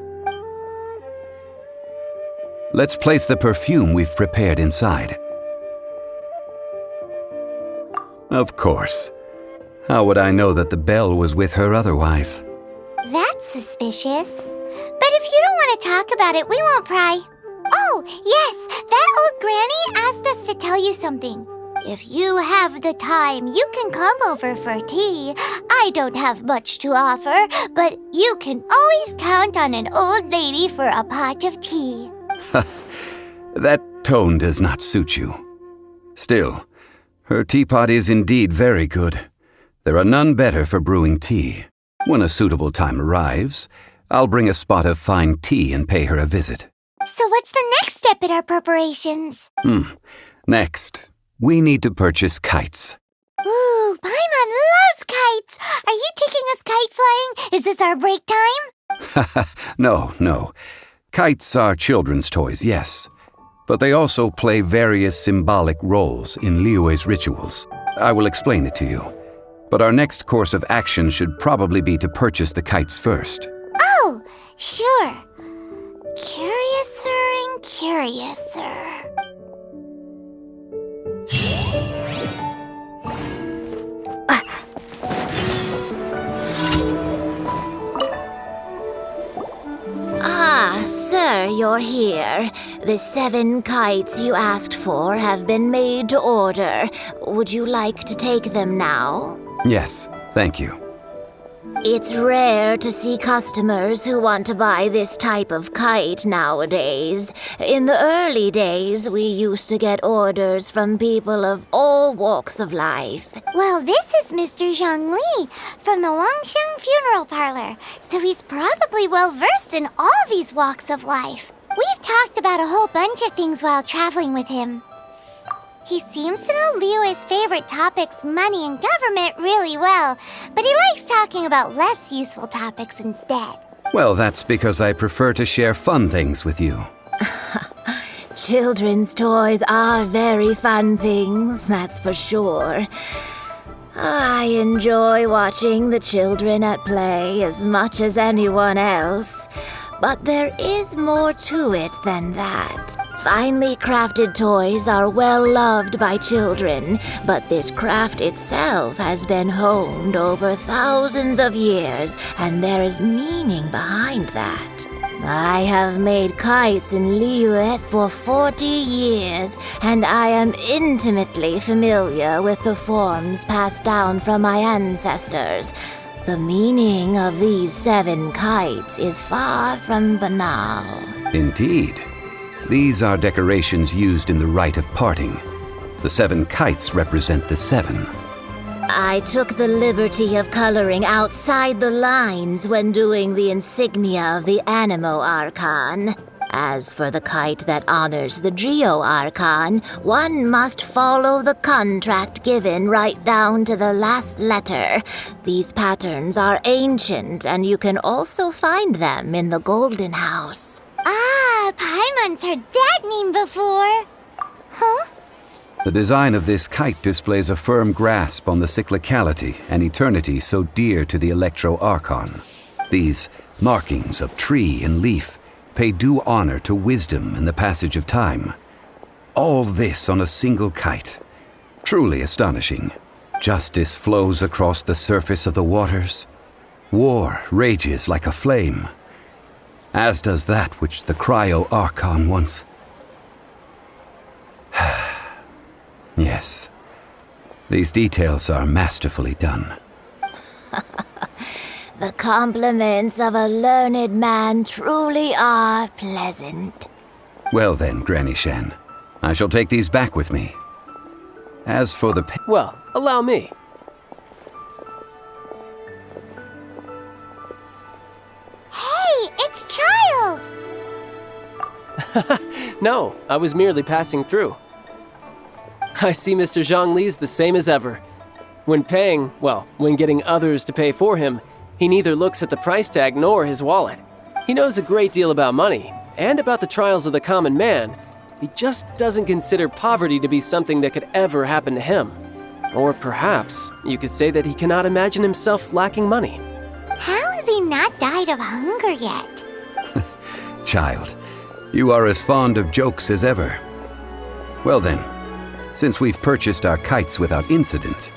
Let's place the perfume we've prepared inside. Of course. How would I know that the bell was with her otherwise? That's suspicious. But if you don't want to talk about it, we won't pry. Oh, yes, that old granny asked us to tell you something. If you have the time, you can come over for tea. I don't have much to offer, but you can always count on an old lady for a pot of tea. That tone does not suit you. Still, her teapot is indeed very good. There are none better for brewing tea. When a suitable time arrives, I'll bring a spot of fine tea and pay her a visit. So what's the next step in our preparations? Next, we need to purchase kites. Ooh, Paimon loves kites! Are you taking us kite flying? Is this our break time? No. Kites are children's toys, yes. But they also play various symbolic roles in Liyue's rituals. I will explain it to you. But our next course of action should probably be to purchase the kites first. Oh, sure. Curiouser and curiouser. Sir, you're here. The 7 kites you asked for have been made to order. Would you like to take them now? Yes, thank you. It's rare to see customers who want to buy this type of kite nowadays. In the early days, we used to get orders from people of all walks of life. Well, this is Mr. Zhongli from the Wangsheng Funeral Parlor, so he's probably well-versed in all these walks of life. We've talked about a whole bunch of things while traveling with him. He seems to know Liyue's favorite topics, money and government, really well, but he likes talking about less useful topics instead. Well, that's because I prefer to share fun things with you. Children's toys are very fun things, that's for sure. I enjoy watching the children at play as much as anyone else. But there is more to it than that. Finely crafted toys are well loved by children, but this craft itself has been honed over thousands of years, and there is meaning behind that. I have made kites in Liyue for 40 years, and I am intimately familiar with the forms passed down from my ancestors. The meaning of these 7 kites is far from banal. Indeed. These are decorations used in the rite of parting. The 7 kites represent the 7. I took the liberty of coloring outside the lines when doing the insignia of the Animo Archon. As for the kite that honors the Geo Archon, one must follow the contract given right down to the last letter. These patterns are ancient, and you can also find them in the Golden House. Ah, Paimon's heard that name before. Huh? The design of this kite displays a firm grasp on the cyclicality and eternity so dear to the Electro Archon. These markings of tree and leaf pay due honor to wisdom and the passage of time. All this on a single kite. Truly astonishing. Justice flows across the surface of the waters. War rages like a flame. As does that which the Cryo Archon once... Yes. These details are masterfully done. The compliments of a learned man truly are pleasant. Well then, Granny Shen, I shall take these back with me. As for the... Well, allow me. Hey, it's Child! No, I was merely passing through. I see Mr. Zhongli's the same as ever. When getting others to pay for him, he neither looks at the price tag nor his wallet. He knows a great deal about money, and about the trials of the common man. He just doesn't consider poverty to be something that could ever happen to him. Or perhaps you could say that he cannot imagine himself lacking money. How has he not died of hunger yet? Child, you are as fond of jokes as ever. Well then, since we've purchased our kites without incident,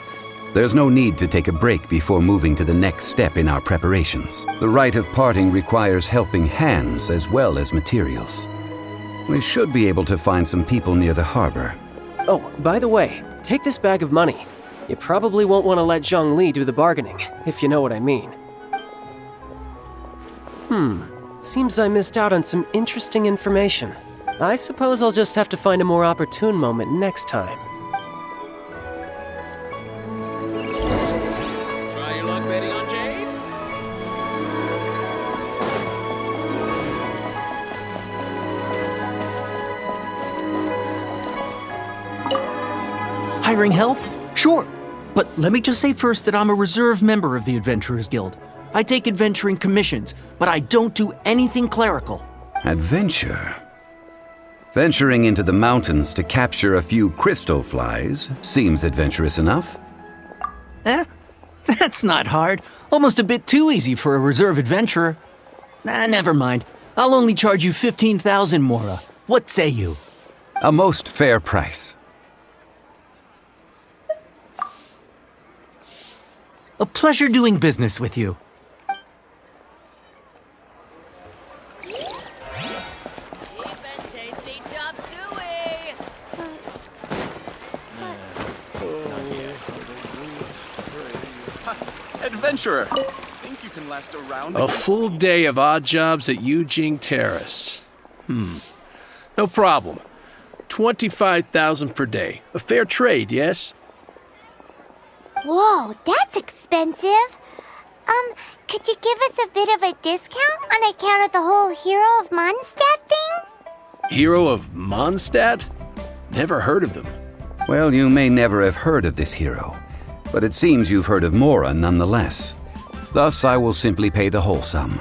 there's no need to take a break before moving to the next step in our preparations. The rite of parting requires helping hands as well as materials. We should be able to find some people near the harbor. Oh, by the way, take this bag of money. You probably won't want to let Zhongli do the bargaining, if you know what I mean. Seems I missed out on some interesting information. I suppose I'll just have to find a more opportune moment next time. Try your luck betting on Jade? Hiring help? Sure. But let me just say first that I'm a reserve member of the Adventurers Guild. I take adventuring commissions, but I don't do anything clerical. Adventure? Venturing into the mountains to capture a few crystal flies seems adventurous enough. That's not hard. Almost a bit too easy for a reserve adventurer. Never mind. I'll only charge you 15,000 Mora. What say you? A most fair price. A pleasure doing business with you. Adventurer, think you can last around? A full day of odd jobs at Yujing Terrace. No problem. 25,000 per day. A fair trade, yes? Whoa, that's expensive. Could you give us a bit of a discount on account of the whole Hero of Mondstadt thing? Hero of Mondstadt? Never heard of them. Well, you may never have heard of this hero, but it seems you've heard of Mora nonetheless. Thus, I will simply pay the whole sum.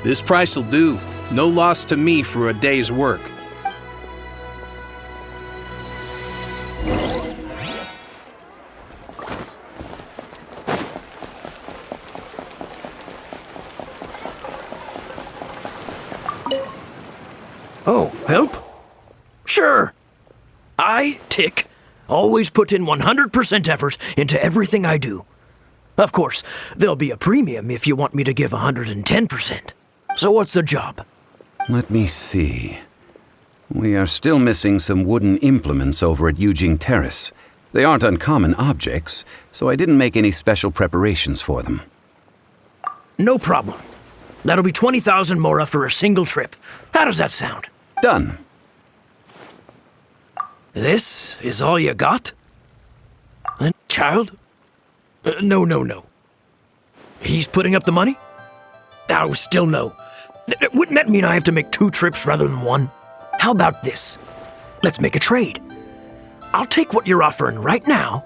This price'll do. No loss to me for a day's work. Oh, help? Sure. I, Tick, always put in 100% effort into everything I do. Of course, there'll be a premium if you want me to give 110%. So what's the job? Let me see. We are still missing some wooden implements over at Yujing Terrace. They aren't uncommon objects, so I didn't make any special preparations for them. No problem. That'll be 20,000 Mora for a single trip. How does that sound? Done. This is all you got? Child? No. He's putting up the money? Oh, still no. Wouldn't that mean I have to make 2 trips rather than 1? How about this? Let's make a trade. I'll take what you're offering right now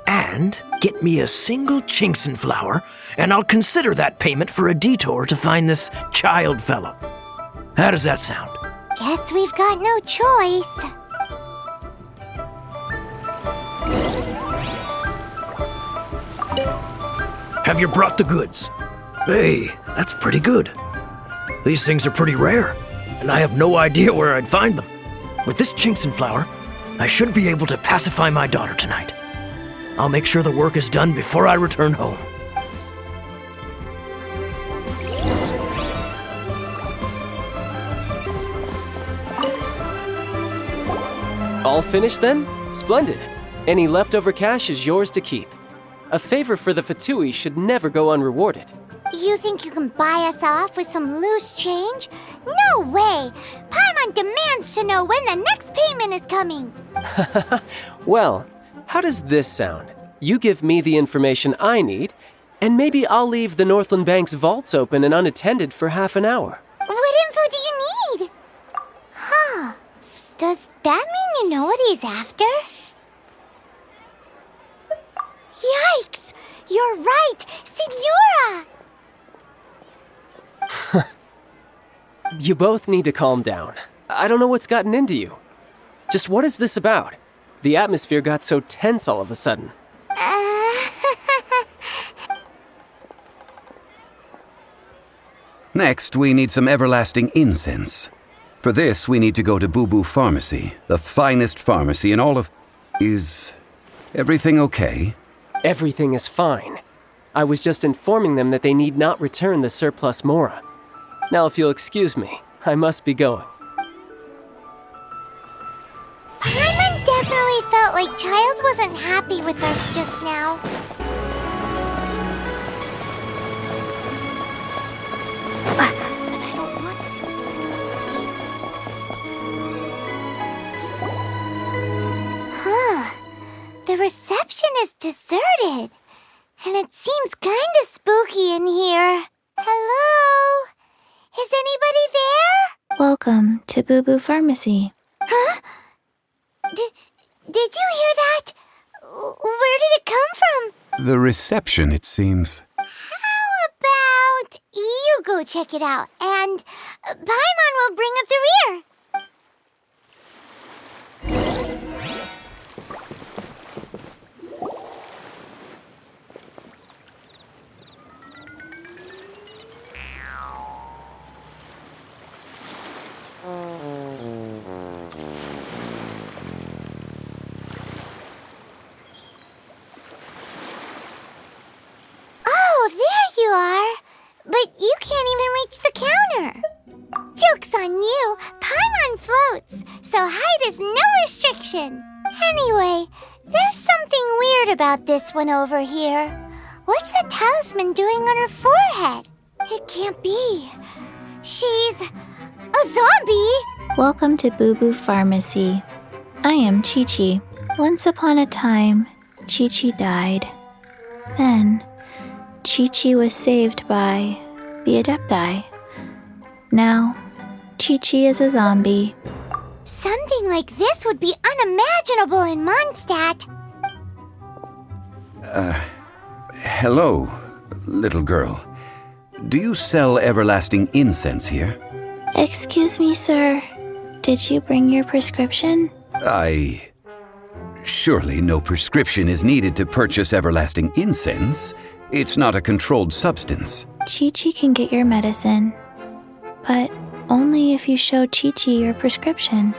and get me a single Chinxin flower, and I'll consider that payment for a detour to find this child fellow. How does that sound? Guess we've got no choice. Have you brought the goods? Hey, that's pretty good. These things are pretty rare, and I have no idea where I'd find them. With this Chinxin flower, I should be able to pacify my daughter tonight. I'll make sure the work is done before I return home. All finished then? Splendid. Any leftover cash is yours to keep. A favor for the Fatui should never go unrewarded. You think you can buy us off with some loose change? No way! Paimon demands to know when the next payment is coming. Well, how does this sound? You give me the information I need, and maybe I'll leave the Northland Bank's vaults open and unattended for half an hour. What info do you need? Huh. Does that mean you know what he's after? Yikes! You're right! Signora! You both need to calm down. I don't know what's gotten into you. Just what is this about? The atmosphere got so tense all of a sudden. Next, we need some everlasting incense. For this, we need to go to Boo Boo Pharmacy, the finest pharmacy in all of... Is everything okay? Everything is fine. I was just informing them that they need not return the surplus Mora. Now, if you'll excuse me, I must be going. Paimon definitely felt like Child wasn't happy with us just now. But I don't want to. Huh. The reception is deserted. And it seems kinda spooky in here. Hello? Is anybody there? Welcome to Boo Boo Pharmacy. Huh? Did you hear that? Where did it come from? The reception, it seems. How about you go check it out, and Paimon will bring up the rear. Oh, there you are. But you can't even reach the counter. Joke's on you. Paimon floats, so height is no restriction. Anyway, there's something weird about this one over here. What's the talisman doing on her forehead? It can't be. She's a zombie. Welcome to Boo Boo Pharmacy. I am Chi-Chi. Once upon a time, Chi-Chi died. Then, Chi-Chi was saved by the Adepti. Now, Chi-Chi is a zombie. Something like this would be unimaginable in Mondstadt. Hello, little girl. Do you sell everlasting incense here? Excuse me, sir. Did you bring your prescription? Surely no prescription is needed to purchase everlasting incense. It's not a controlled substance. Chi-Chi can get your medicine, but only if you show Chi-Chi your prescription.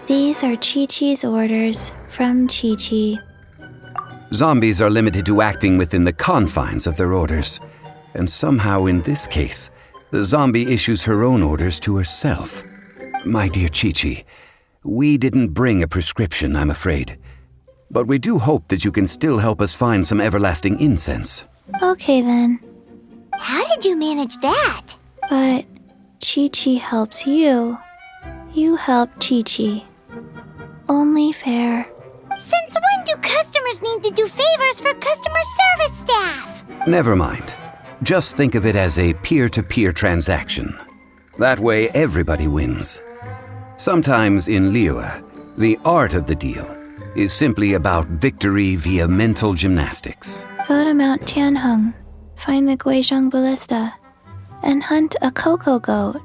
These are Chi-Chi's orders from Chi-Chi. Zombies are limited to acting within the confines of their orders. And somehow in this case, the zombie issues her own orders to herself. My dear Chi-Chi, we didn't bring a prescription, I'm afraid. But we do hope that you can still help us find some everlasting incense. Okay then. How did you manage that? But Chi-Chi helps you. You help Chi-Chi. Only fair. Since when do customers need to do favors for customer service staff? Never mind. Just think of it as a peer-to-peer transaction. That way everybody wins. Sometimes in Liyue, the art of the deal is simply about victory via mental gymnastics. Go to Mount Tianheng, find the Guizhong Ballista, and hunt a cocoa goat.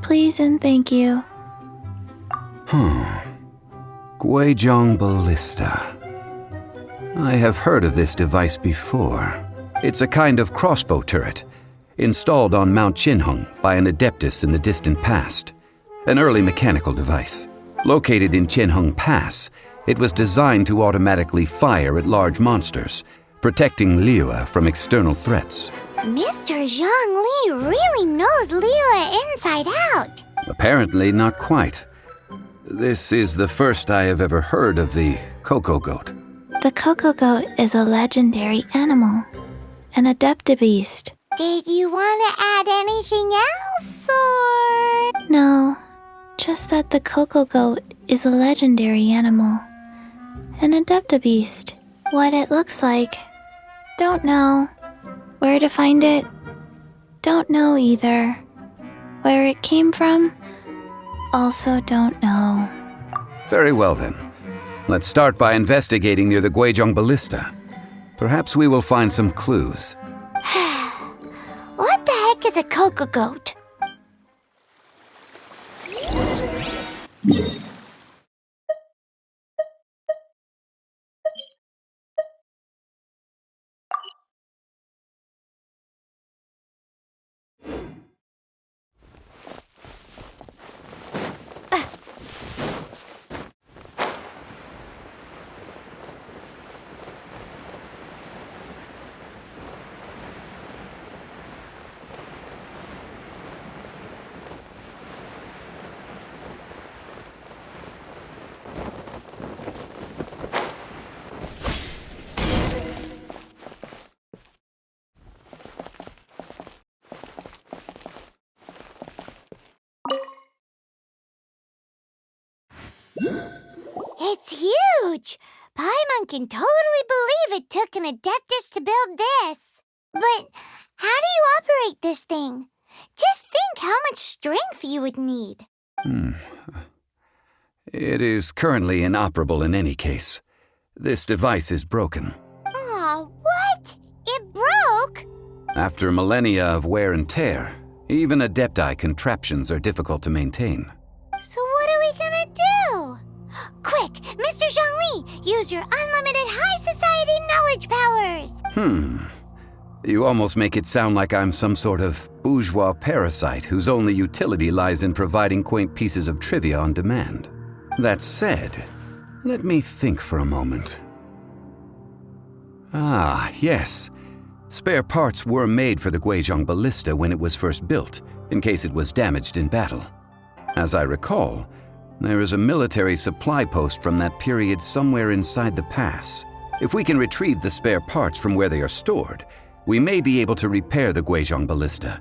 Please and thank you. Guizhong Ballista. I have heard of this device before. It's a kind of crossbow turret, installed on Mount Tianheng by an adeptus in the distant past. An early mechanical device. Located in Tianheng Pass, it was designed to automatically fire at large monsters, protecting Liyue from external threats. Mr. Zhongli really knows Liyue inside out. Apparently not quite. This is the first I have ever heard of the cocoa goat. The cocoa goat is a legendary animal, an adeptabeast. Did you want to add anything else, or...? No, just that the cocoa goat is a legendary animal, an adeptabeast. What it looks like, don't know. Where to find it, don't know either. Where it came from, also don't know. Very well then. Let's start by investigating near the Guizhong Ballista. Perhaps we will find some clues. What the heck is a cocoa goat? Paimon can totally believe it took an Adeptus to build this. But how do you operate this thing? Just think how much strength you would need. It is currently inoperable in any case. This device is broken. Aw, what? It broke? After millennia of wear and tear, even Adepti contraptions are difficult to maintain. So what are we gonna do? Quick, Mr. Zhongli, use your unlimited high society knowledge powers! You almost make it sound like I'm some sort of bourgeois parasite whose only utility lies in providing quaint pieces of trivia on demand. That said, let me think for a moment. Ah, yes. Spare parts were made for the Guizhong Ballista when it was first built, in case it was damaged in battle. As I recall, there is a military supply post from that period somewhere inside the pass. If we can retrieve the spare parts from where they are stored, we may be able to repair the Guizhong Ballista.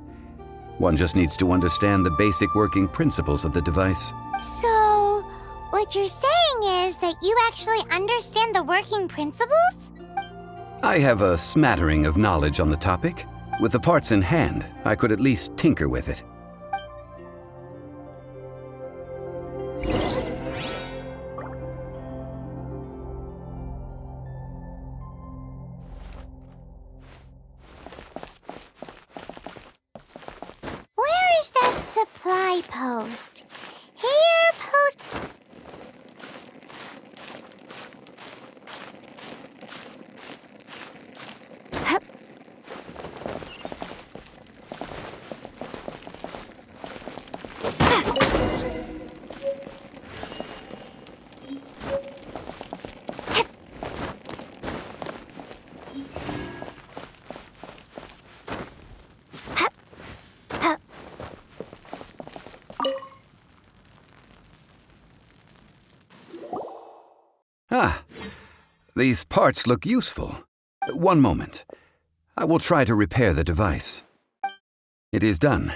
One just needs to understand the basic working principles of the device. So, what you're saying is that you actually understand the working principles? I have a smattering of knowledge on the topic. With the parts in hand, I could at least tinker with it. Where is that supply post? Here, post... Ah, these parts look useful. One moment. I will try to repair the device. It is done.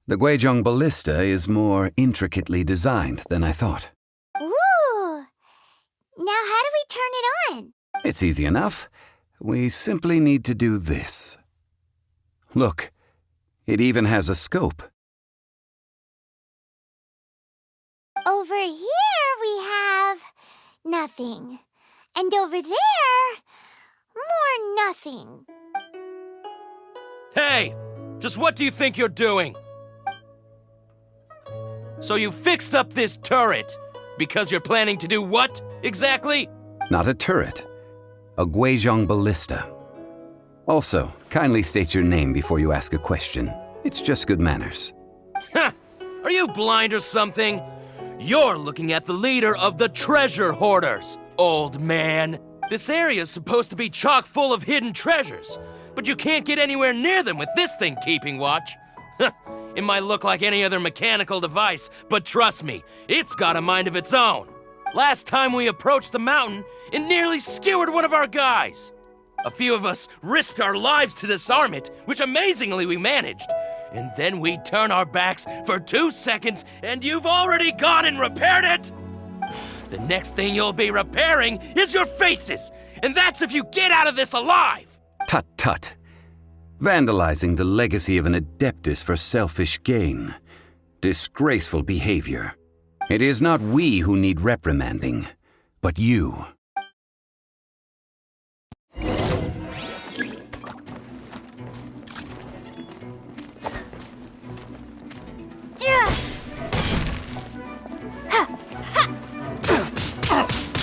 The Guizhong Ballista is more intricately designed than I thought. Ooh! Now how do we turn it on? It's easy enough. We simply need to do this. Look, it even has a scope. Over here we have... nothing. And over there... more nothing. Hey! Just what do you think you're doing? So you fixed up this turret because you're planning to do what, exactly? Not a turret. A Guizhong Ballista. Also, kindly state your name before you ask a question. It's just good manners. Ha! Are you blind or something? You're looking at the leader of the treasure hoarders, old man. This area's supposed to be chock full of hidden treasures, but you can't get anywhere near them with this thing keeping watch. It might look like any other mechanical device, but trust me, it's got a mind of its own. Last time we approached the mountain, it nearly skewered one of our guys. A few of us risked our lives to disarm it, which amazingly we managed. And then we turn our backs for 2 seconds, and you've already gone and repaired it! The next thing you'll be repairing is your faces, and that's if you get out of this alive! Tut tut. Vandalizing the legacy of an Adeptus for selfish gain. Disgraceful behavior. It is not we who need reprimanding, but you.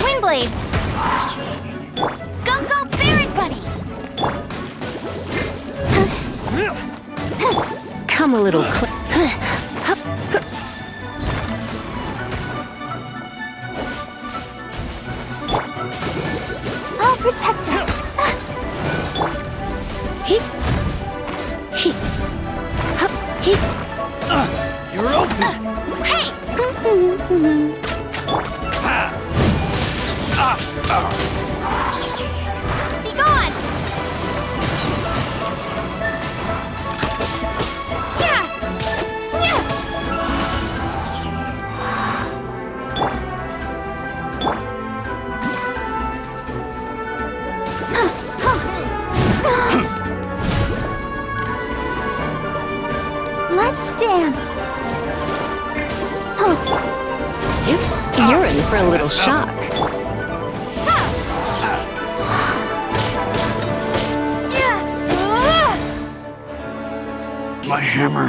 Windblade! Go, go, Barret Buddy! Come a little I'll protect us. Heep. Heep. Hup. Heep. You're open! Hey! Be gone! Yeah! Yeah! A little shock. My hammer.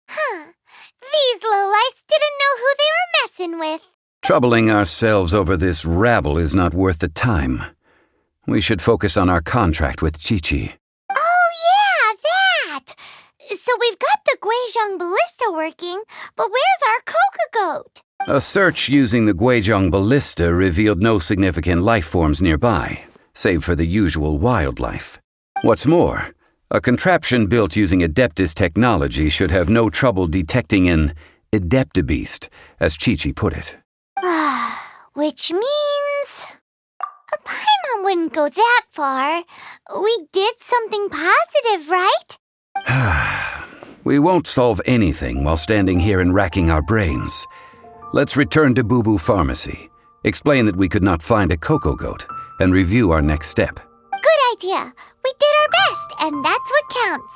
These lowlifes didn't know who they were messing with. Troubling ourselves over this rabble is not worth the time. We should focus on our contract with Chi-Chi. Oh, yeah, that! So we've got the Guizhong Ballista working, but where's our Coca Goat? A search using the Guizhong Ballista revealed no significant life forms nearby, save for the usual wildlife. What's more, a contraption built using Adeptus technology should have no trouble detecting an Adeptabeast, as Chi-Chi put it. Which means... Paimon wouldn't go that far. We did something positive, right? We won't solve anything while standing here and racking our brains. Let's return to Boo Boo Pharmacy, explain that we could not find a Coco Goat, and review our next step. Good idea. We did our best, and that's what counts.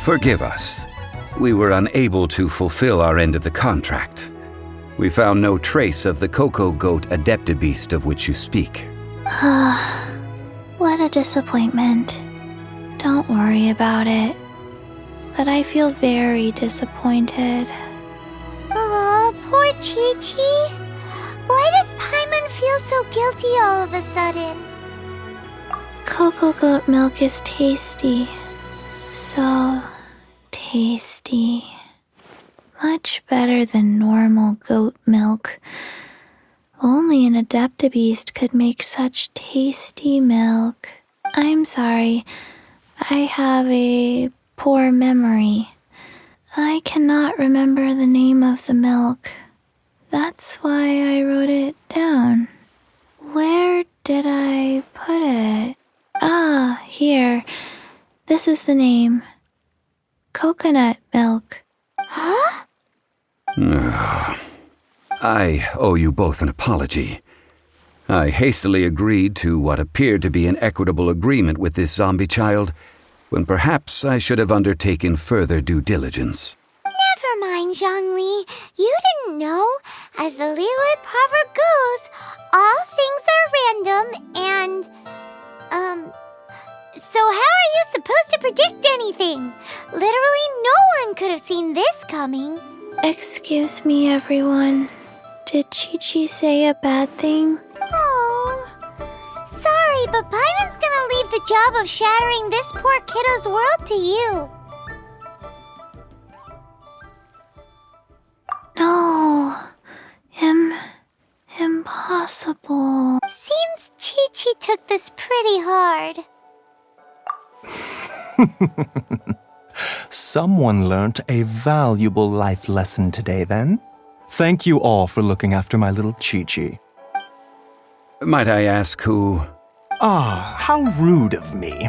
Forgive us. We were unable to fulfill our end of the contract. We found no trace of the Coco Goat Adeptabeast of which you speak. What a disappointment. Don't worry about it. But I feel very disappointed. Aw, poor Chi-Chi. Why does Paimon feel so guilty all of a sudden? Cocoa goat milk is tasty. So tasty. Much better than normal goat milk. Only an Adeptabeast could make such tasty milk. I'm sorry. I have a poor memory. I cannot remember the name of the milk. That's why I wrote it down. Where did I put it? Ah, here. This is the name. Coconut milk. Huh? I owe you both an apology. I hastily agreed to what appeared to be an equitable agreement with this zombie child, when perhaps I should have undertaken further due diligence. Never mind, Zhongli. You didn't know. As the Liyue proverb goes, all things are random and... So how are you supposed to predict anything? Literally no one could have seen this coming. Excuse me, everyone. Did Chi-Chi say a bad thing? Oh, sorry, but Paimon's gonna leave the job of shattering this poor kiddo's world to you. No. Impossible. Seems Chi-Chi took this pretty hard. Someone learnt a valuable life lesson today, then. Thank you all for looking after my little Chi-Chi. Might I ask who... Ah, how rude of me.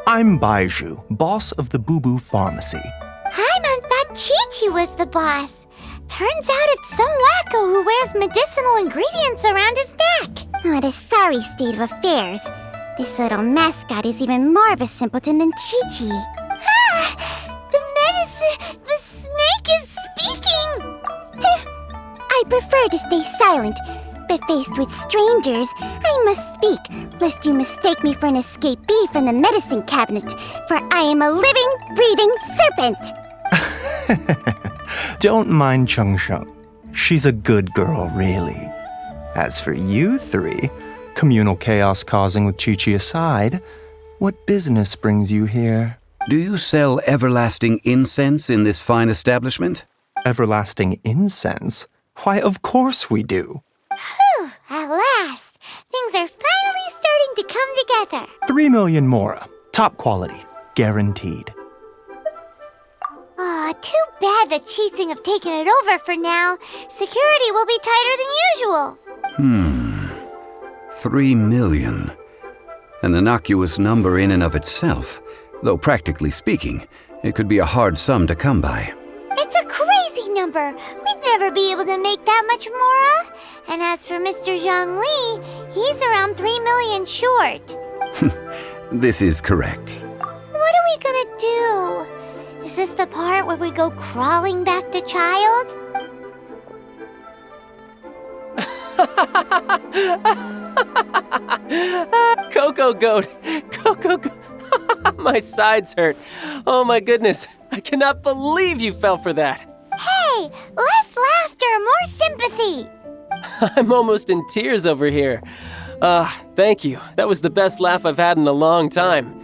I'm Baiju, boss of the Boo Boo Pharmacy. Paimon thought Chi-Chi was the boss. Turns out it's some wacko who wears medicinal ingredients around his neck. What a sorry state of affairs. This little mascot is even more of a simpleton than Chi-Chi. Ah! The snake is speaking! I prefer to stay silent, but faced with strangers, I must speak, lest you mistake me for an escapee from the medicine cabinet, for I am a living, breathing serpent! Don't mind Chung Sheng. She's a good girl, really. As for you three, communal chaos causing with Chi-Chi aside, what business brings you here? Do you sell everlasting incense in this fine establishment? Everlasting incense? Why, of course we do. Whew, at last. Things are finally starting to come together. 3 million mora. Top quality. Guaranteed. Aw, too bad the Qixing have taken it over for now. Security will be tighter than usual. 3 million. An innocuous number in and of itself, though practically speaking, it could be a hard sum to come by. It's a crazy number. We'd never be able to make that much, Mora. And as for Mr. Zhongli, he's around 3 million short. This is correct. What are we gonna do? Is this the part where we go crawling back to child? Coco Goat! Coco Goat! My sides hurt. Oh my goodness. I cannot believe you fell for that. Hey, less laughter, more sympathy. I'm almost in tears over here. Thank you. That was the best laugh I've had in a long time.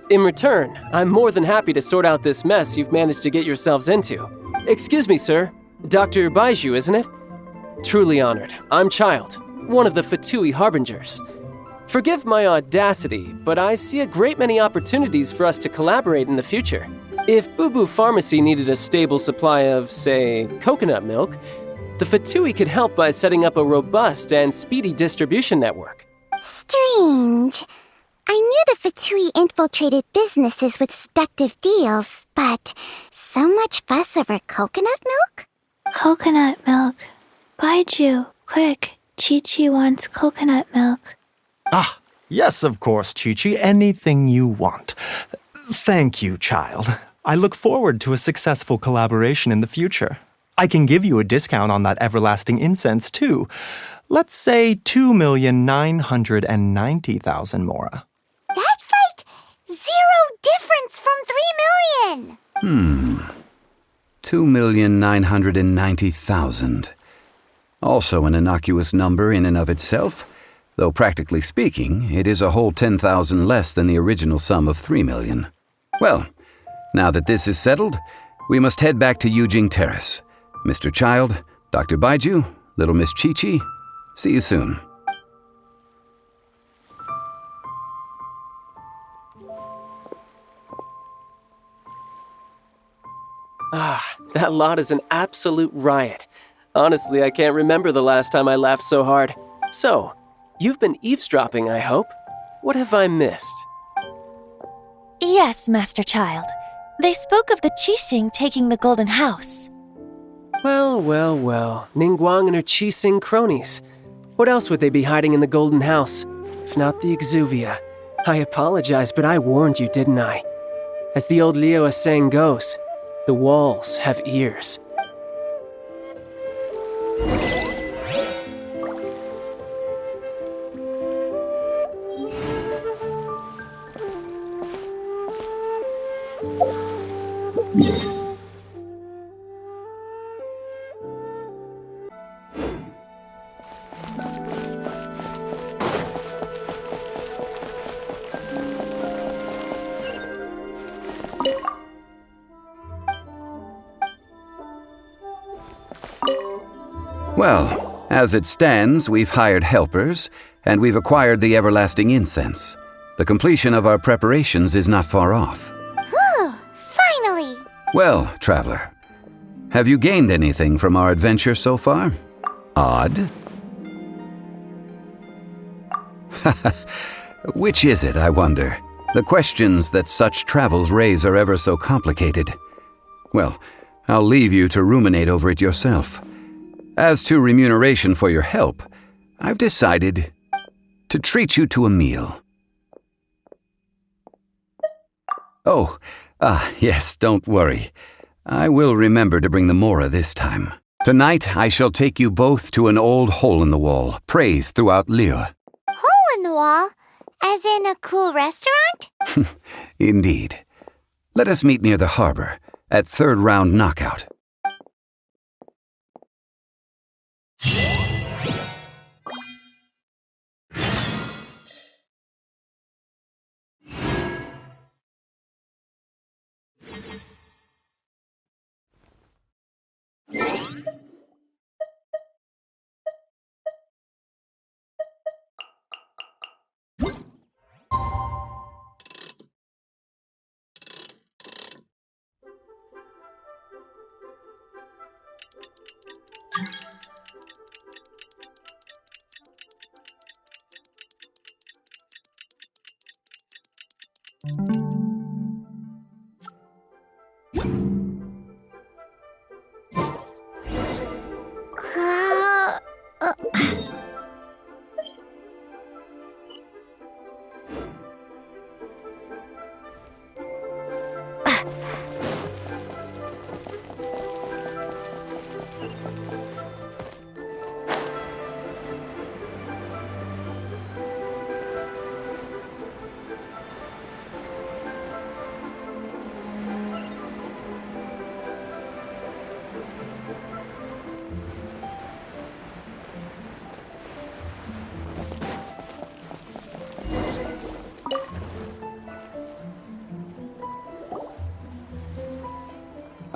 In return, I'm more than happy to sort out this mess you've managed to get yourselves into. Excuse me, sir. Dr. Baiju, isn't it? Truly honored. I'm Child, one of the Fatui Harbingers. Forgive my audacity, but I see a great many opportunities for us to collaborate in the future. If Boo Boo Pharmacy needed a stable supply of, say, coconut milk, the Fatui could help by setting up a robust and speedy distribution network. Strange. I knew the Fatui infiltrated businesses with seductive deals, but so much fuss over coconut milk? Coconut milk. Baiju, quick. Chi-Chi wants coconut milk. Ah, yes, of course, Chi-Chi. Anything you want. Thank you, child. I look forward to a successful collaboration in the future. I can give you a discount on that everlasting incense, too. Let's say 2,990,000 Mora. That's like 0 difference from 3 million. 2,990,000. Also an innocuous number in and of itself, though practically speaking, it is a whole 10,000 less than the original sum of 3 million. Well, now that this is settled, we must head back to Yujing Terrace. Mr. Child, Dr. Baiju, little Miss Chi-Chi, see you soon. That lot is an absolute riot. Honestly, I can't remember the last time I laughed so hard. So, you've been eavesdropping, I hope? What have I missed? Yes, Master Child. They spoke of the Qixing taking the Golden House. Well. Ningguang and her Qixing cronies. What else would they be hiding in the Golden House, if not the Exuvia? I apologize, but I warned you, didn't I? As the old Liyue saying goes, the walls have ears. Well, as it stands, we've hired helpers, and we've acquired the everlasting incense. The completion of our preparations is not far off. Whew, finally! Well, traveler, have you gained anything from our adventure so far? Odd? Which is it, I wonder? The questions that such travels raise are ever so complicated. Well, I'll leave you to ruminate over it yourself. As to remuneration for your help, I've decided to treat you to a meal. Oh, yes, don't worry. I will remember to bring the Mora this time. Tonight, I shall take you both to an old hole-in-the-wall, praised throughout Liyue. Hole in the wall? As in a cool restaurant? Indeed. Let us meet near the harbor, at third round knockout.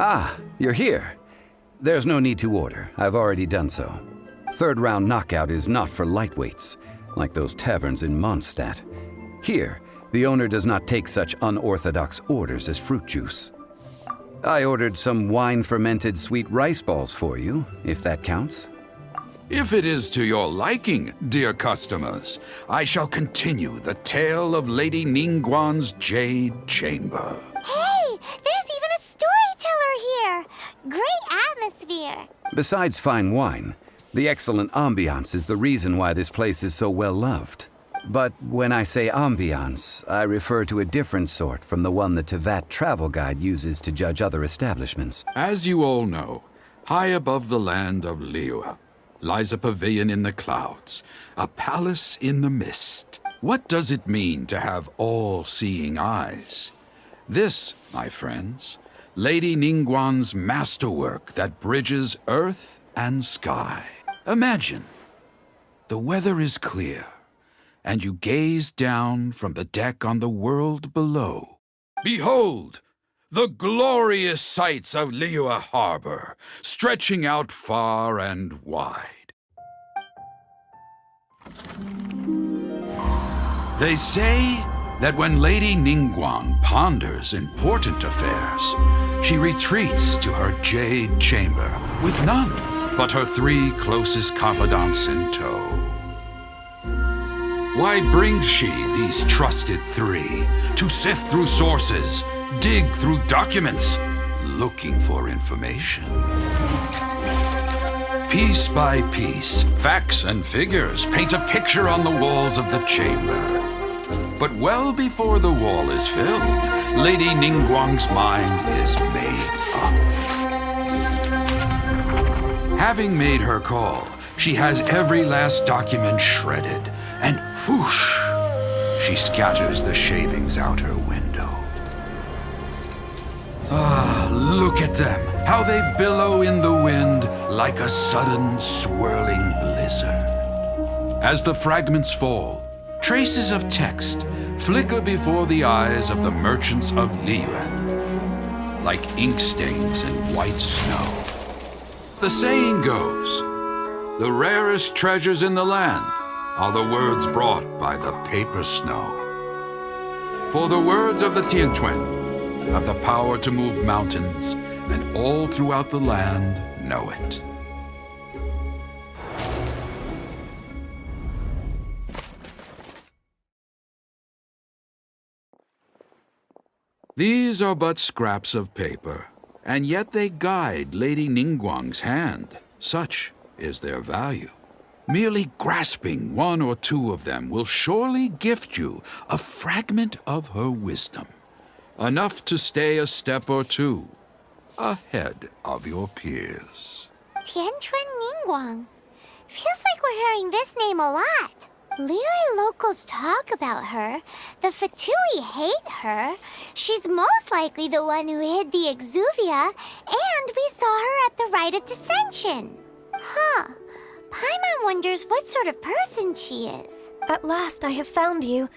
Ah, you're here. There's no need to order. I've already done so. Third round knockout is not for lightweights, like those taverns in Mondstadt. Here, the owner does not take such unorthodox orders as fruit juice. I ordered some wine-fermented sweet rice balls for you, if that counts. If it is to your liking, dear customers, I shall continue the tale of Lady Ningguang's Jade Chamber. Hey, there's even a storyteller here. Great atmosphere. Besides fine wine, the excellent ambiance is the reason why this place is so well loved. But when I say ambiance, I refer to a different sort from the one the Teyvat travel guide uses to judge other establishments. As you all know, high above the land of Liyue lies a pavilion in the clouds, a palace in the mist. What does it mean to have all-seeing eyes? This, my friends, Lady Ningguang's masterwork that bridges earth and sky. Imagine, the weather is clear, and you gaze down from the deck on the world below. Behold, the glorious sights of Liyue Harbor, stretching out far and wide. They say that when Lady Ningguang ponders important affairs, she retreats to her jade chamber with none but her 3 closest confidants in tow. Why brings she these trusted 3 to sift through sources, dig through documents, looking for information? Piece by piece, facts and figures paint a picture on the walls of the chamber. But well before the wall is filled, Lady Ningguang's mind is made up. Having made her call, she has every last document shredded, and whoosh, she scatters the shavings out her window. Ah, look at them, how they billow in the wind like a sudden swirling blizzard. As the fragments fall, traces of text flicker before the eyes of the merchants of Liyue, like ink stains in white snow. The saying goes, the rarest treasures in the land are the words brought by the paper snow. For the words of the Tianquan have the power to move mountains, and all throughout the land know it. These are but scraps of paper, and yet they guide Lady Ningguang's hand. Such is their value. Merely grasping 1 or 2 of them will surely gift you a fragment of her wisdom, enough to stay a step or 2 ahead of your peers. Tianquan Ningguang. Feels like we're hearing this name a lot. Liyue locals talk about her. The Fatui hate her. She's most likely the one who hid the exuvia, and we saw her at the Rite of Dissension. Huh. Paimon wonders what sort of person she is. At last I have found you.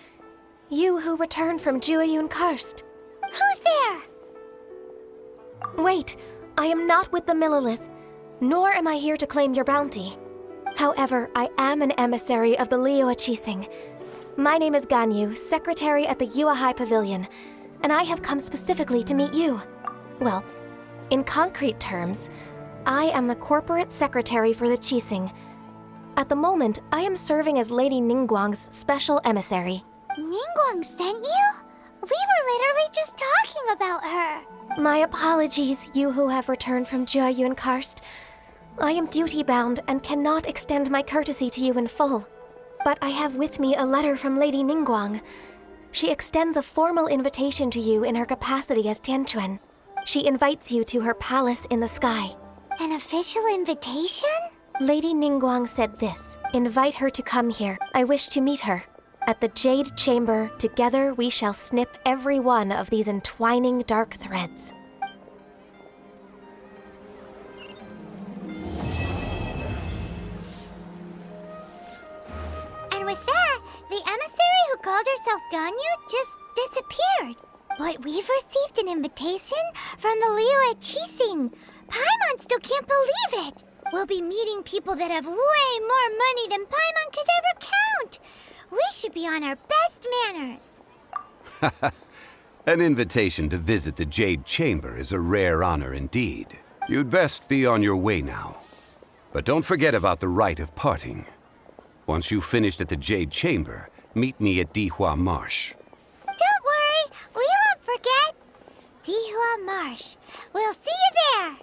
You who returned from Jueyun Karst. Who's there? Wait, I am not with the Monolith, nor am I here to claim your bounty. However, I am an emissary of the Liyue Qixing. My name is Ganyu, secretary at the Yue High Pavilion, and I have come specifically to meet you. Well, in concrete terms, I am the corporate secretary for the Qixing. At the moment, I am serving as Lady Ningguang's special emissary. Ningguang sent you? We were literally just talking about her. My apologies, you who have returned from Jueyun Karst. I am duty-bound and cannot extend my courtesy to you in full. But I have with me a letter from Lady Ningguang. She extends a formal invitation to you in her capacity as Tianquan. She invites you to her palace in the sky. An official invitation? Lady Ningguang said this. Invite her to come here. I wish to meet her. At the Jade Chamber, together we shall snip every one of these entwining dark threads. And with that, the emissary who called herself Ganyu just disappeared. But we've received an invitation from the Liyue Chising. Paimon still can't believe it. We'll be meeting people that have way more money than Paimon could ever count. We should be on our best manners. An invitation to visit the Jade Chamber is a rare honor indeed. You'd best be on your way now. But don't forget about the rite of parting. Once you've finished at the Jade Chamber, meet me at Dihua Marsh. Don't worry, we won't forget. Dihua Marsh. We'll see you there.